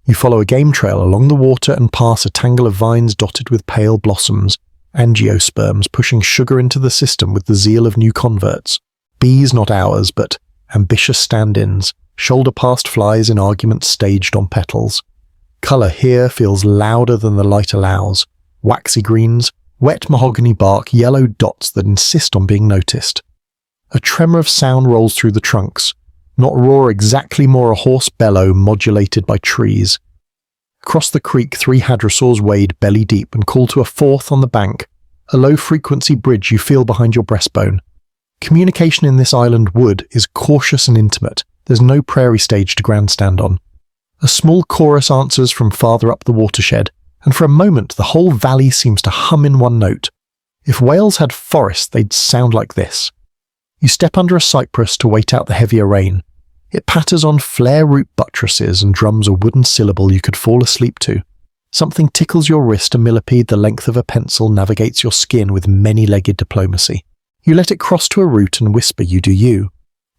You follow a game trail along the water and pass a tangle of vines dotted with pale blossoms, angiosperms pushing sugar into the system with the zeal of new converts. Bees not ours, but ambitious stand-ins, shoulder-past flies in arguments staged on petals. Colour here feels louder than the light allows. Waxy greens, wet mahogany bark, yellow dots that insist on being noticed. A tremor of sound rolls through the trunks. Not roar exactly, more a hoarse bellow modulated by trees. Across the creek 3 hadrosaurs wade belly deep and call to a 4th on the bank, a low-frequency bridge you feel behind your breastbone. Communication in this island wood is cautious and intimate. There's no prairie stage to grandstand on. A small chorus answers from farther up the watershed, and for a moment the whole valley seems to hum in one note. If Wales had forests, they'd sound like this. You step under a cypress to wait out the heavier rain. It patters on flare root buttresses and drums a wooden syllable you could fall asleep to. Something tickles your wrist, a millipede the length of a pencil navigates your skin with many-legged diplomacy. You let it cross to a root and whisper you do you.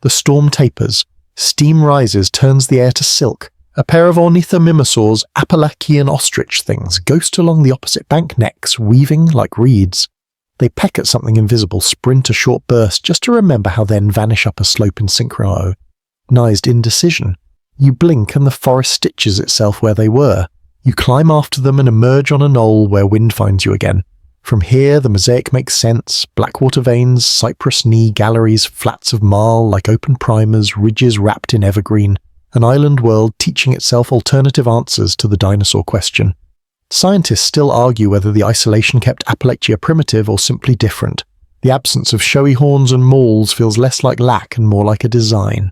The storm tapers. Steam rises, turns the air to silk. A pair of ornithomimosaurs, Appalachian ostrich things, ghost along the opposite bank necks, weaving like reeds. They peck at something invisible, sprint a short burst just to remember how then vanish up a slope in synchronized indecision. You blink and the forest stitches itself where they were. You climb after them and emerge on a knoll where wind finds you again. From here the mosaic makes sense. Blackwater veins, cypress knee galleries, flats of marl like open primers, ridges wrapped in evergreen. An island world teaching itself alternative answers to the dinosaur question. Scientists still argue whether the isolation kept Appalachia primitive or simply different. The absence of showy horns and mauls feels less like lack and more like a design.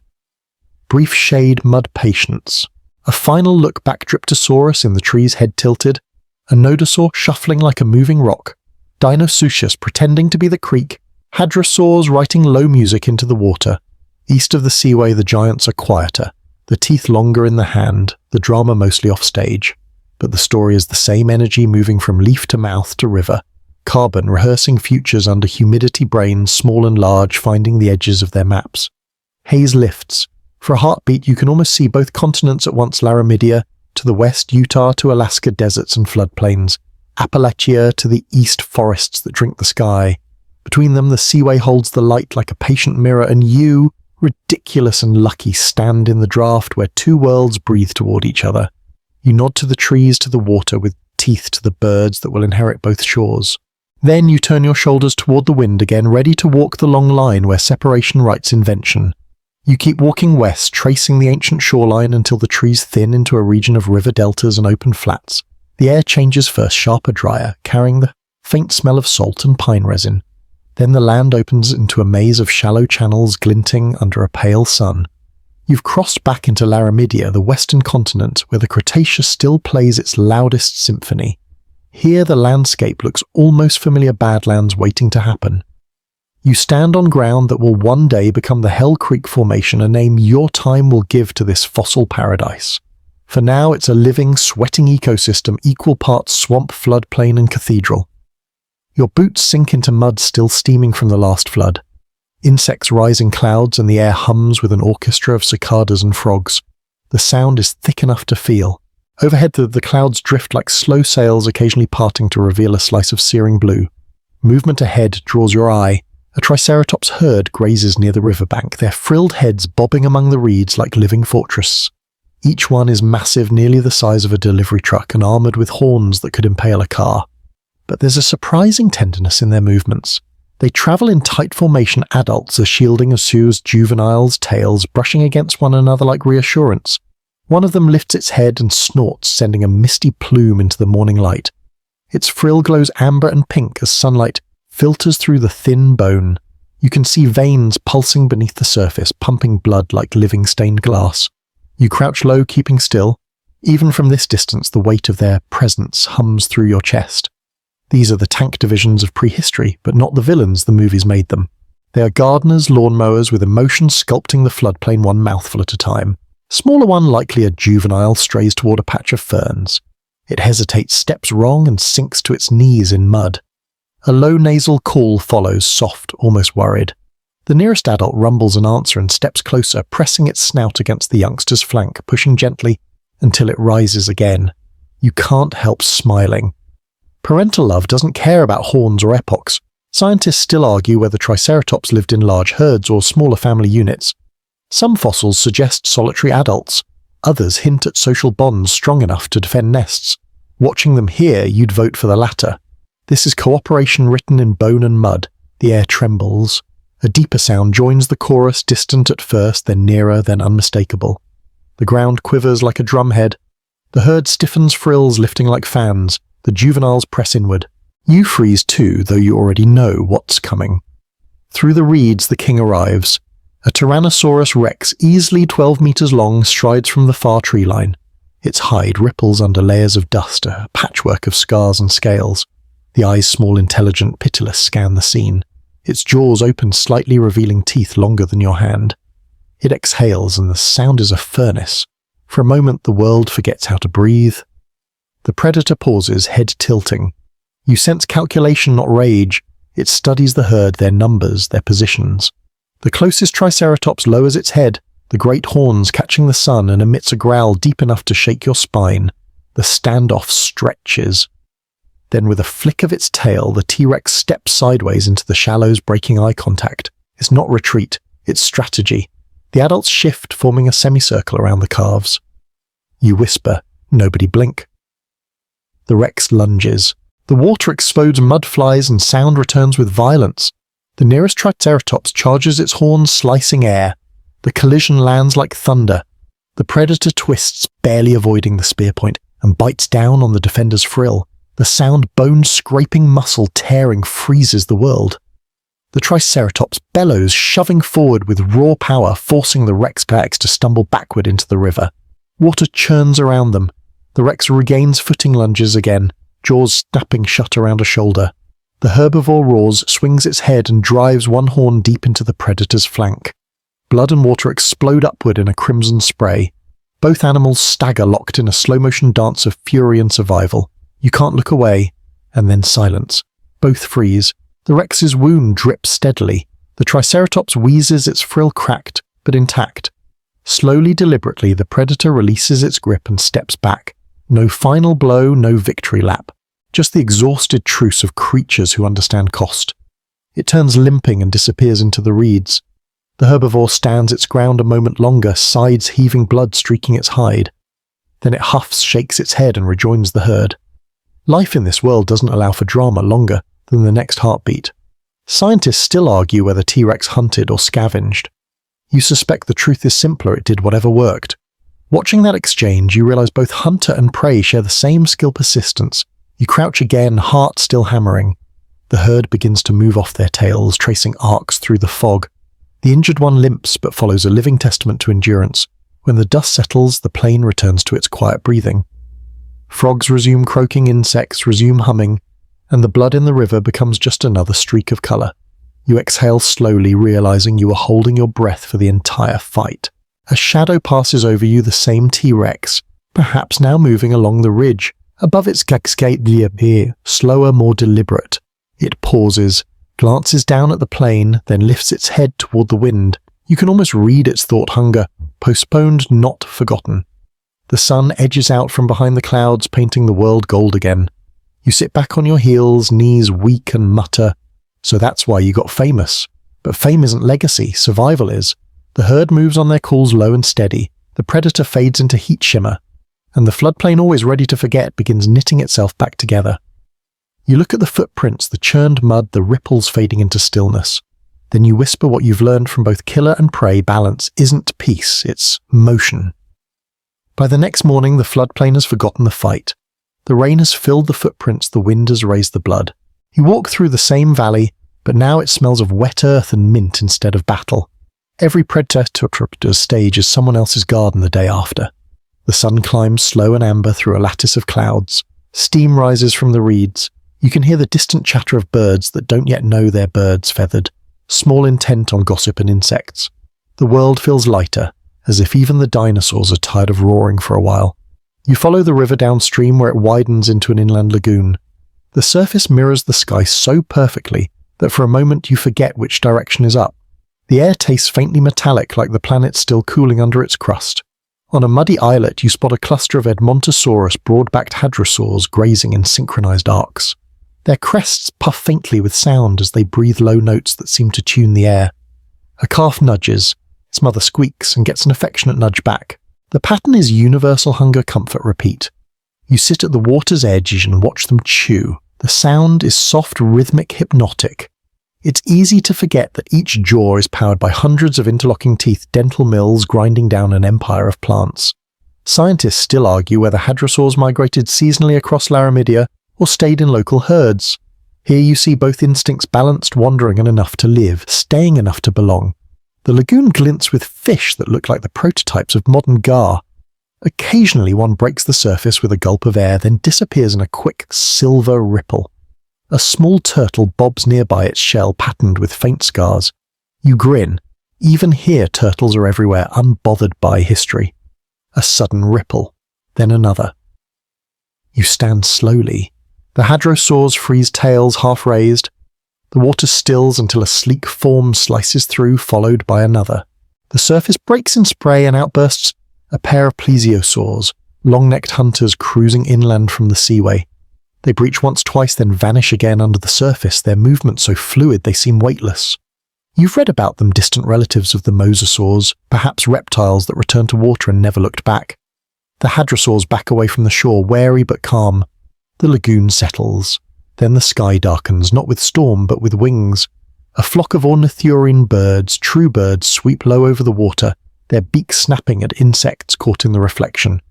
Brief shade, mud patience. A final look back, Dryptosaurus in the trees, head tilted. A nodosaur shuffling like a moving rock. Dinosaurus pretending to be the creek. Hadrosaurs writing low music into the water. East of the seaway the giants are quieter. The teeth longer in the hand, the drama mostly off stage. But the story is the same energy moving from leaf to mouth to river. Carbon rehearsing futures under humidity brains, small and large, finding the edges of their maps. Haze lifts. For a heartbeat you can almost see both continents at once, Laramidia, to the west Utah to Alaska deserts and floodplains, Appalachia to the east forests that drink the sky. Between them the seaway holds the light like a patient mirror, and you, ridiculous and lucky, stand in the draft where 2 worlds breathe toward each other. You nod to the trees, to the water, with teeth to the birds that will inherit both shores. Then you turn your shoulders toward the wind again, ready to walk the long line where separation writes invention. You keep walking west, tracing the ancient shoreline until the trees thin into a region of river deltas and open flats. The air changes first, sharper, drier, carrying the faint smell of salt and pine resin. Then the land opens into a maze of shallow channels glinting under a pale sun. You've crossed back into Laramidia, the western continent, where the Cretaceous still plays its loudest symphony. Here the landscape looks almost familiar, badlands waiting to happen. You stand on ground that will one day become the Hell Creek Formation, a name your time will give to this fossil paradise. For now it's a living, sweating ecosystem, equal parts swamp, floodplain and cathedral. Your boots sink into mud still steaming from the last flood. Insects rise in clouds and the air hums with an orchestra of cicadas and frogs. The sound is thick enough to feel. Overhead the clouds drift like slow sails, occasionally parting to reveal a slice of searing blue. Movement ahead draws your eye. A triceratops herd grazes near the riverbank, their frilled heads bobbing among the reeds like living fortresses. Each one is massive, nearly the size of a delivery truck and armoured with horns that could impale a car. But there's a surprising tenderness in their movements. They travel in tight formation, adults as shielding as soon as juveniles' tails, brushing against one another like reassurance. One of them lifts its head and snorts, sending a misty plume into the morning light. Its frill glows amber and pink as sunlight filters through the thin bone. You can see veins pulsing beneath the surface, pumping blood like living stained glass. You crouch low, keeping still. Even from this distance, the weight of their presence hums through your chest. These are the tank divisions of prehistory, but not the villains the movies made them. They are gardeners, lawnmowers with emotion sculpting the floodplain one mouthful at a time. Smaller one, likely a juvenile, strays toward a patch of ferns. It hesitates, steps wrong, and sinks to its knees in mud. A low nasal call follows, soft, almost worried. The nearest adult rumbles an answer and steps closer, pressing its snout against the youngster's flank, pushing gently until it rises again. You can't help smiling. Parental love doesn't care about horns or epochs. Scientists still argue whether Triceratops lived in large herds or smaller family units. Some fossils suggest solitary adults. Others hint at social bonds strong enough to defend nests. Watching them here, you'd vote for the latter. This is cooperation written in bone and mud. The air trembles. A deeper sound joins the chorus, distant at first, then nearer, then unmistakable. The ground quivers like a drumhead. The herd stiffens, frills lifting like fans. The juveniles press inward. You freeze too, though you already know what's coming. Through the reeds the king arrives. A Tyrannosaurus rex, easily 12 meters long, strides from the far tree line. Its hide ripples under layers of dust, a patchwork of scars and scales. The eyes, small, intelligent, pitiless, scan the scene. Its jaws open slightly, revealing teeth longer than your hand. It exhales, and the sound is a furnace. For a moment the world forgets how to breathe. The predator pauses, head tilting. You sense calculation, not rage. It studies the herd, their numbers, their positions. The closest Triceratops lowers its head, the great horns catching the sun, and emits a growl deep enough to shake your spine. The standoff stretches. Then with a flick of its tail, the T-Rex steps sideways into the shallows, breaking eye contact. It's not retreat, it's strategy. The adults shift, forming a semicircle around the calves. You whisper, nobody blink. The Rex lunges. The water explodes, mud flies, and sound returns with violence. The nearest Triceratops charges its horns, slicing air. The collision lands like thunder. The predator twists, barely avoiding the spear point, and bites down on the defender's frill. The sound, bone-scraping muscle tearing, freezes the world. The Triceratops bellows, shoving forward with raw power, forcing the Rex kayaks to stumble backward into the river. Water churns around them. The Rex regains footing, lunges again, jaws snapping shut around a shoulder. The herbivore roars, swings its head, and drives one horn deep into the predator's flank. Blood and water explode upward in a crimson spray. Both animals stagger, locked in a slow-motion dance of fury and survival. You can't look away, and then silence. Both freeze. The Rex's wound drips steadily. The Triceratops wheezes, its frill cracked, but intact. Slowly, deliberately, the predator releases its grip and steps back. No final blow, no victory lap. Just the exhausted truce of creatures who understand cost. It turns limping and disappears into the reeds. The herbivore stands its ground a moment longer, sides heaving, blood streaking its hide. Then it huffs, shakes its head, and rejoins the herd. Life in this world doesn't allow for drama longer than the next heartbeat. Scientists still argue whether T-Rex hunted or scavenged. You suspect the truth is simpler, it did whatever worked. Watching that exchange, you realize both hunter and prey share the same skill persistence. You crouch again, heart still hammering. The herd begins to move off their tails, tracing arcs through the fog. The injured one limps, but follows a living testament to endurance. When the dust settles, the plain returns to its quiet breathing. Frogs resume croaking, insects resume humming, and the blood in the river becomes just another streak of colour. You exhale slowly, realizing you are holding your breath for the entire fight. A shadow passes over you, the same T-Rex, perhaps now moving along the ridge. Above its gagskate, slower, more deliberate. It pauses, glances down at the plain, then lifts its head toward the wind. You can almost read its thought hunger, postponed, not forgotten. The sun edges out from behind the clouds, painting the world gold again. You sit back on your heels, knees weak, and mutter, "So that's why you got famous." But fame isn't legacy, survival is. The herd moves on their calls low and steady. The predator fades into heat shimmer, and the floodplain, always ready to forget, begins knitting itself back together. You look at the footprints, the churned mud, the ripples fading into stillness. Then you whisper what you've learned from both killer and prey: balance isn't peace, it's motion. By the next morning, the floodplain has forgotten the fight. The rain has filled the footprints, the wind has raised the blood. You walk through the same valley, but now it smells of wet earth and mint instead of battle. Every predator's stage is someone else's garden the day after. The sun climbs slow and amber through a lattice of clouds. Steam rises from the reeds. You can hear the distant chatter of birds that don't yet know they're birds feathered, small intent on gossip and insects. The world feels lighter, as if even the dinosaurs are tired of roaring for a while. You follow the river downstream where it widens into an inland lagoon. The surface mirrors the sky so perfectly that for a moment you forget which direction is up. The air tastes faintly metallic, like the planet's still cooling under its crust. On a muddy islet, you spot a cluster of Edmontosaurus broad-backed hadrosaurs grazing in synchronized arcs. Their crests puff faintly with sound as they breathe low notes that seem to tune the air. A calf nudges, its mother squeaks and gets an affectionate nudge back. The pattern is universal hunger, comfort, repeat. You sit at the water's edge and watch them chew. The sound is soft, rhythmic, hypnotic. It's easy to forget that each jaw is powered by hundreds of interlocking teeth, dental mills grinding down an empire of plants. Scientists still argue whether hadrosaurs migrated seasonally across Laramidia or stayed in local herds. Here you see both instincts balanced, wandering, and enough to live, staying enough to belong. The lagoon glints with fish that look like the prototypes of modern gar. Occasionally one breaks the surface with a gulp of air, then disappears in a quick silver ripple. A small turtle bobs nearby, its shell patterned with faint scars. You grin. Even here turtles are everywhere, unbothered by history. A sudden ripple, then another. You stand slowly. The hadrosaurs freeze tails half raised. The water stills until a sleek form slices through, followed by another. The surface breaks in spray and outbursts a pair of plesiosaurs, long-necked hunters cruising inland from the seaway. They breach once, twice, then vanish again under the surface, their movements so fluid they seem weightless. You've read about them, distant relatives of the mosasaurs, perhaps reptiles that returned to water and never looked back. The hadrosaurs back away from the shore, wary but calm. The lagoon settles. Then the sky darkens, not with storm, but with wings. A flock of ornithurine birds, true birds, sweep low over the water, their beaks snapping at insects caught in the reflection.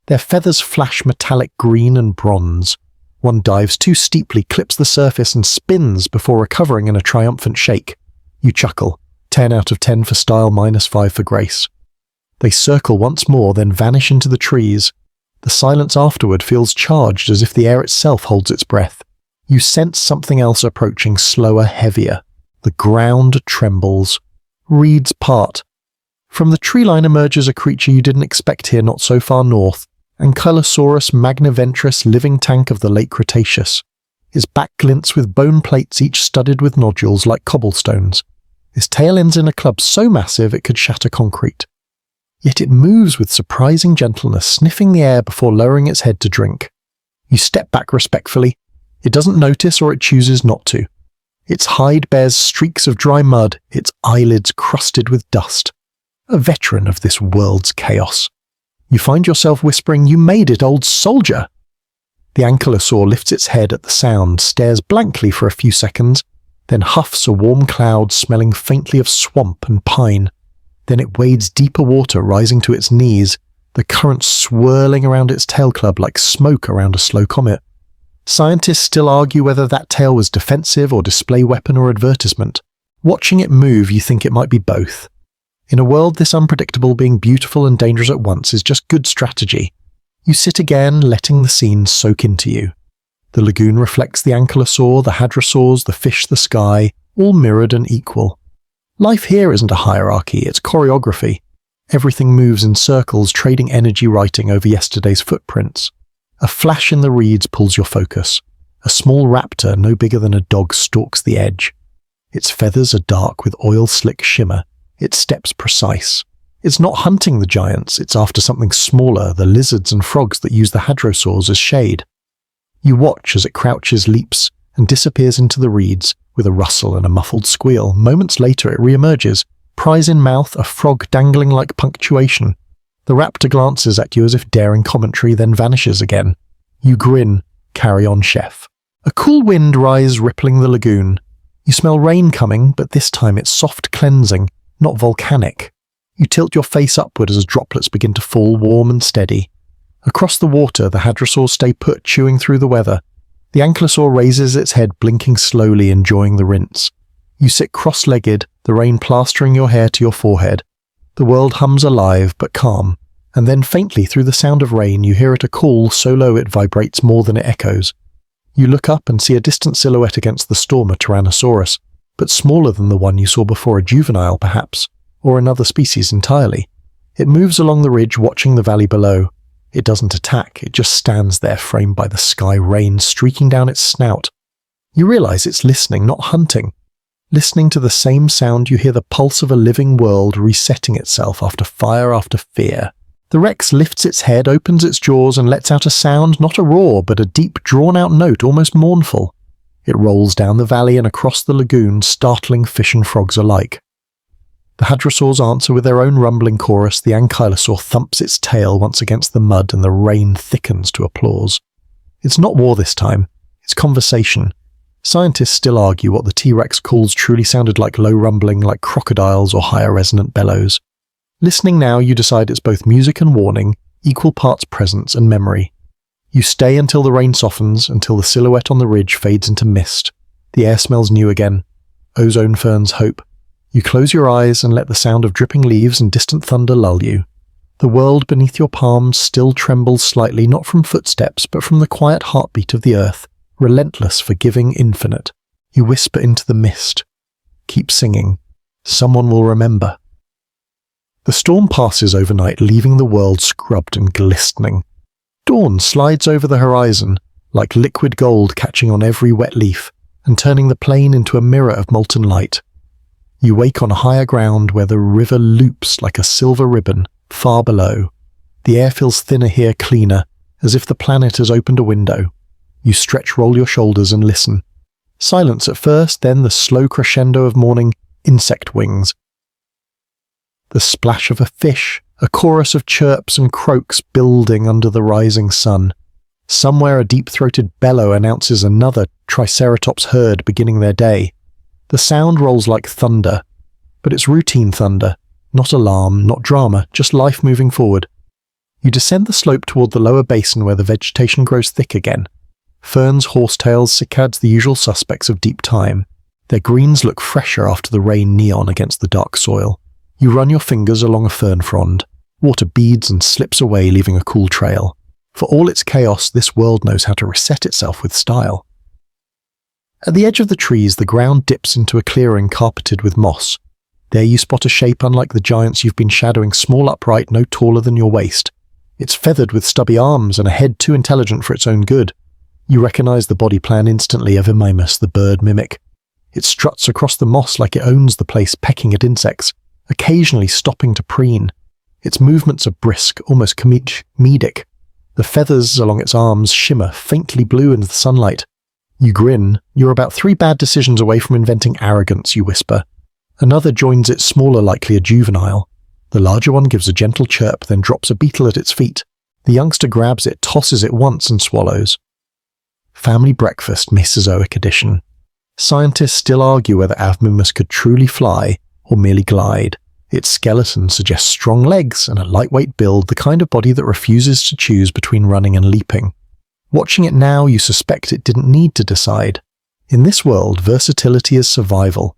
Their feathers flash metallic green and bronze. One dives too steeply, clips the surface, and spins before recovering in a triumphant shake. You chuckle. 10 out of 10 for style, -5 for grace. They circle once more, then vanish into the trees. The silence afterward feels charged, as if the air itself holds its breath. You sense something else approaching, slower, heavier. The ground trembles. Reeds part. From the tree line emerges a creature you didn't expect here not so far north. Allosaurus magniventris, living tank of the late Cretaceous. His back glints with bone plates each studded with nodules like cobblestones. His tail ends in a club so massive it could shatter concrete. Yet it moves with surprising gentleness, sniffing the air before lowering its head to drink. You step back respectfully. It doesn't notice, or it chooses not to. Its hide bears streaks of dry mud, its eyelids crusted with dust. A veteran of this world's chaos. You find yourself whispering, "You made it, old soldier!" The ankylosaur lifts its head at the sound, stares blankly for a few seconds, then huffs a warm cloud smelling faintly of swamp and pine. Then it wades deeper water, rising to its knees, the current swirling around its tail club like smoke around a slow comet. Scientists still argue whether that tail was defensive or display weapon or advertisement. Watching it move, you think it might be both. In a world this unpredictable, being beautiful and dangerous at once is just good strategy. You sit again, letting the scene soak into you. The lagoon reflects the ankylosaur, the hadrosaurs, the fish, the sky, all mirrored and equal. Life here isn't a hierarchy, it's choreography. Everything moves in circles, trading energy, writing over yesterday's footprints. A flash in the reeds pulls your focus. A small raptor, no bigger than a dog, stalks the edge. Its feathers are dark with oil-slick shimmer, its steps precise. It's not hunting the giants, it's after something smaller, the lizards and frogs that use the hadrosaurs as shade. You watch as it crouches, leaps, and disappears into the reeds with a rustle and a muffled squeal. Moments later it re-emerges, prize in mouth, a frog dangling like punctuation. The raptor glances at you as if daring commentary, then vanishes again. You grin. Carry on, chef. A cool wind rises, rippling the lagoon. You smell rain coming, but this time it's soft cleansing, not volcanic. You tilt your face upward as droplets begin to fall, warm and steady. Across the water, the hadrosaurs stay put, chewing through the weather. The ankylosaur raises its head, blinking slowly, enjoying the rinse. You sit cross-legged, the rain plastering your hair to your forehead. The world hums alive, but calm. And then faintly, through the sound of rain, you hear it a call so low it vibrates more than it echoes. You look up and see a distant silhouette against the storm, a Tyrannosaurus, but smaller than the one you saw before, a juvenile perhaps, or another species entirely. It moves along the ridge, watching the valley below. It doesn't attack, it just stands there, framed by the sky, rain streaking down its snout. You realize it's listening, not hunting. Listening to the same sound, you hear the pulse of a living world resetting itself after fire, after fear. The Rex lifts its head, opens its jaws, and lets out a sound, not a roar, but a deep, drawn-out note, almost mournful. It rolls down the valley and across the lagoon, startling fish and frogs alike. The hadrosaurs answer with their own rumbling chorus. The ankylosaur thumps its tail once against the mud, and the rain thickens to applause. It's not war this time, it's conversation. Scientists still argue what the T-Rex calls truly sounded like low rumbling, like crocodiles or higher resonant bellows. Listening now, you decide it's both music and warning, equal parts presence and memory. You stay until the rain softens, until the silhouette on the ridge fades into mist. The air smells new again. Ozone ferns hope. You close your eyes and let the sound of dripping leaves and distant thunder lull you. The world beneath your palms still trembles slightly, not from footsteps, but from the quiet heartbeat of the earth, relentless, forgiving, infinite. You whisper into the mist. Keep singing. Someone will remember. The storm passes overnight, leaving the world scrubbed and glistening. Dawn slides over the horizon, like liquid gold catching on every wet leaf, and turning the plain into a mirror of molten light. You wake on higher ground where the river loops like a silver ribbon, far below. The air feels thinner here, cleaner, as if the planet has opened a window. You stretch, roll your shoulders, and listen. Silence at first, then the slow crescendo of morning, insect wings. The splash of a fish, a chorus of chirps and croaks building under the rising sun. Somewhere a deep-throated bellow announces another Triceratops herd beginning their day. The sound rolls like thunder, but it's routine thunder, not alarm, not drama, just life moving forward. You descend the slope toward the lower basin where the vegetation grows thick again. Ferns, horsetails, cicads, the usual suspects of deep time. Their greens look fresher after the rain neon against the dark soil. You run your fingers along a fern frond. Water beads and slips away, leaving a cool trail. For all its chaos, this world knows how to reset itself with style. At the edge of the trees, the ground dips into a clearing carpeted with moss. There you spot a shape unlike the giants you've been shadowing, small, upright, no taller than your waist. It's feathered with stubby arms and a head too intelligent for its own good. You recognize the body plan instantly of Mimus, the bird mimic. It struts across the moss like it owns the place, pecking at insects, occasionally stopping to preen. Its movements are brisk, almost comedic. The feathers along its arms shimmer, faintly blue in the sunlight. You grin. You're about 3 bad decisions away from inventing arrogance, you whisper. Another joins it, smaller, likely a juvenile. The larger one gives a gentle chirp, then drops a beetle at its feet. The youngster grabs it, tosses it once, and swallows. Family breakfast, Mesozoic edition. Scientists still argue whether Mimus could truly fly or merely glide. Its skeleton suggests strong legs and a lightweight build, the kind of body that refuses to choose between running and leaping. Watching it now, you suspect it didn't need to decide. In this world, versatility is survival.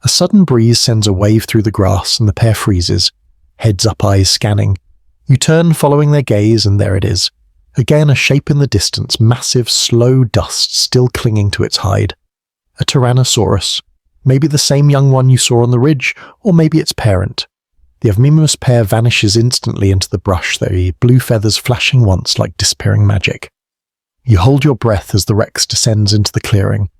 A sudden breeze sends a wave through the grass and the pair freezes, heads up, eyes scanning. You turn, following their gaze, and there it is. Again, a shape in the distance, massive, slow dust still clinging to its hide. A Tyrannosaurus. Maybe the same young one you saw on the ridge, or maybe its parent. The Mimus pair vanishes instantly into the brush, their blue feathers flashing once like disappearing magic. You hold your breath as the Rex descends into the clearing.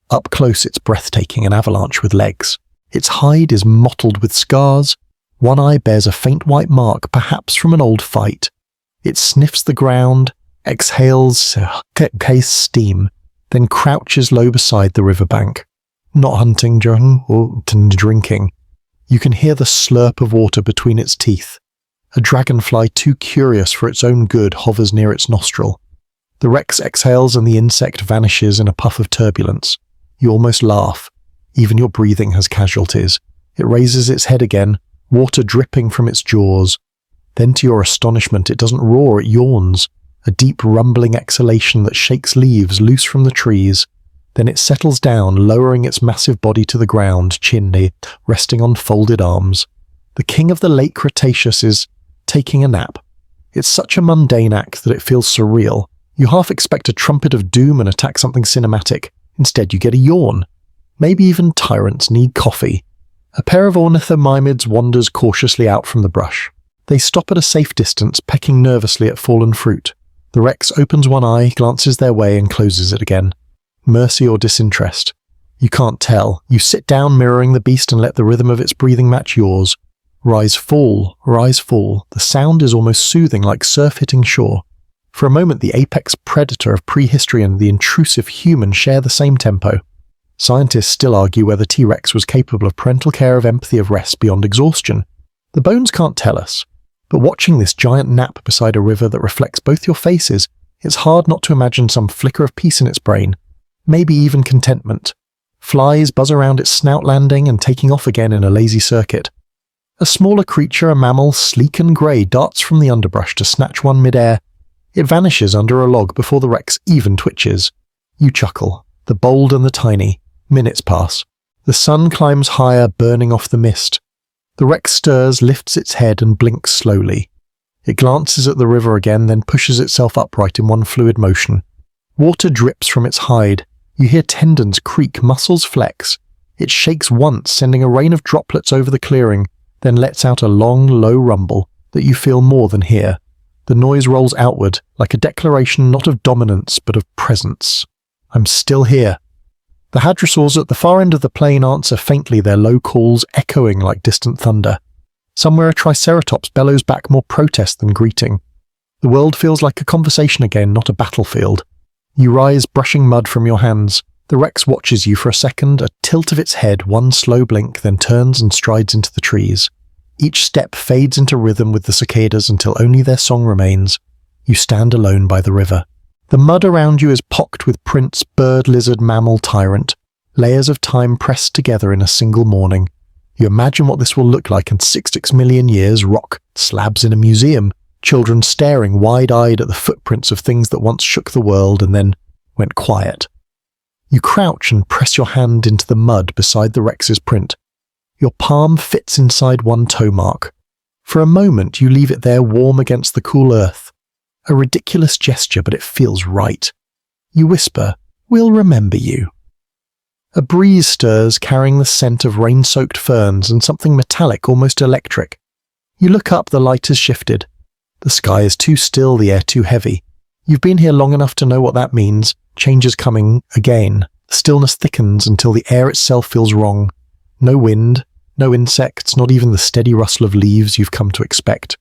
Up close, it's breathtaking, an avalanche with legs. Its hide is mottled with scars. One eye bears a faint white mark, perhaps from an old fight. It sniffs the ground, exhales case steam, then crouches low beside the riverbank. Not hunting, or drinking. You can hear the slurp of water between its teeth. A dragonfly too curious for its own good hovers near its nostril. The Rex exhales and the insect vanishes in a puff of turbulence. You almost laugh. Even your breathing has casualties. It raises its head again, water dripping from its jaws. Then to your astonishment, it doesn't roar, it yawns. A deep rumbling exhalation that shakes leaves loose from the trees. Then it settles down, lowering its massive body to the ground, chin resting on folded arms. The king of the late Cretaceous is taking a nap. It's such a mundane act that it feels surreal. You half expect a trumpet of doom and attack something cinematic. Instead, you get a yawn. Maybe even tyrants need coffee. A pair of ornithomimids wanders cautiously out from the brush. They stop at a safe distance, pecking nervously at fallen fruit. The Rex opens one eye, glances their way, and closes it again. Mercy or disinterest? You can't tell. You sit down, mirroring the beast, and let the rhythm of its breathing match yours. Rise, fall, rise, fall. The sound is almost soothing, like surf hitting shore. For a moment, the apex predator of prehistory and the intrusive human share the same tempo. Scientists still argue whether T-Rex was capable of parental care, of empathy, of rest beyond exhaustion. The bones can't tell us. But watching this giant nap beside a river that reflects both your faces, it's hard not to imagine some flicker of peace in its brain. Maybe even contentment. Flies buzz around its snout, landing and taking off again in a lazy circuit. A smaller creature, a mammal, sleek and grey, darts from the underbrush to snatch one mid-air. It vanishes under a log before the Rex even twitches. You chuckle. The bold and the tiny. Minutes pass. The sun climbs higher, burning off the mist. The Rex stirs, lifts its head and blinks slowly. It glances at the river again, then pushes itself upright in one fluid motion. Water drips from its hide. You hear tendons creak, muscles flex. It shakes once, sending a rain of droplets over the clearing, then lets out a long, low rumble that you feel more than hear. The noise rolls outward, like a declaration not of dominance, but of presence. I'm still here. The hadrosaurs at the far end of the plain answer faintly, their low calls echoing like distant thunder. Somewhere a triceratops bellows back more protest than greeting. The world feels like a conversation again, not a battlefield. You rise, brushing mud from your hands. The Rex watches you for a second, a tilt of its head, one slow blink, then turns and strides into the trees. Each step fades into rhythm with the cicadas until only their song remains. You stand alone by the river. The mud around you is pocked with prints, bird, lizard, mammal, tyrant. Layers of time pressed together in a single morning. You imagine what this will look like in 6 million years, rock slabs in a museum, children staring wide-eyed at the footprints of things that once shook the world and then went quiet. You crouch and press your hand into the mud beside the Rex's print. Your palm fits inside one toe mark. For a moment you leave it there warm against the cool earth. A ridiculous gesture, but it feels right. You whisper, "We'll remember you." A breeze stirs, carrying the scent of rain-soaked ferns and something metallic, almost electric. You look up, the light has shifted. The sky is too still, the air too heavy. You've been here long enough to know what that means. Change is coming again. The stillness thickens until the air itself feels wrong. No wind, no insects, not even the steady rustle of leaves you've come to expect.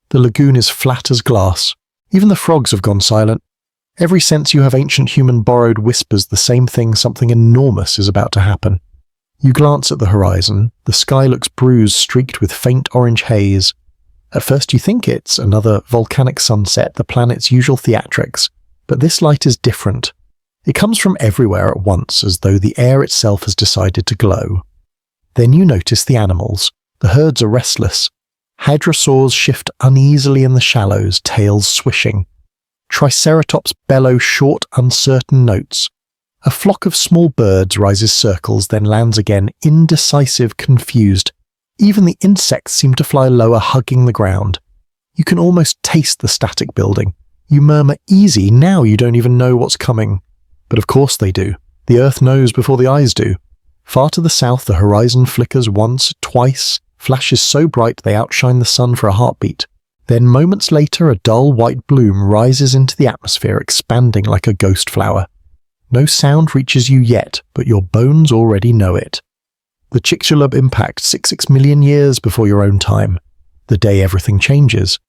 The lagoon is flat as glass. Even the frogs have gone silent. Every sense you have ancient human borrowed whispers the same thing: something enormous is about to happen. You glance at the horizon. The sky looks bruised, streaked with faint orange haze. At first you think it's another volcanic sunset, the planet's usual theatrics, but this light is different. It comes from everywhere at once, as though the air itself has decided to glow. Then you notice the animals. The herds are restless. Hadrosaurs shift uneasily in the shallows, tails swishing. Triceratops bellow short, uncertain notes. A flock of small birds rises circles, then lands again, indecisive, confused. Even the insects seem to fly lower, hugging the ground. You can almost taste the static building. You murmur, "Easy, now you don't even know what's coming." But of course they do. The earth knows before the eyes do. Far to the south, the horizon flickers once, twice, flashes so bright they outshine the sun for a heartbeat. Then moments later, a dull white bloom rises into the atmosphere, expanding like a ghost flower. No sound reaches you yet, but your bones already know it. The Chicxulub impact 6 million years before your own time, the day everything changes.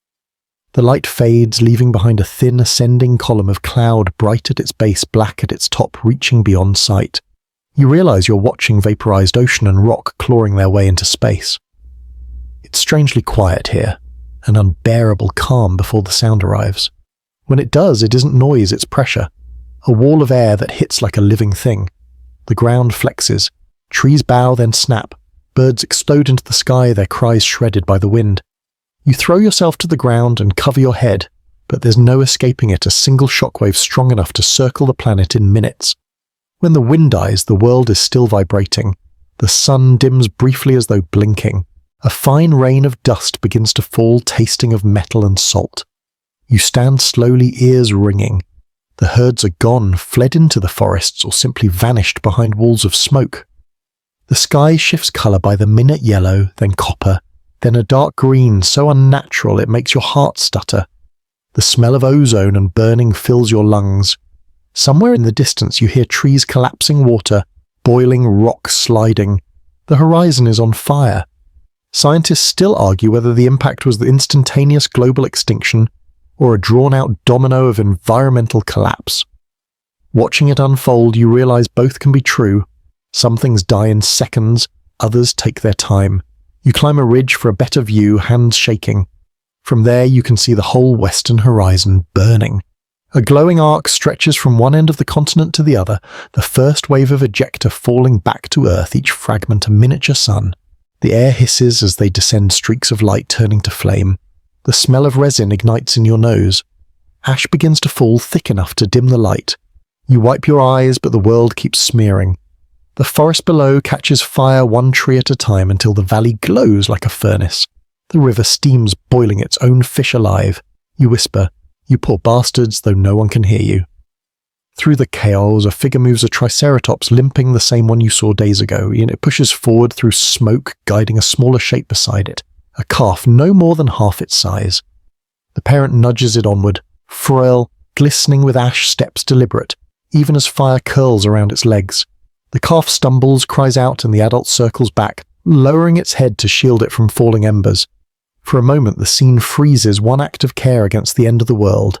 The light fades, leaving behind a thin ascending column of cloud, bright at its base, black at its top, reaching beyond sight. You realize you're watching vaporized ocean and rock clawing their way into space. It's strangely quiet here. an unbearable calm before the sound arrives. When it does, it isn't noise, it's pressure. A wall of air that hits like a living thing. The ground flexes. Trees bow, then snap. Birds explode into the sky, their cries shredded by the wind. You throw yourself to the ground and cover your head, but there's no escaping it, a single shockwave strong enough to circle the planet in minutes. When the wind dies, the world is still vibrating. The sun dims briefly as though blinking. A fine rain of dust begins to fall, tasting of metal and salt. You stand slowly, ears ringing. The herds are gone, fled into the forests, or simply vanished behind walls of smoke. The sky shifts colour by the minute yellow, then copper, then a dark green so unnatural it makes your heart stutter. The smell of ozone and burning fills your lungs. Somewhere in the distance you hear trees collapsing, water, boiling, rocks sliding. The horizon is on fire. Scientists still argue whether the impact was the instantaneous global extinction or a drawn-out domino of environmental collapse. Watching it unfold, you realize both can be true. Some things die in seconds, others take their time. You climb a ridge for a better view, hands shaking. From there you can see the whole western horizon burning. A glowing arc stretches from one end of the continent to the other, the first wave of ejecta falling back to Earth, each fragment a miniature sun. The air hisses as they descend, streaks of light turning to flame. The smell of resin ignites in your nose. Ash begins to fall thick enough to dim the light. You wipe your eyes, but the world keeps smearing. The forest below catches fire, one tree at a time, until the valley glows like a furnace. The river steams, boiling its own fish alive. You whisper, "You poor bastards," though no one can hear you. Through the chaos, a figure moves a triceratops, limping the same one you saw days ago, and it pushes forward through smoke, guiding a smaller shape beside it, a calf no more than half its size. The parent nudges it onward, frail, glistening with ash, steps deliberate, even as fire curls around its legs. The calf stumbles, cries out, and the adult circles back, lowering its head to shield it from falling embers. For a moment the scene freezes, one act of care against the end of the world.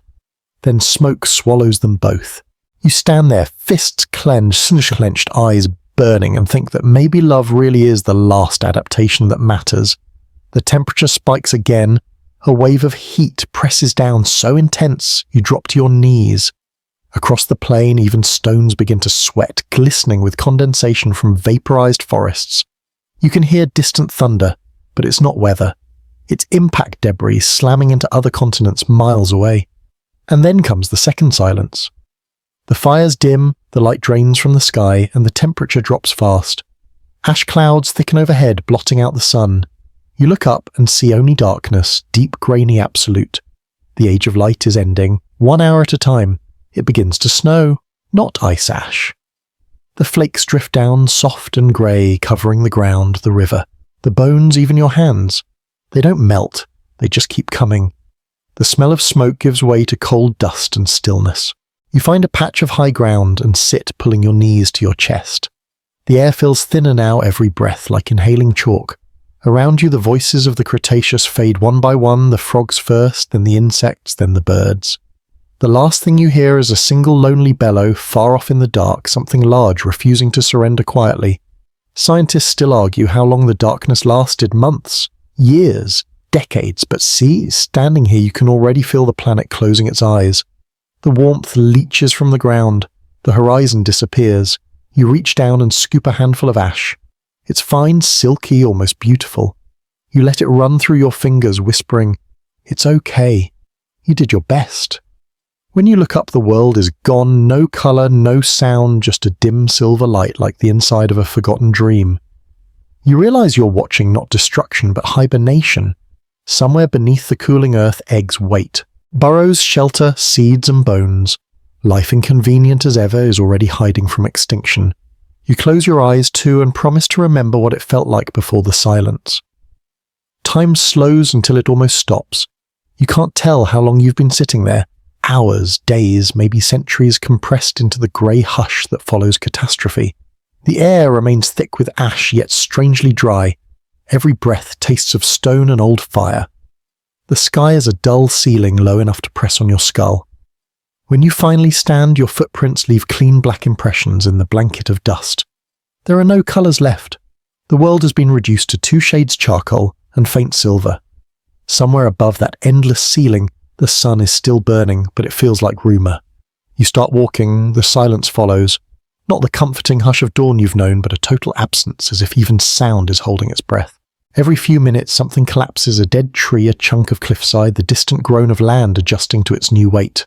Then smoke swallows them both. You stand there, fists clenched, eyes burning, and think that maybe love really is the last adaptation that matters. The temperature spikes again. A wave of heat presses down so intense you drop to your knees. Across the plain, even stones begin to sweat, glistening with condensation from vaporized forests. You can hear distant thunder, but it's not weather. It's impact debris slamming into other continents miles away. And then comes the second silence. The fires dim, the light drains from the sky, and the temperature drops fast. Ash clouds thicken overhead, blotting out the sun. You look up and see only darkness, deep grainy absolute. The age of light is ending, 1 hour at a time. It begins to snow, not ice ash. The flakes drift down, soft and grey, covering the ground, the river, the bones, even your hands. They don't melt, they just keep coming. The smell of smoke gives way to cold dust and stillness. You find a patch of high ground and sit, pulling your knees to your chest. The air feels thinner now every breath, like inhaling chalk. Around you the voices of the Cretaceous fade one by one, the frogs first, then the insects, then the birds. The last thing you hear is a single lonely bellow, far off in the dark, something large refusing to surrender quietly. Scientists still argue how long the darkness lasted, months, years, decades, but see, standing here you can already feel the planet closing its eyes. The warmth leaches from the ground, the horizon disappears. You reach down and scoop a handful of ash. It's fine, silky, almost beautiful. You let it run through your fingers, whispering, "It's okay. You did your best." When you look up, the world is gone, no colour, no sound, just a dim silver light like the inside of a forgotten dream. You realise you're watching not destruction but hibernation. Somewhere beneath the cooling earth eggs wait. Burrows, shelter, seeds and bones. Life inconvenient as ever is already hiding from extinction. You close your eyes too and promise to remember what it felt like before the silence. Time slows until it almost stops. You can't tell how long you've been sitting there. Hours, days, maybe centuries compressed into the grey hush that follows catastrophe. The air remains thick with ash, yet strangely dry. Every breath tastes of stone and old fire. The sky is a dull ceiling low enough to press on your skull. When you finally stand, your footprints leave clean black impressions in the blanket of dust. There are no colours left. The world has been reduced to 2 shades charcoal and faint silver. Somewhere above that endless ceiling, the sun is still burning, but it feels like rumour. You start walking, the silence follows. Not the comforting hush of dawn you've known, but a total absence, as if even sound is holding its breath. Every few minutes something collapses, a dead tree, a chunk of cliffside, the distant groan of land adjusting to its new weight.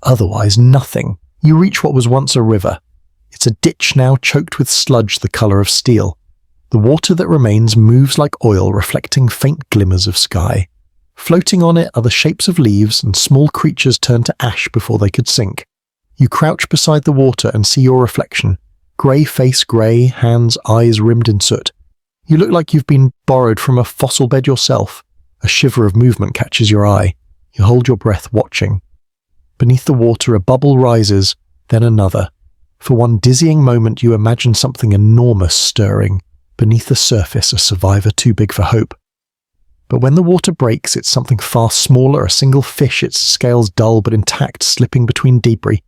Otherwise, nothing. You reach what was once a river. It's a ditch now choked with sludge the colour of steel. The water that remains moves like oil, reflecting faint glimmers of sky. Floating on it are the shapes of leaves, and small creatures turn to ash before they could sink. You crouch beside the water and see your reflection. Grey face grey, hands, eyes rimmed in soot. You look like you've been borrowed from a fossil bed yourself. A shiver of movement catches your eye. You hold your breath watching. Beneath the water a bubble rises, then another. For one dizzying moment you imagine something enormous stirring. Beneath the surface a survivor too big for hope. But when the water breaks, it's something far smaller, a single fish, its scales dull but intact, slipping between debris.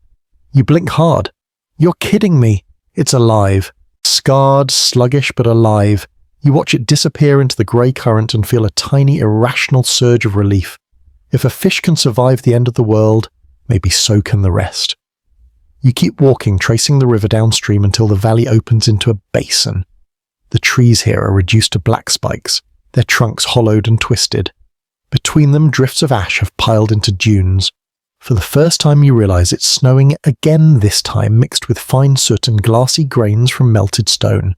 You blink hard. You're kidding me. It's alive. Scarred, sluggish, but alive. You watch it disappear into the grey current and feel a tiny, irrational surge of relief. If a fish can survive the end of the world, maybe so can the rest. You keep walking, tracing the river downstream until the valley opens into a basin. The trees here are reduced to black spikes, their trunks hollowed and twisted. Between them, drifts of ash have piled into dunes. For the first time you realise it's snowing again this time, mixed with fine soot and glassy grains from melted stone.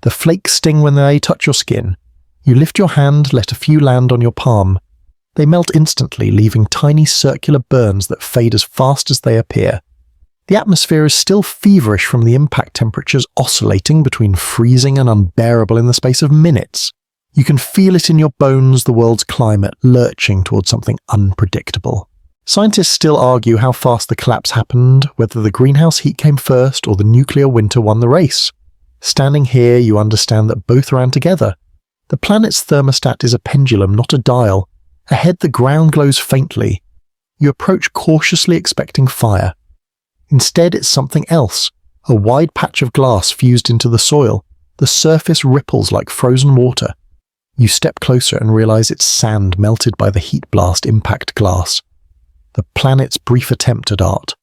The flakes sting when they touch your skin. You lift your hand, let a few land on your palm. They melt instantly, leaving tiny circular burns that fade as fast as they appear. The atmosphere is still feverish from the impact temperatures oscillating between freezing and unbearable in the space of minutes. You can feel it in your bones, the world's climate, lurching towards something unpredictable. Scientists still argue how fast the collapse happened, whether the greenhouse heat came first or the nuclear winter won the race. Standing here, you understand that both ran together. The planet's thermostat is a pendulum, not a dial. Ahead, the ground glows faintly. You approach cautiously expecting fire. Instead, it's something else, a wide patch of glass fused into the soil. The surface ripples like frozen water. You step closer and realize it's sand melted by the heat blast impact glass. The planet's brief attempt at art.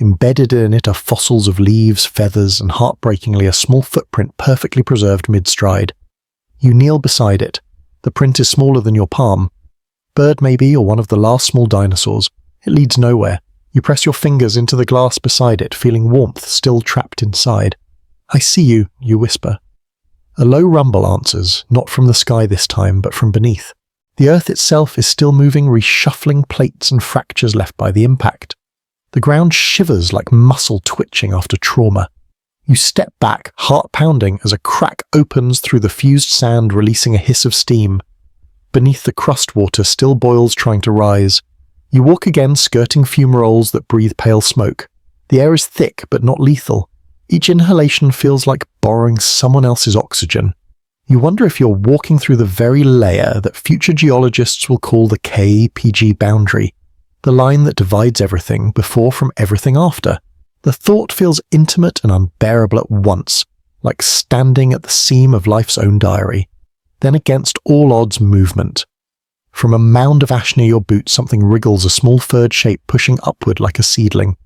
Embedded in it are fossils of leaves, feathers, and heartbreakingly a small footprint perfectly preserved mid-stride. You kneel beside it. The print is smaller than your palm. Bird maybe, or one of the last small dinosaurs. It leads nowhere. You press your fingers into the glass beside it, feeling warmth still trapped inside. "I see you," you whisper. A low rumble answers, not from the sky this time, but from beneath. The earth itself is still moving, reshuffling plates and fractures left by the impact. The ground shivers like muscle twitching after trauma. You step back, heart pounding, as a crack opens through the fused sand, releasing a hiss of steam. Beneath, the crust water still boils, trying to rise. You walk again, skirting fumaroles that breathe pale smoke. The air is thick, but not lethal. Each inhalation feels like borrowing someone else's oxygen. You wonder if you're walking through the very layer that future geologists will call the K-PG boundary, the line that divides everything before from everything after. The thought feels intimate and unbearable at once, like standing at the seam of life's own diary. Then against all odds, movement. From a mound of ash near your boot, something wriggles, a small furred shape pushing upward like a seedling.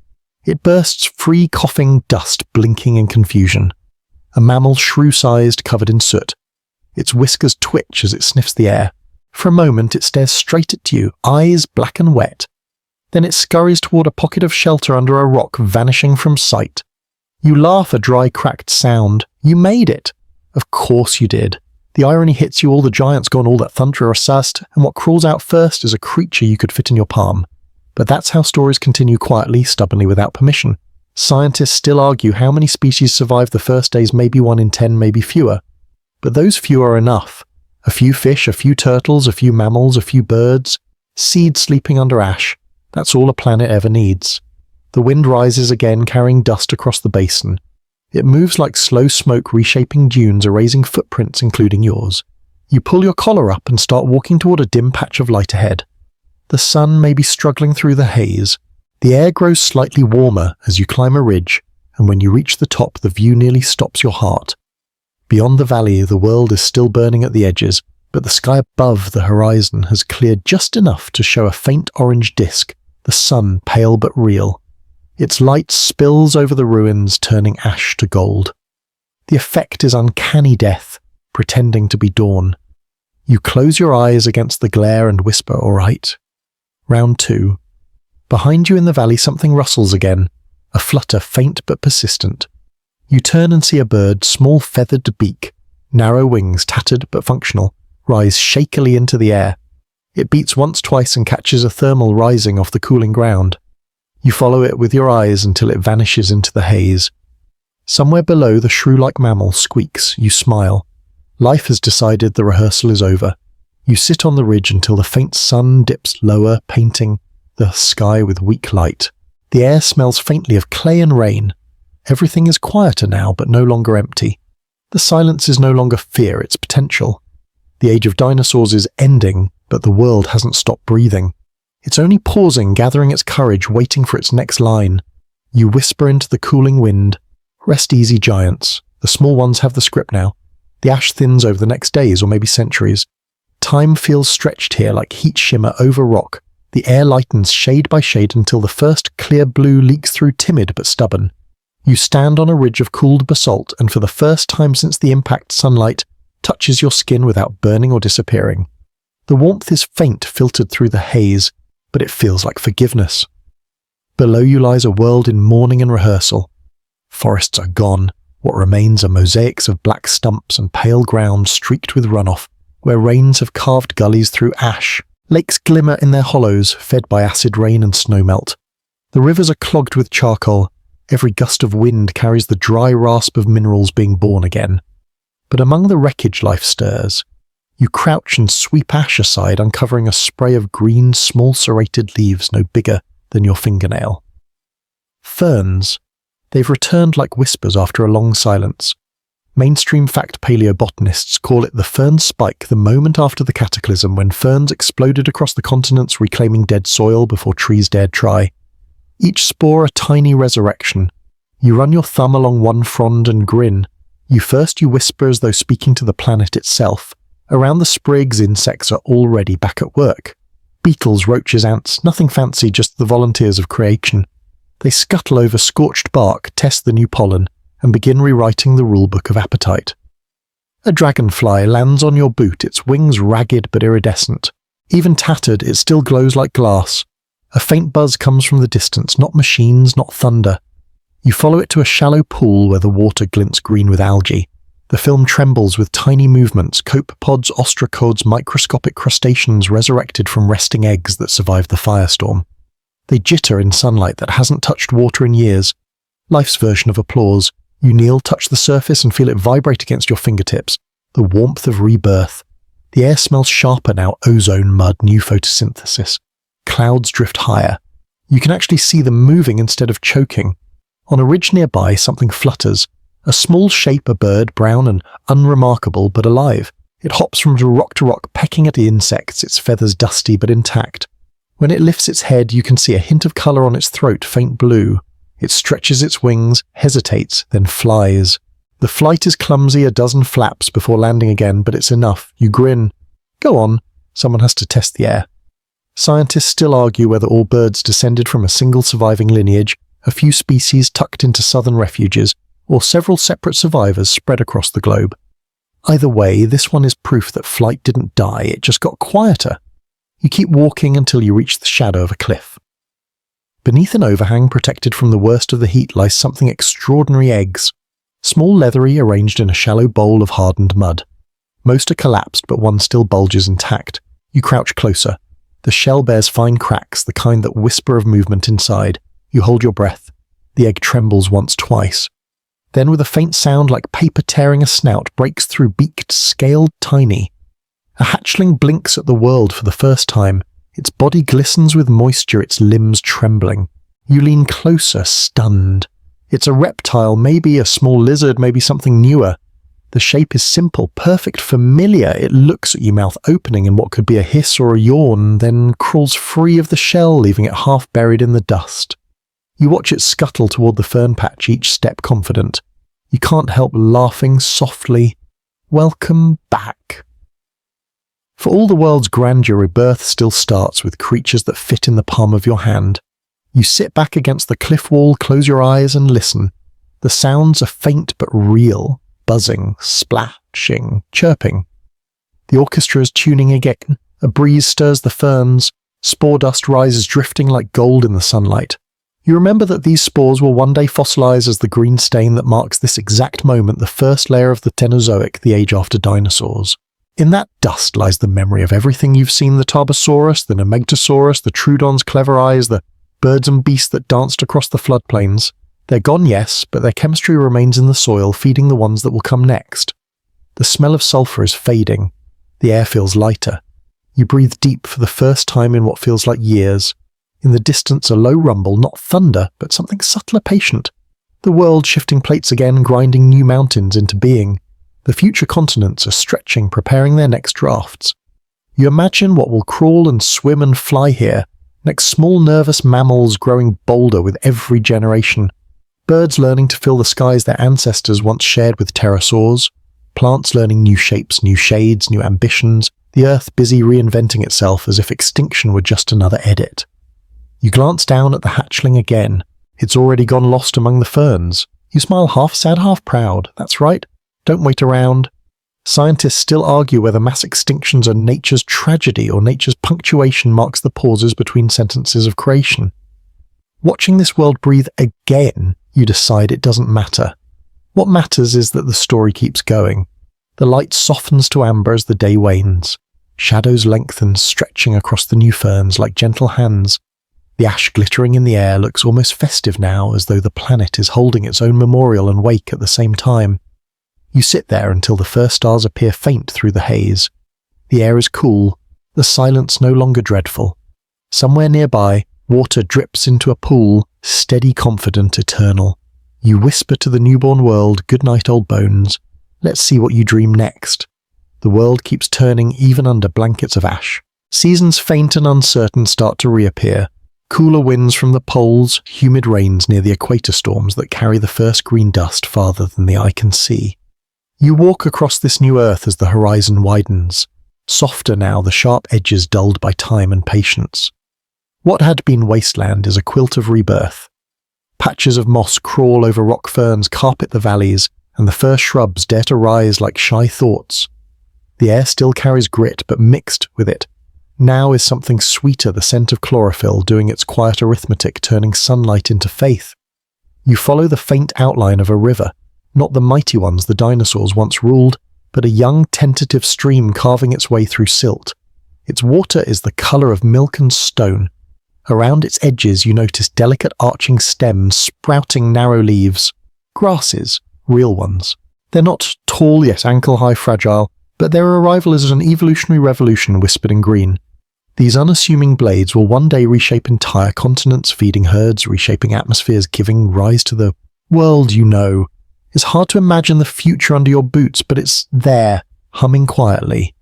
It bursts free, coughing dust, blinking in confusion. A mammal shrew-sized, covered in soot. Its whiskers twitch as it sniffs the air. For a moment it stares straight at you, eyes black and wet. Then it scurries toward a pocket of shelter under a rock, vanishing from sight. You laugh a dry, cracked sound. You made it. Of course you did. The irony hits you, all the giants gone, all that thunder are sussed, and what crawls out first is a creature you could fit in your palm. But that's how stories continue quietly, stubbornly, without permission. Scientists still argue how many species survive the first days, maybe 1 in 10, maybe fewer. But those few are enough. A few fish, a few turtles, a few mammals, a few birds. Seeds sleeping under ash. That's all a planet ever needs. The wind rises again, carrying dust across the basin. It moves like slow smoke, reshaping dunes, erasing footprints, including yours. You pull your collar up and start walking toward a dim patch of light ahead. The sun may be struggling through the haze. The air grows slightly warmer as you climb a ridge, and when you reach the top, the view nearly stops your heart. Beyond the valley, the world is still burning at the edges, but the sky above the horizon has cleared just enough to show a faint orange disk, the sun pale but real. Its light spills over the ruins, turning ash to gold. The effect is uncanny death, pretending to be dawn. You close your eyes against the glare and whisper, "All right." Round 2. Behind you in the valley something rustles again, a flutter faint but persistent. You turn and see a bird, small feathered beak, narrow wings tattered but functional, rise shakily into the air. It beats once, twice and catches a thermal rising off the cooling ground. You follow it with your eyes until it vanishes into the haze. Somewhere below the shrew-like mammal squeaks. You smile. Life has decided the rehearsal is over. You sit on the ridge until the faint sun dips lower, painting the sky with weak light. The air smells faintly of clay and rain. Everything is quieter now, but no longer empty. The silence is no longer fear, it's potential. The age of dinosaurs is ending, but the world hasn't stopped breathing. It's only pausing, gathering its courage, waiting for its next line. You whisper into the cooling wind, "Rest easy, giants. The small ones have the script now." The ash thins over the next days or maybe centuries. Time feels stretched here like heat shimmer over rock. The air lightens shade by shade until the first clear blue leaks through, timid but stubborn. You stand on a ridge of cooled basalt, and for the first time since the impact, sunlight touches your skin without burning or disappearing. The warmth is faint, filtered through the haze, but it feels like forgiveness. Below you lies a world in mourning and rehearsal. Forests are gone. What remains are mosaics of black stumps and pale ground streaked with runoff, where rains have carved gullies through ash. Lakes glimmer in their hollows, fed by acid rain and snowmelt. The rivers are clogged with charcoal. Every gust of wind carries the dry rasp of minerals being born again. But among the wreckage life stirs. You crouch and sweep ash aside, uncovering a spray of green, small serrated leaves no bigger than your fingernail. Ferns. They've returned like whispers after a long silence. Mainstream fact paleobotanists call it the fern spike, the moment after the cataclysm when ferns exploded across the continents, reclaiming dead soil before trees dared try. Each spore a tiny resurrection. You run your thumb along one frond and grin. You whisper as though speaking to the planet itself. Around the sprigs, insects are already back at work. Beetles, roaches, ants, nothing fancy, just the volunteers of creation. They scuttle over scorched bark, test the new pollen, and begin rewriting the rulebook of appetite. A dragonfly lands on your boot, its wings ragged but iridescent. Even tattered, it still glows like glass. A faint buzz comes from the distance, not machines, not thunder. You follow it to a shallow pool where the water glints green with algae. The film trembles with tiny movements, copepods, ostracods, microscopic crustaceans resurrected from resting eggs that survived the firestorm. They jitter in sunlight that hasn't touched water in years. Life's version of applause. You kneel, touch the surface and feel it vibrate against your fingertips. The warmth of rebirth. The air smells sharper now, ozone, mud, new photosynthesis. Clouds drift higher. You can actually see them moving instead of choking. On a ridge nearby, something flutters. A small shape, a bird, brown and unremarkable but alive. It hops from rock to rock, pecking at the insects, its feathers dusty but intact. When it lifts its head, you can see a hint of colour on its throat, faint blue. It stretches its wings, hesitates, then flies. The flight is clumsy, a dozen flaps before landing again, but it's enough. You grin. Go on. Someone has to test the air. Scientists still argue whether all birds descended from a single surviving lineage, a few species tucked into southern refuges, or several separate survivors spread across the globe. Either way, this one is proof that flight didn't die, it just got quieter. You keep walking until you reach the shadow of a cliff. Beneath an overhang protected from the worst of the heat lies something extraordinary: eggs. Small, leathery, arranged in a shallow bowl of hardened mud. Most are collapsed, but one still bulges intact. You crouch closer. The shell bears fine cracks, the kind that whisper of movement inside. You hold your breath. The egg trembles once, twice. Then, with a faint sound like paper tearing a snout, breaks through, beaked, scaled, tiny. A hatchling blinks at the world for the first time. Its body glistens with moisture, its limbs trembling. You lean closer, stunned. It's a reptile, maybe a small lizard, maybe something newer. The shape is simple, perfect, familiar. It looks at you, mouth opening in what could be a hiss or a yawn, then crawls free of the shell, leaving it half buried in the dust. You watch it scuttle toward the fern patch, each step confident. You can't help laughing softly. Welcome back. For all the world's grandeur, rebirth still starts with creatures that fit in the palm of your hand. You sit back against the cliff wall, close your eyes and listen. The sounds are faint but real, buzzing, splashing, chirping. The orchestra is tuning again. A breeze stirs the ferns. Spore dust rises drifting like gold in the sunlight. You remember that these spores will one day fossilize as the green stain that marks this exact moment the first layer of the Cenozoic, the age after dinosaurs. In that dust lies the memory of everything you've seen: the Tarbosaurus, the Nemegtosaurus, the Troodon's clever eyes, the birds and beasts that danced across the floodplains. They're gone, yes, but their chemistry remains in the soil, feeding the ones that will come next. The smell of sulfur is fading. The air feels lighter. You breathe deep for the first time in what feels like years. In the distance, a low rumble, not thunder, but something subtler, patient. The world shifting plates again, grinding new mountains into being. The future continents are stretching, preparing their next drafts. You imagine what will crawl and swim and fly here, next small nervous mammals growing bolder with every generation. Birds learning to fill the skies their ancestors once shared with pterosaurs. Plants learning new shapes, new shades, new ambitions. The earth busy reinventing itself as if extinction were just another edit. You glance down at the hatchling again. It's already gone lost among the ferns. You smile half sad, half proud. That's right. Don't wait around. Scientists still argue whether mass extinctions are nature's tragedy or nature's punctuation marks the pauses between sentences of creation. Watching this world breathe again, you decide it doesn't matter. What matters is that the story keeps going. The light softens to amber as the day wanes. Shadows lengthen, stretching across the new ferns like gentle hands. The ash glittering in the air looks almost festive now, as though the planet is holding its own memorial and wake at the same time. You sit there until the first stars appear faint through the haze. The air is cool, the silence no longer dreadful. Somewhere nearby, water drips into a pool, steady, confident, eternal. You whisper to the newborn world, "Good night, old bones. Let's see what you dream next." The world keeps turning even under blankets of ash. Seasons faint and uncertain start to reappear. Cooler winds from the poles, humid rains near the equator storms that carry the first green dust farther than the eye can see. You walk across this new earth as the horizon widens. Softer now, the sharp edges dulled by time and patience. What had been wasteland is a quilt of rebirth. Patches of moss crawl over rock ferns, carpet the valleys, and the first shrubs dare to rise like shy thoughts. The air still carries grit, but mixed with it now is something sweeter, the scent of chlorophyll doing its quiet arithmetic, turning sunlight into faith. You follow the faint outline of a river, not the mighty ones the dinosaurs once ruled, but a young tentative stream carving its way through silt. Its water is the colour of milk and stone. Around its edges you notice delicate arching stems sprouting narrow leaves. Grasses, real ones. They're not tall yet ankle-high fragile, but their arrival is an evolutionary revolution whispered in green. These unassuming blades will one day reshape entire continents, feeding herds, reshaping atmospheres, giving rise to the world you know. It's hard to imagine the future under your boots, but it's there, humming quietly.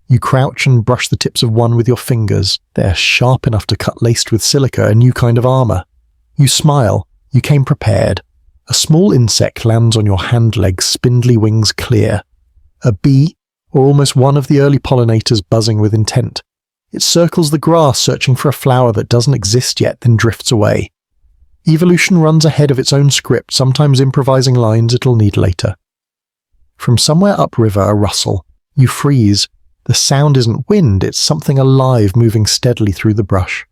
You crouch and brush the tips of one with your fingers. They're sharp enough to cut laced with silica, a new kind of armor. You smile. You came prepared. A small insect lands on your hand legs, spindly wings clear. A bee, or almost one of the early pollinators buzzing with intent. It circles the grass, searching for a flower that doesn't exist yet, then drifts away. Evolution runs ahead of its own script, sometimes improvising lines it'll need later. From somewhere upriver, a rustle. You freeze. The sound isn't wind, it's something alive moving steadily through the brush.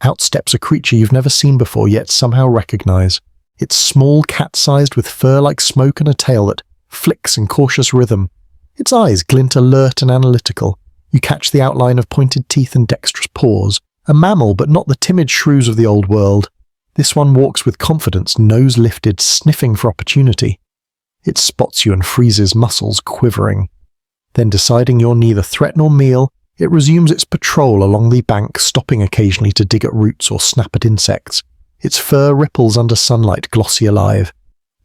Out steps a creature you've never seen before, yet somehow recognize. It's small, cat-sized, with fur like smoke and a tail that flicks in cautious rhythm. Its eyes glint alert and analytical. You catch the outline of pointed teeth and dexterous paws. A mammal, but not the timid shrews of the old world. This one walks with confidence, nose lifted, sniffing for opportunity. It spots you and freezes, muscles quivering. Then, deciding you're neither threat nor meal, it resumes its patrol along the bank, stopping occasionally to dig at roots or snap at insects. Its fur ripples under sunlight, glossy alive.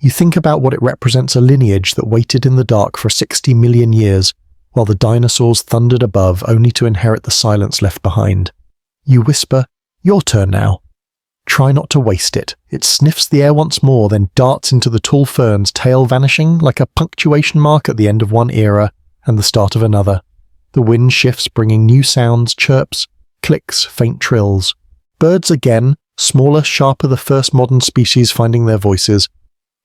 You think about what it represents: a lineage that waited in the dark for 60 million years, while the dinosaurs thundered above, only to inherit the silence left behind. You whisper, "Your turn now." Try not to waste it. It sniffs the air once more, then darts into the tall ferns, tail vanishing like a punctuation mark at the end of one era and the start of another. The wind shifts, bringing new sounds, chirps, clicks, faint trills. Birds again, smaller, sharper, the first modern species finding their voices.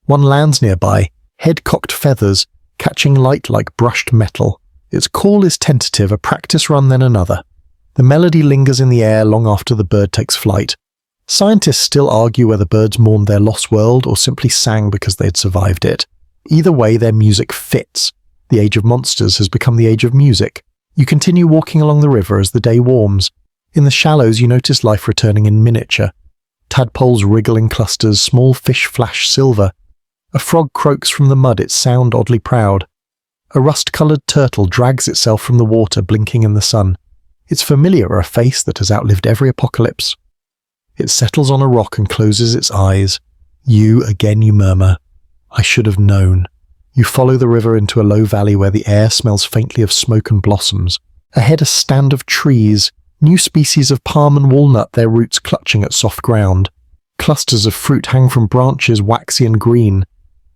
One lands nearby, head-cocked feathers, catching light like brushed metal. Its call is tentative, a practice run then another. The melody lingers in the air long after the bird takes flight. Scientists still argue whether birds mourned their lost world or simply sang because they had survived it. Either way, their music fits. The age of monsters has become the age of music. You continue walking along the river as the day warms. In the shallows you notice life returning in miniature. Tadpoles wriggle in clusters, small fish flash silver. A frog croaks from the mud, its sound oddly proud. A rust-coloured turtle drags itself from the water, blinking in the sun. It's familiar, a face that has outlived every apocalypse. It settles on a rock and closes its eyes. You murmur, "I should have known." You follow the river into a low valley where the air smells faintly of smoke and blossoms. Ahead a stand of trees, new species of palm and walnut, their roots clutching at soft ground. Clusters of fruit hang from branches, waxy and green.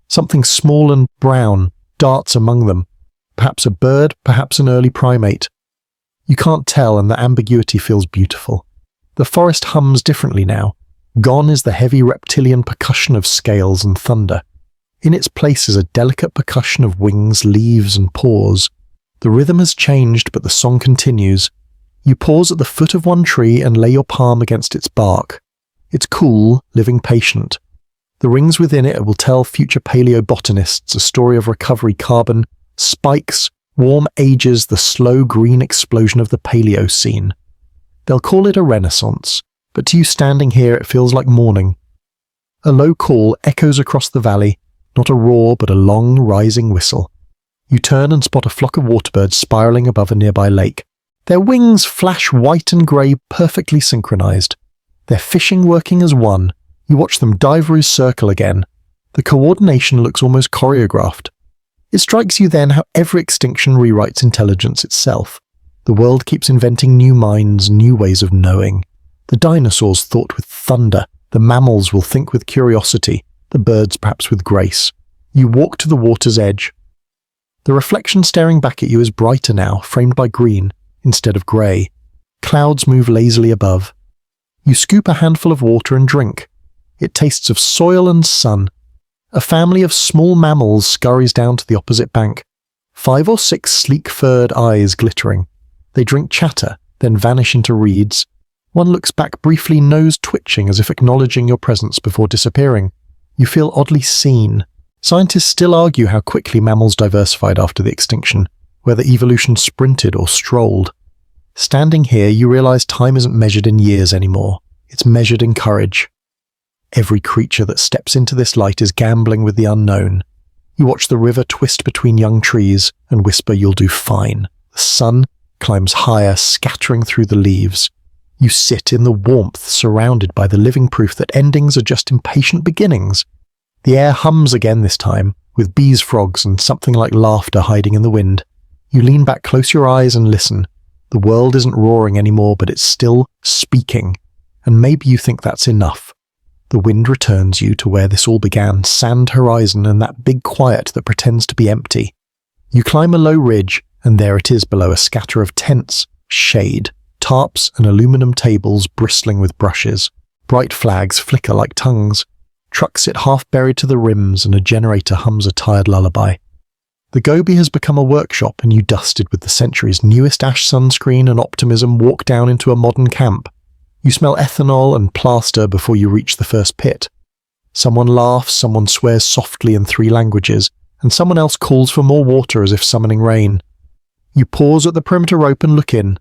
Something small and brown darts among them. Perhaps a bird, perhaps an early primate. You can't tell, and the ambiguity feels beautiful. The forest hums differently now. Gone is the heavy reptilian percussion of scales and thunder. In its place is a delicate percussion of wings, leaves and paws. The rhythm has changed, but the song continues. You pause at the foot of one tree and lay your palm against its bark. It's cool, living patient. The rings within it will tell future paleobotanists a story of recovery, carbon, spikes, warm ages, the slow green explosion of the Paleocene. They'll call it a renaissance, but to you standing here it feels like morning. A low call echoes across the valley, not a roar but a long, rising whistle. You turn and spot a flock of waterbirds spiralling above a nearby lake. Their wings flash white and grey, perfectly synchronized. Their fishing working as one. You watch them dive circle again. The coordination looks almost choreographed. It strikes you then how every extinction rewrites intelligence itself. The world keeps inventing new minds, new ways of knowing. The dinosaurs thought with thunder, the mammals will think with curiosity, the birds perhaps with grace. You walk to the water's edge. The reflection staring back at you is brighter now, framed by green, instead of grey. Clouds move lazily above. You scoop a handful of water and drink. It tastes of soil and sun. A family of small mammals scurries down to the opposite bank. 5 or 6 sleek-furred eyes glittering. They drink chatter, then vanish into reeds. One looks back briefly, nose twitching as if acknowledging your presence before disappearing. You feel oddly seen. Scientists still argue how quickly mammals diversified after the extinction, whether evolution sprinted or strolled. Standing here, you realize time isn't measured in years anymore. It's measured in courage. Every creature that steps into this light is gambling with the unknown. You watch the river twist between young trees and whisper you'll do fine. The sun climbs higher, scattering through the leaves. You sit in the warmth, surrounded by the living proof that endings are just impatient beginnings. The air hums again this time, with bees, frogs, and something like laughter hiding in the wind. You lean back, close your eyes, and listen. The world isn't roaring anymore, but it's still speaking. And maybe you think that's enough. The wind returns you to where this all began, sand horizon and that big quiet that pretends to be empty. You climb a low ridge, and there it is below, a scatter of tents, shade, tarps and aluminum tables bristling with brushes. Bright flags flicker like tongues. Trucks sit half buried to the rims and a generator hums a tired lullaby. The Gobi has become a workshop, and you, dusted with the century's newest ash sunscreen and optimism, walk down into a modern camp. You smell ethanol and plaster before you reach the first pit. Someone laughs, someone swears softly in 3 languages, and someone else calls for more water as if summoning rain. You pause at the perimeter rope and look in.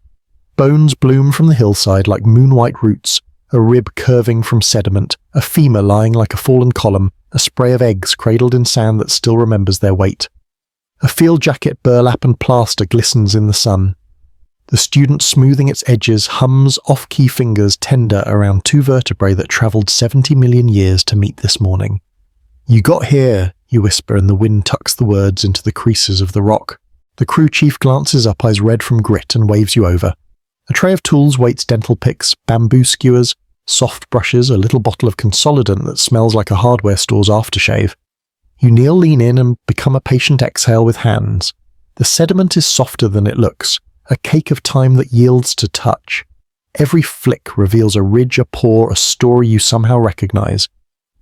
Bones bloom from the hillside like moon-white roots, a rib curving from sediment, a femur lying like a fallen column, a spray of eggs cradled in sand that still remembers their weight. A field jacket, burlap and plaster glistens in the sun. The student, smoothing its edges, hums off-key fingers tender around 2 vertebrae that travelled 70 million years to meet this morning. "You got here," you whisper, and the wind tucks the words into the creases of the rock. The crew chief glances up, eyes red from grit, and waves you over. A tray of tools waits: dental picks, bamboo skewers, soft brushes, a little bottle of consolidant that smells like a hardware store's aftershave. You kneel, lean in, and become a patient exhale with hands. The sediment is softer than it looks, a cake of time that yields to touch. Every flick reveals a ridge, a paw, a story you somehow recognize.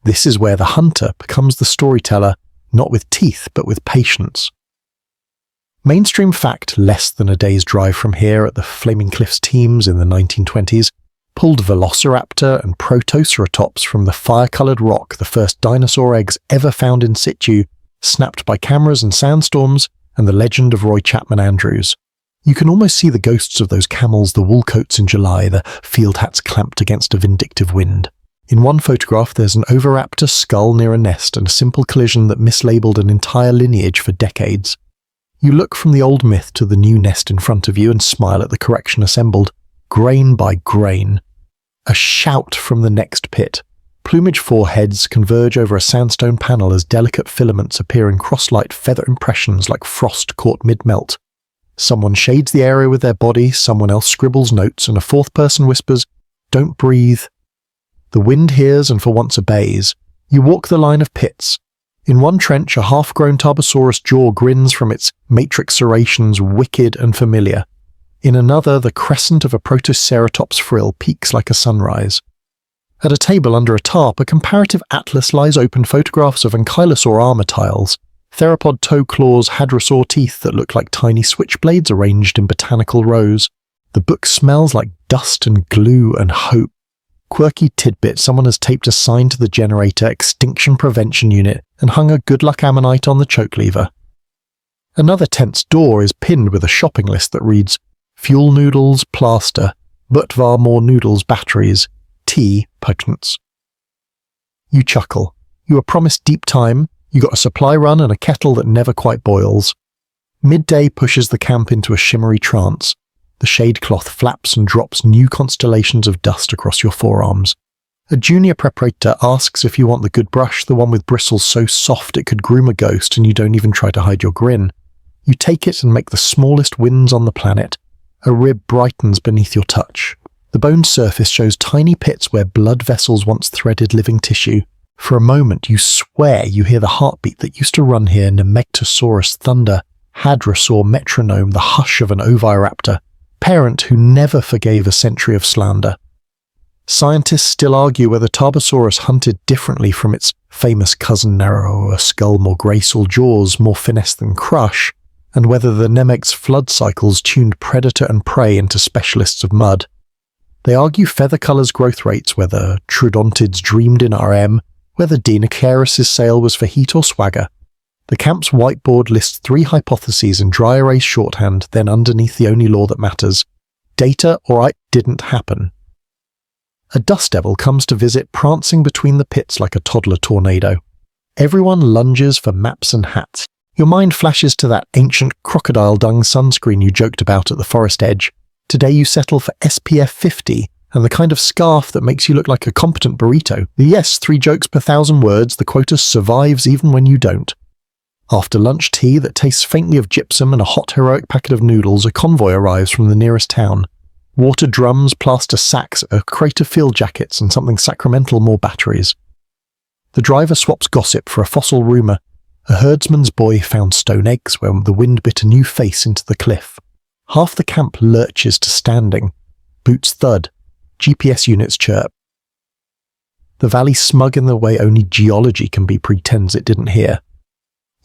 This is where the hunter becomes the storyteller, not with teeth, but with patience. Mainstream fact less than a day's drive from here at the Flaming Cliffs teams in the 1920s pulled Velociraptor and Protoceratops from the fire-coloured rock, the first dinosaur eggs ever found in situ, snapped by cameras and sandstorms, and the legend of Roy Chapman Andrews. You can almost see the ghosts of those camels, the wool coats in July, the field hats clamped against a vindictive wind. In one photograph there's an oviraptor skull near a nest and a simple collision that mislabeled an entire lineage for decades. You look from the old myth to the new nest in front of you and smile at the correction assembled, grain by grain. A shout from the next pit. Plumage foreheads converge over a sandstone panel as delicate filaments appear in cross-light feather impressions like frost caught mid-melt. Someone shades the area with their body, someone else scribbles notes, and a fourth person whispers, "Don't breathe." The wind hears and for once obeys. You walk the line of pits. In one trench, a half-grown Tarbosaurus jaw grins from its matrix serrations, wicked and familiar. In another, the crescent of a Protoceratops frill peaks like a sunrise. At a table under a tarp, a comparative atlas lies open, photographs of ankylosaur armor tiles, theropod toe claws, hadrosaur teeth that look like tiny switchblades arranged in botanical rows. The book smells like dust and glue and hope. Quirky tidbit, someone has taped a sign to the generator extinction prevention unit and hung a good luck ammonite on the choke lever. Another tense door is pinned with a shopping list that reads, fuel noodles, plaster, but var more noodles, batteries, tea, pungents. You chuckle. You are promised deep time, you got a supply run and a kettle that never quite boils. Midday pushes the camp into a shimmery trance. The shade cloth flaps and drops new constellations of dust across your forearms. A junior preparator asks if you want the good brush, the one with bristles so soft it could groom a ghost and you don't even try to hide your grin. You take it and make the smallest winds on the planet. A rib brightens beneath your touch. The bone surface shows tiny pits where blood vessels once threaded living tissue. For a moment you swear you hear the heartbeat that used to run here, Nemegtosaurus thunder, hadrosaur metronome, the hush of an oviraptor, parent who never forgave a century of slander. Scientists still argue whether Tarbosaurus hunted differently from its famous cousin, narrower skull, more graceful jaws, more finesse than crush, and whether the Nemeg's flood cycles tuned predator and prey into specialists of mud. They argue feather colours, growth rates, whether troodontids dreamed in RM, whether Dinosaurus' sail was for heat or swagger. The camp's whiteboard lists 3 hypotheses in dry erase shorthand, then underneath the only law that matters. Data or it didn't happen. A dust devil comes to visit, prancing between the pits like a toddler tornado. Everyone lunges for maps and hats. Your mind flashes to that ancient crocodile dung sunscreen you joked about at the forest edge. Today you settle for SPF 50 and the kind of scarf that makes you look like a competent burrito. Yes, 3 jokes per 1,000 words, the quota survives even when you don't. After lunch tea that tastes faintly of gypsum and a hot heroic packet of noodles, a convoy arrives from the nearest town. Water drums, plaster sacks, a crate of field jackets and something sacramental, more batteries. The driver swaps gossip for a fossil rumour. A herdsman's boy found stone eggs where the wind bit a new face into the cliff. Half the camp lurches to standing. Boots thud. GPS units chirp. The valley smug in the way only geology can be pretends it didn't hear.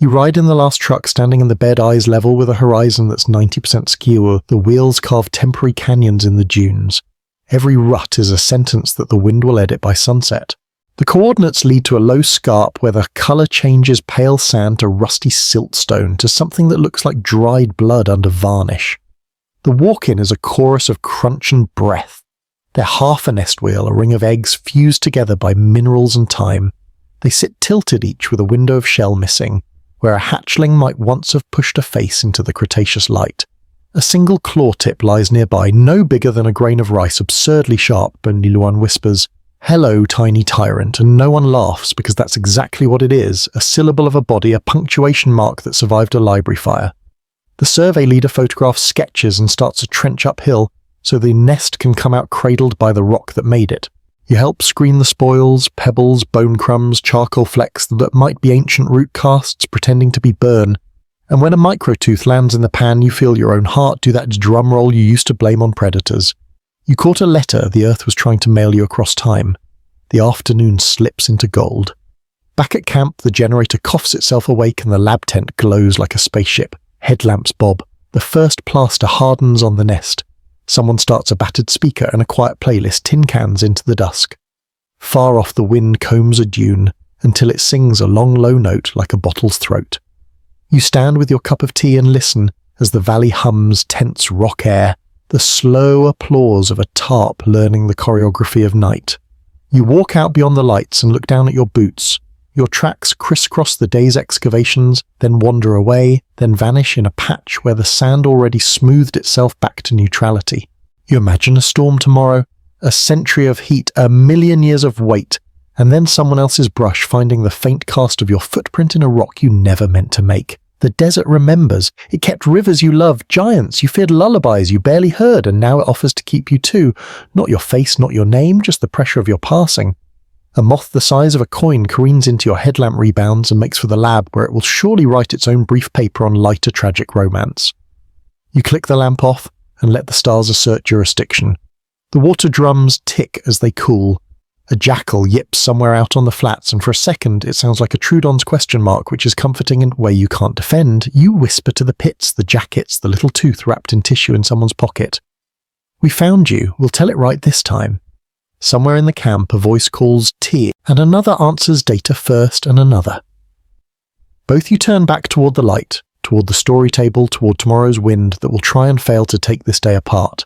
You ride in the last truck, standing in the bed, eyes level with a horizon that's 90% skew. The wheels carve temporary canyons in the dunes. Every rut is a sentence that the wind will edit by sunset. The coordinates lead to a low scarp where the colour changes pale sand to rusty siltstone to something that looks like dried blood under varnish. The walk-in is a chorus of crunch and breath. They're half a nest wheel, a ring of eggs fused together by minerals and time. They sit tilted each with a window of shell missing, where a hatchling might once have pushed a face into the Cretaceous light. A single claw tip lies nearby, no bigger than a grain of rice, absurdly sharp, and Liluan whispers, "Hello, tiny tyrant," and no one laughs because that's exactly what it is, a syllable of a body, a punctuation mark that survived a library fire. The survey leader photographs sketches and starts a trench uphill, so the nest can come out cradled by the rock that made it. You help screen the spoils, pebbles, bone crumbs, charcoal flecks that might be ancient root casts pretending to be burn, And when a microtooth lands in the pan, you feel your own heart do that drum roll you used to blame on predators. You caught a letter the Earth was trying to mail you across time. The afternoon slips into gold. Back at camp, the generator coughs itself awake and the lab tent glows like a spaceship. Headlamps bob. The first plaster hardens on the nest. Someone starts a battered speaker and a quiet playlist tin cans into the dusk. Far off, the wind combs a dune until it sings a long low note like a bottle's throat. You stand with your cup of tea and listen as the valley hums tense rock air, the slow applause of a tarp learning the choreography of night. You walk out beyond the lights and look down at your boots. Your tracks crisscross the day's excavations, then wander away, then vanish in a patch where the sand already smoothed itself back to neutrality. You imagine a storm tomorrow, a century of heat, a million years of weight, and then someone else's brush finding the faint cast of your footprint in a rock you never meant to make. The desert remembers. It kept rivers you loved, giants you feared, lullabies you barely heard, and now it offers to keep you too. Not your face, not your name, just the pressure of your passing. A moth the size of a coin careens into your headlamp rebounds and makes for the lab where it will surely write its own brief paper on lighter tragic romance. You click the lamp off and let the stars assert jurisdiction. The water drums tick as they cool. A jackal yips somewhere out on the flats, and for a second it sounds like a Trudon's question mark, which is comforting in a way you can't defend. You whisper to the pits, the jackets, the little tooth wrapped in tissue in someone's pocket. We found you, we'll tell it right this time. Somewhere in the camp a voice calls tea, and another answers data first and another. Both you turn back toward the light, toward the story table, toward tomorrow's wind that will try and fail to take this day apart.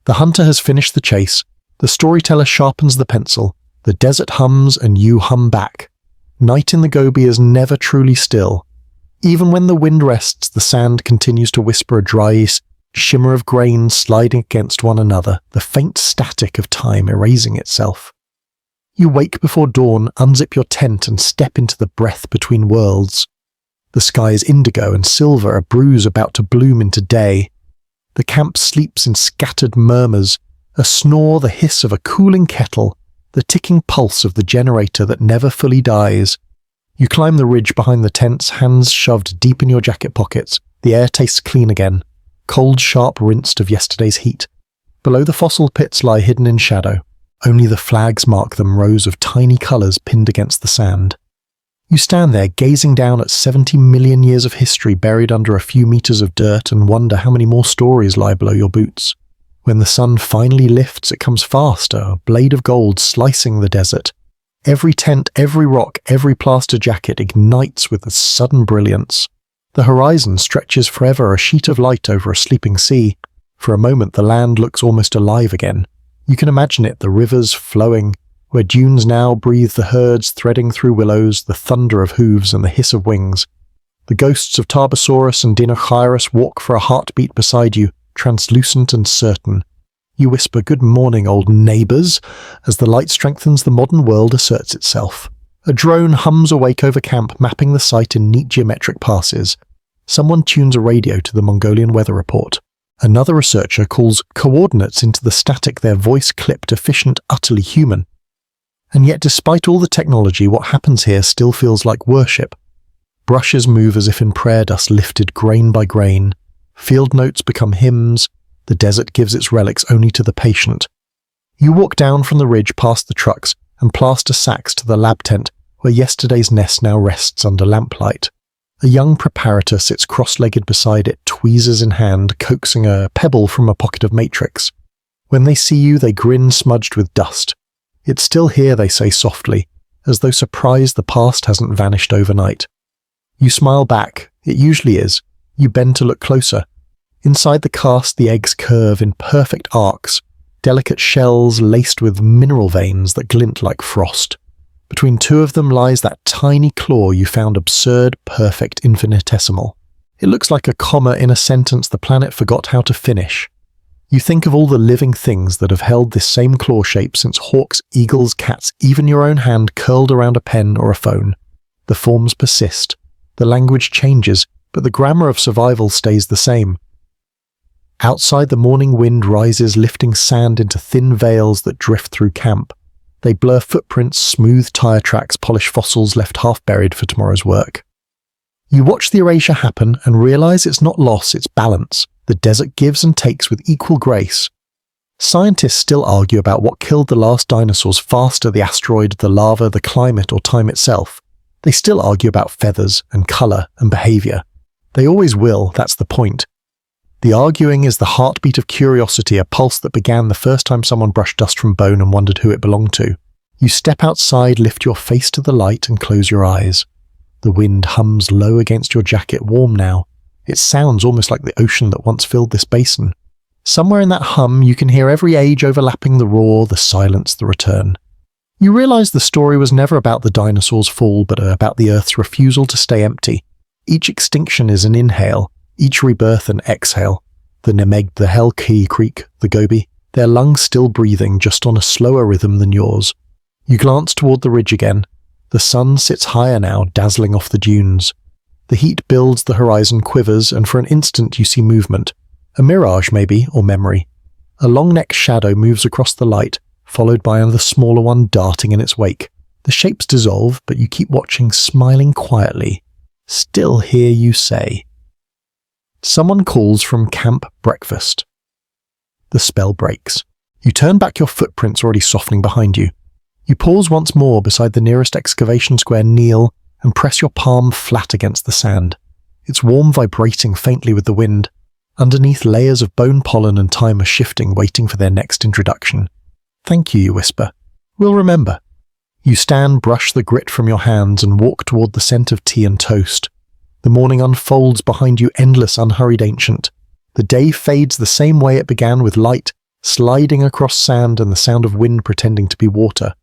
The hunter has finished the chase. The storyteller sharpens the pencil, the desert hums and you hum back. Night in the Gobi is never truly still. Even when the wind rests, the sand continues to whisper a dry shimmer of grains sliding against one another, the faint static of time erasing itself. You wake before dawn, unzip your tent and step into the breath between worlds. The sky is indigo and silver, a bruise about to bloom into day. The camp sleeps in scattered murmurs, a snore, the hiss of a cooling kettle, the ticking pulse of the generator that never fully dies. You climb the ridge behind the tents, hands shoved deep in your jacket pockets. The air tastes clean again, cold, sharp, rinsed of yesterday's heat. Below the fossil pits lie hidden in shadow. Only the flags mark them, rows of tiny colours pinned against the sand. You stand there, gazing down at 70 million years of history buried under a few meters of dirt, and wonder how many more stories lie below your boots. When the sun finally lifts, it comes faster, a blade of gold slicing the desert. Every tent, every rock, every plaster jacket ignites with a sudden brilliance. The horizon stretches forever, a sheet of light over a sleeping sea. For a moment, the land looks almost alive again. You can imagine it, the rivers flowing, where dunes now breathe the herds threading through willows, the thunder of hooves and the hiss of wings. The ghosts of Tarbosaurus and Dinosaurus walk for a heartbeat beside you, translucent and certain. You whisper, "Good morning, old neighbours," as the light strengthens, the modern world asserts itself. A drone hums awake over camp, mapping the site in neat geometric passes. Someone tunes a radio to the Mongolian weather report. Another researcher calls coordinates into the static, their voice clipped, efficient, utterly human. And yet, despite all the technology, what happens here still feels like worship. Brushes move as if in prayer dust lifted grain by grain. Field notes become hymns. The desert gives its relics only to the patient. You walk down from the ridge past the trucks and plaster sacks to the lab tent where yesterday's nest now rests under lamplight. A young preparator sits cross-legged beside it, tweezers in hand, coaxing a pebble from a pocket of matrix. When they see you, they grin, smudged with dust. "It's still here," they say softly, as though surprised the past hasn't vanished overnight. You smile back. It usually is. You bend to look closer. Inside the cast, the eggs curve in perfect arcs, delicate shells laced with mineral veins that glint like frost. Between two of them lies that tiny claw you found absurd, perfect, infinitesimal. It looks like a comma in a sentence the planet forgot how to finish. You think of all the living things that have held this same claw shape since hawks, eagles, cats, even your own hand curled around a pen or a phone. The forms persist. The language changes, but the grammar of survival stays the same. Outside, the morning wind rises, lifting sand into thin veils that drift through camp. They blur footprints, smooth tire tracks, polish fossils left half buried for tomorrow's work. You watch the erasure happen and realize it's not loss, it's balance. The desert gives and takes with equal grace. Scientists still argue about what killed the last dinosaurs faster, the asteroid, the lava, the climate, or time itself. They still argue about feathers and color and behavior. They always will, that's the point. The arguing is the heartbeat of curiosity, a pulse that began the first time someone brushed dust from bone and wondered who it belonged to. You step outside, lift your face to the light, and close your eyes. The wind hums low against your jacket, warm now. It sounds almost like the ocean that once filled this basin. Somewhere in that hum, you can hear every age overlapping the roar, the silence, the return. You realize the story was never about the dinosaurs' fall, but about the Earth's refusal to stay empty. Each extinction is an inhale, each rebirth an exhale. The Nemeg, the Hell-Key Creek, the Gobi, their lungs still breathing, just on a slower rhythm than yours. You glance toward the ridge again. The sun sits higher now, dazzling off the dunes. The heat builds, the horizon quivers, and for an instant you see movement. A mirage, maybe, or memory. A long-necked shadow moves across the light, followed by another smaller one darting in its wake. The shapes dissolve, but you keep watching, smiling quietly. Still hear you say. Someone calls from camp breakfast. The spell breaks. You turn back, your footprints already softening behind you. You pause once more beside the nearest excavation square, kneel, and press your palm flat against the sand. Its warm vibrating faintly with the wind. Underneath, layers of bone pollen and time are shifting, waiting for their next introduction. Thank you, you whisper. We'll remember. You stand, brush the grit from your hands, and walk toward the scent of tea and toast. The morning unfolds behind you, endless, unhurried, ancient. The day fades the same way it began, with light sliding across sand and the sound of wind pretending to be water.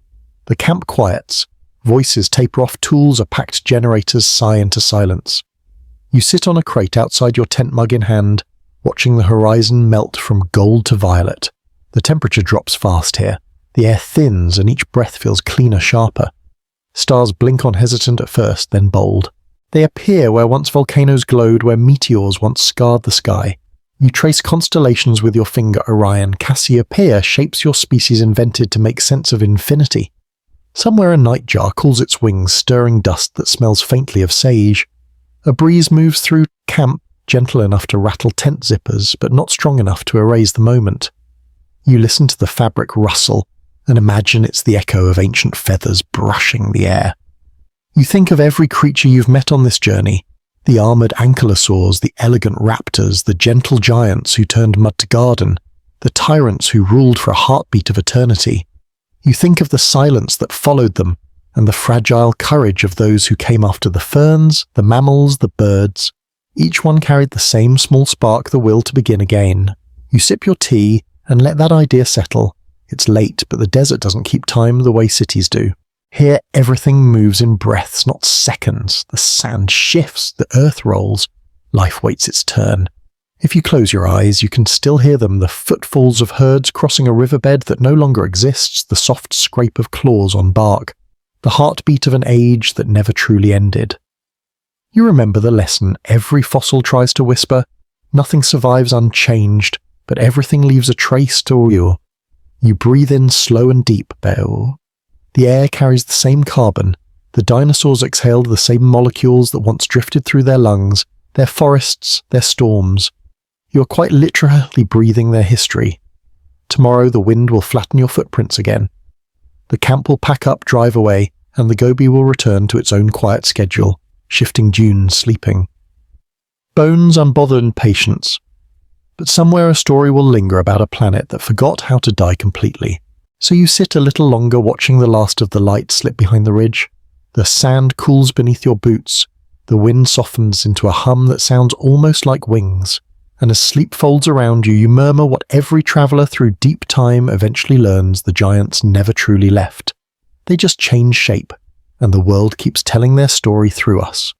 The camp quiets. Voices taper off, tools are packed, generators sigh into silence. You sit on a crate outside, your tent mug in hand, watching the horizon melt from gold to violet. The temperature drops fast here. The air thins and each breath feels cleaner, sharper. Stars blink on, hesitant at first, then bold. They appear where once volcanoes glowed, where meteors once scarred the sky. You trace constellations with your finger, Orion. Cassiopeia shapes your species, invented to make sense of infinity. Somewhere a nightjar cools its wings, stirring dust that smells faintly of sage. A breeze moves through camp, gentle enough to rattle tent zippers, but not strong enough to erase the moment. You listen to the fabric rustle, and imagine it's the echo of ancient feathers brushing the air. You think of every creature you've met on this journey, the armoured ankylosaurs, the elegant raptors, the gentle giants who turned mud to garden, the tyrants who ruled for a heartbeat of eternity. You think of the silence that followed them, and the fragile courage of those who came after the ferns, the mammals, the birds. Each one carried the same small spark, the will to begin again. You sip your tea and let that idea settle. It's late, but the desert doesn't keep time the way cities do. Here everything moves in breaths, not seconds. The sand shifts, the earth rolls. Life waits its turn. If you close your eyes, you can still hear them, the footfalls of herds crossing a riverbed that no longer exists, the soft scrape of claws on bark, the heartbeat of an age that never truly ended. You remember the lesson every fossil tries to whisper. Nothing survives unchanged, but everything leaves a trace to you. You breathe in slow and deep, Beo. The air carries the same carbon. The dinosaurs exhaled the same molecules that once drifted through their lungs, their forests, their storms. You are quite literally breathing their history. Tomorrow the wind will flatten your footprints again. The camp will pack up, drive away, and the Gobi will return to its own quiet schedule, shifting dunes, sleeping. Bones, unbothered patience. But somewhere a story will linger about a planet that forgot how to die completely. So you sit a little longer, watching the last of the light slip behind the ridge. The sand cools beneath your boots. The wind softens into a hum that sounds almost like wings. And as sleep folds around you, you murmur what every traveller through deep time eventually learns: the giants never truly left. They just change shape, and the world keeps telling their story through us.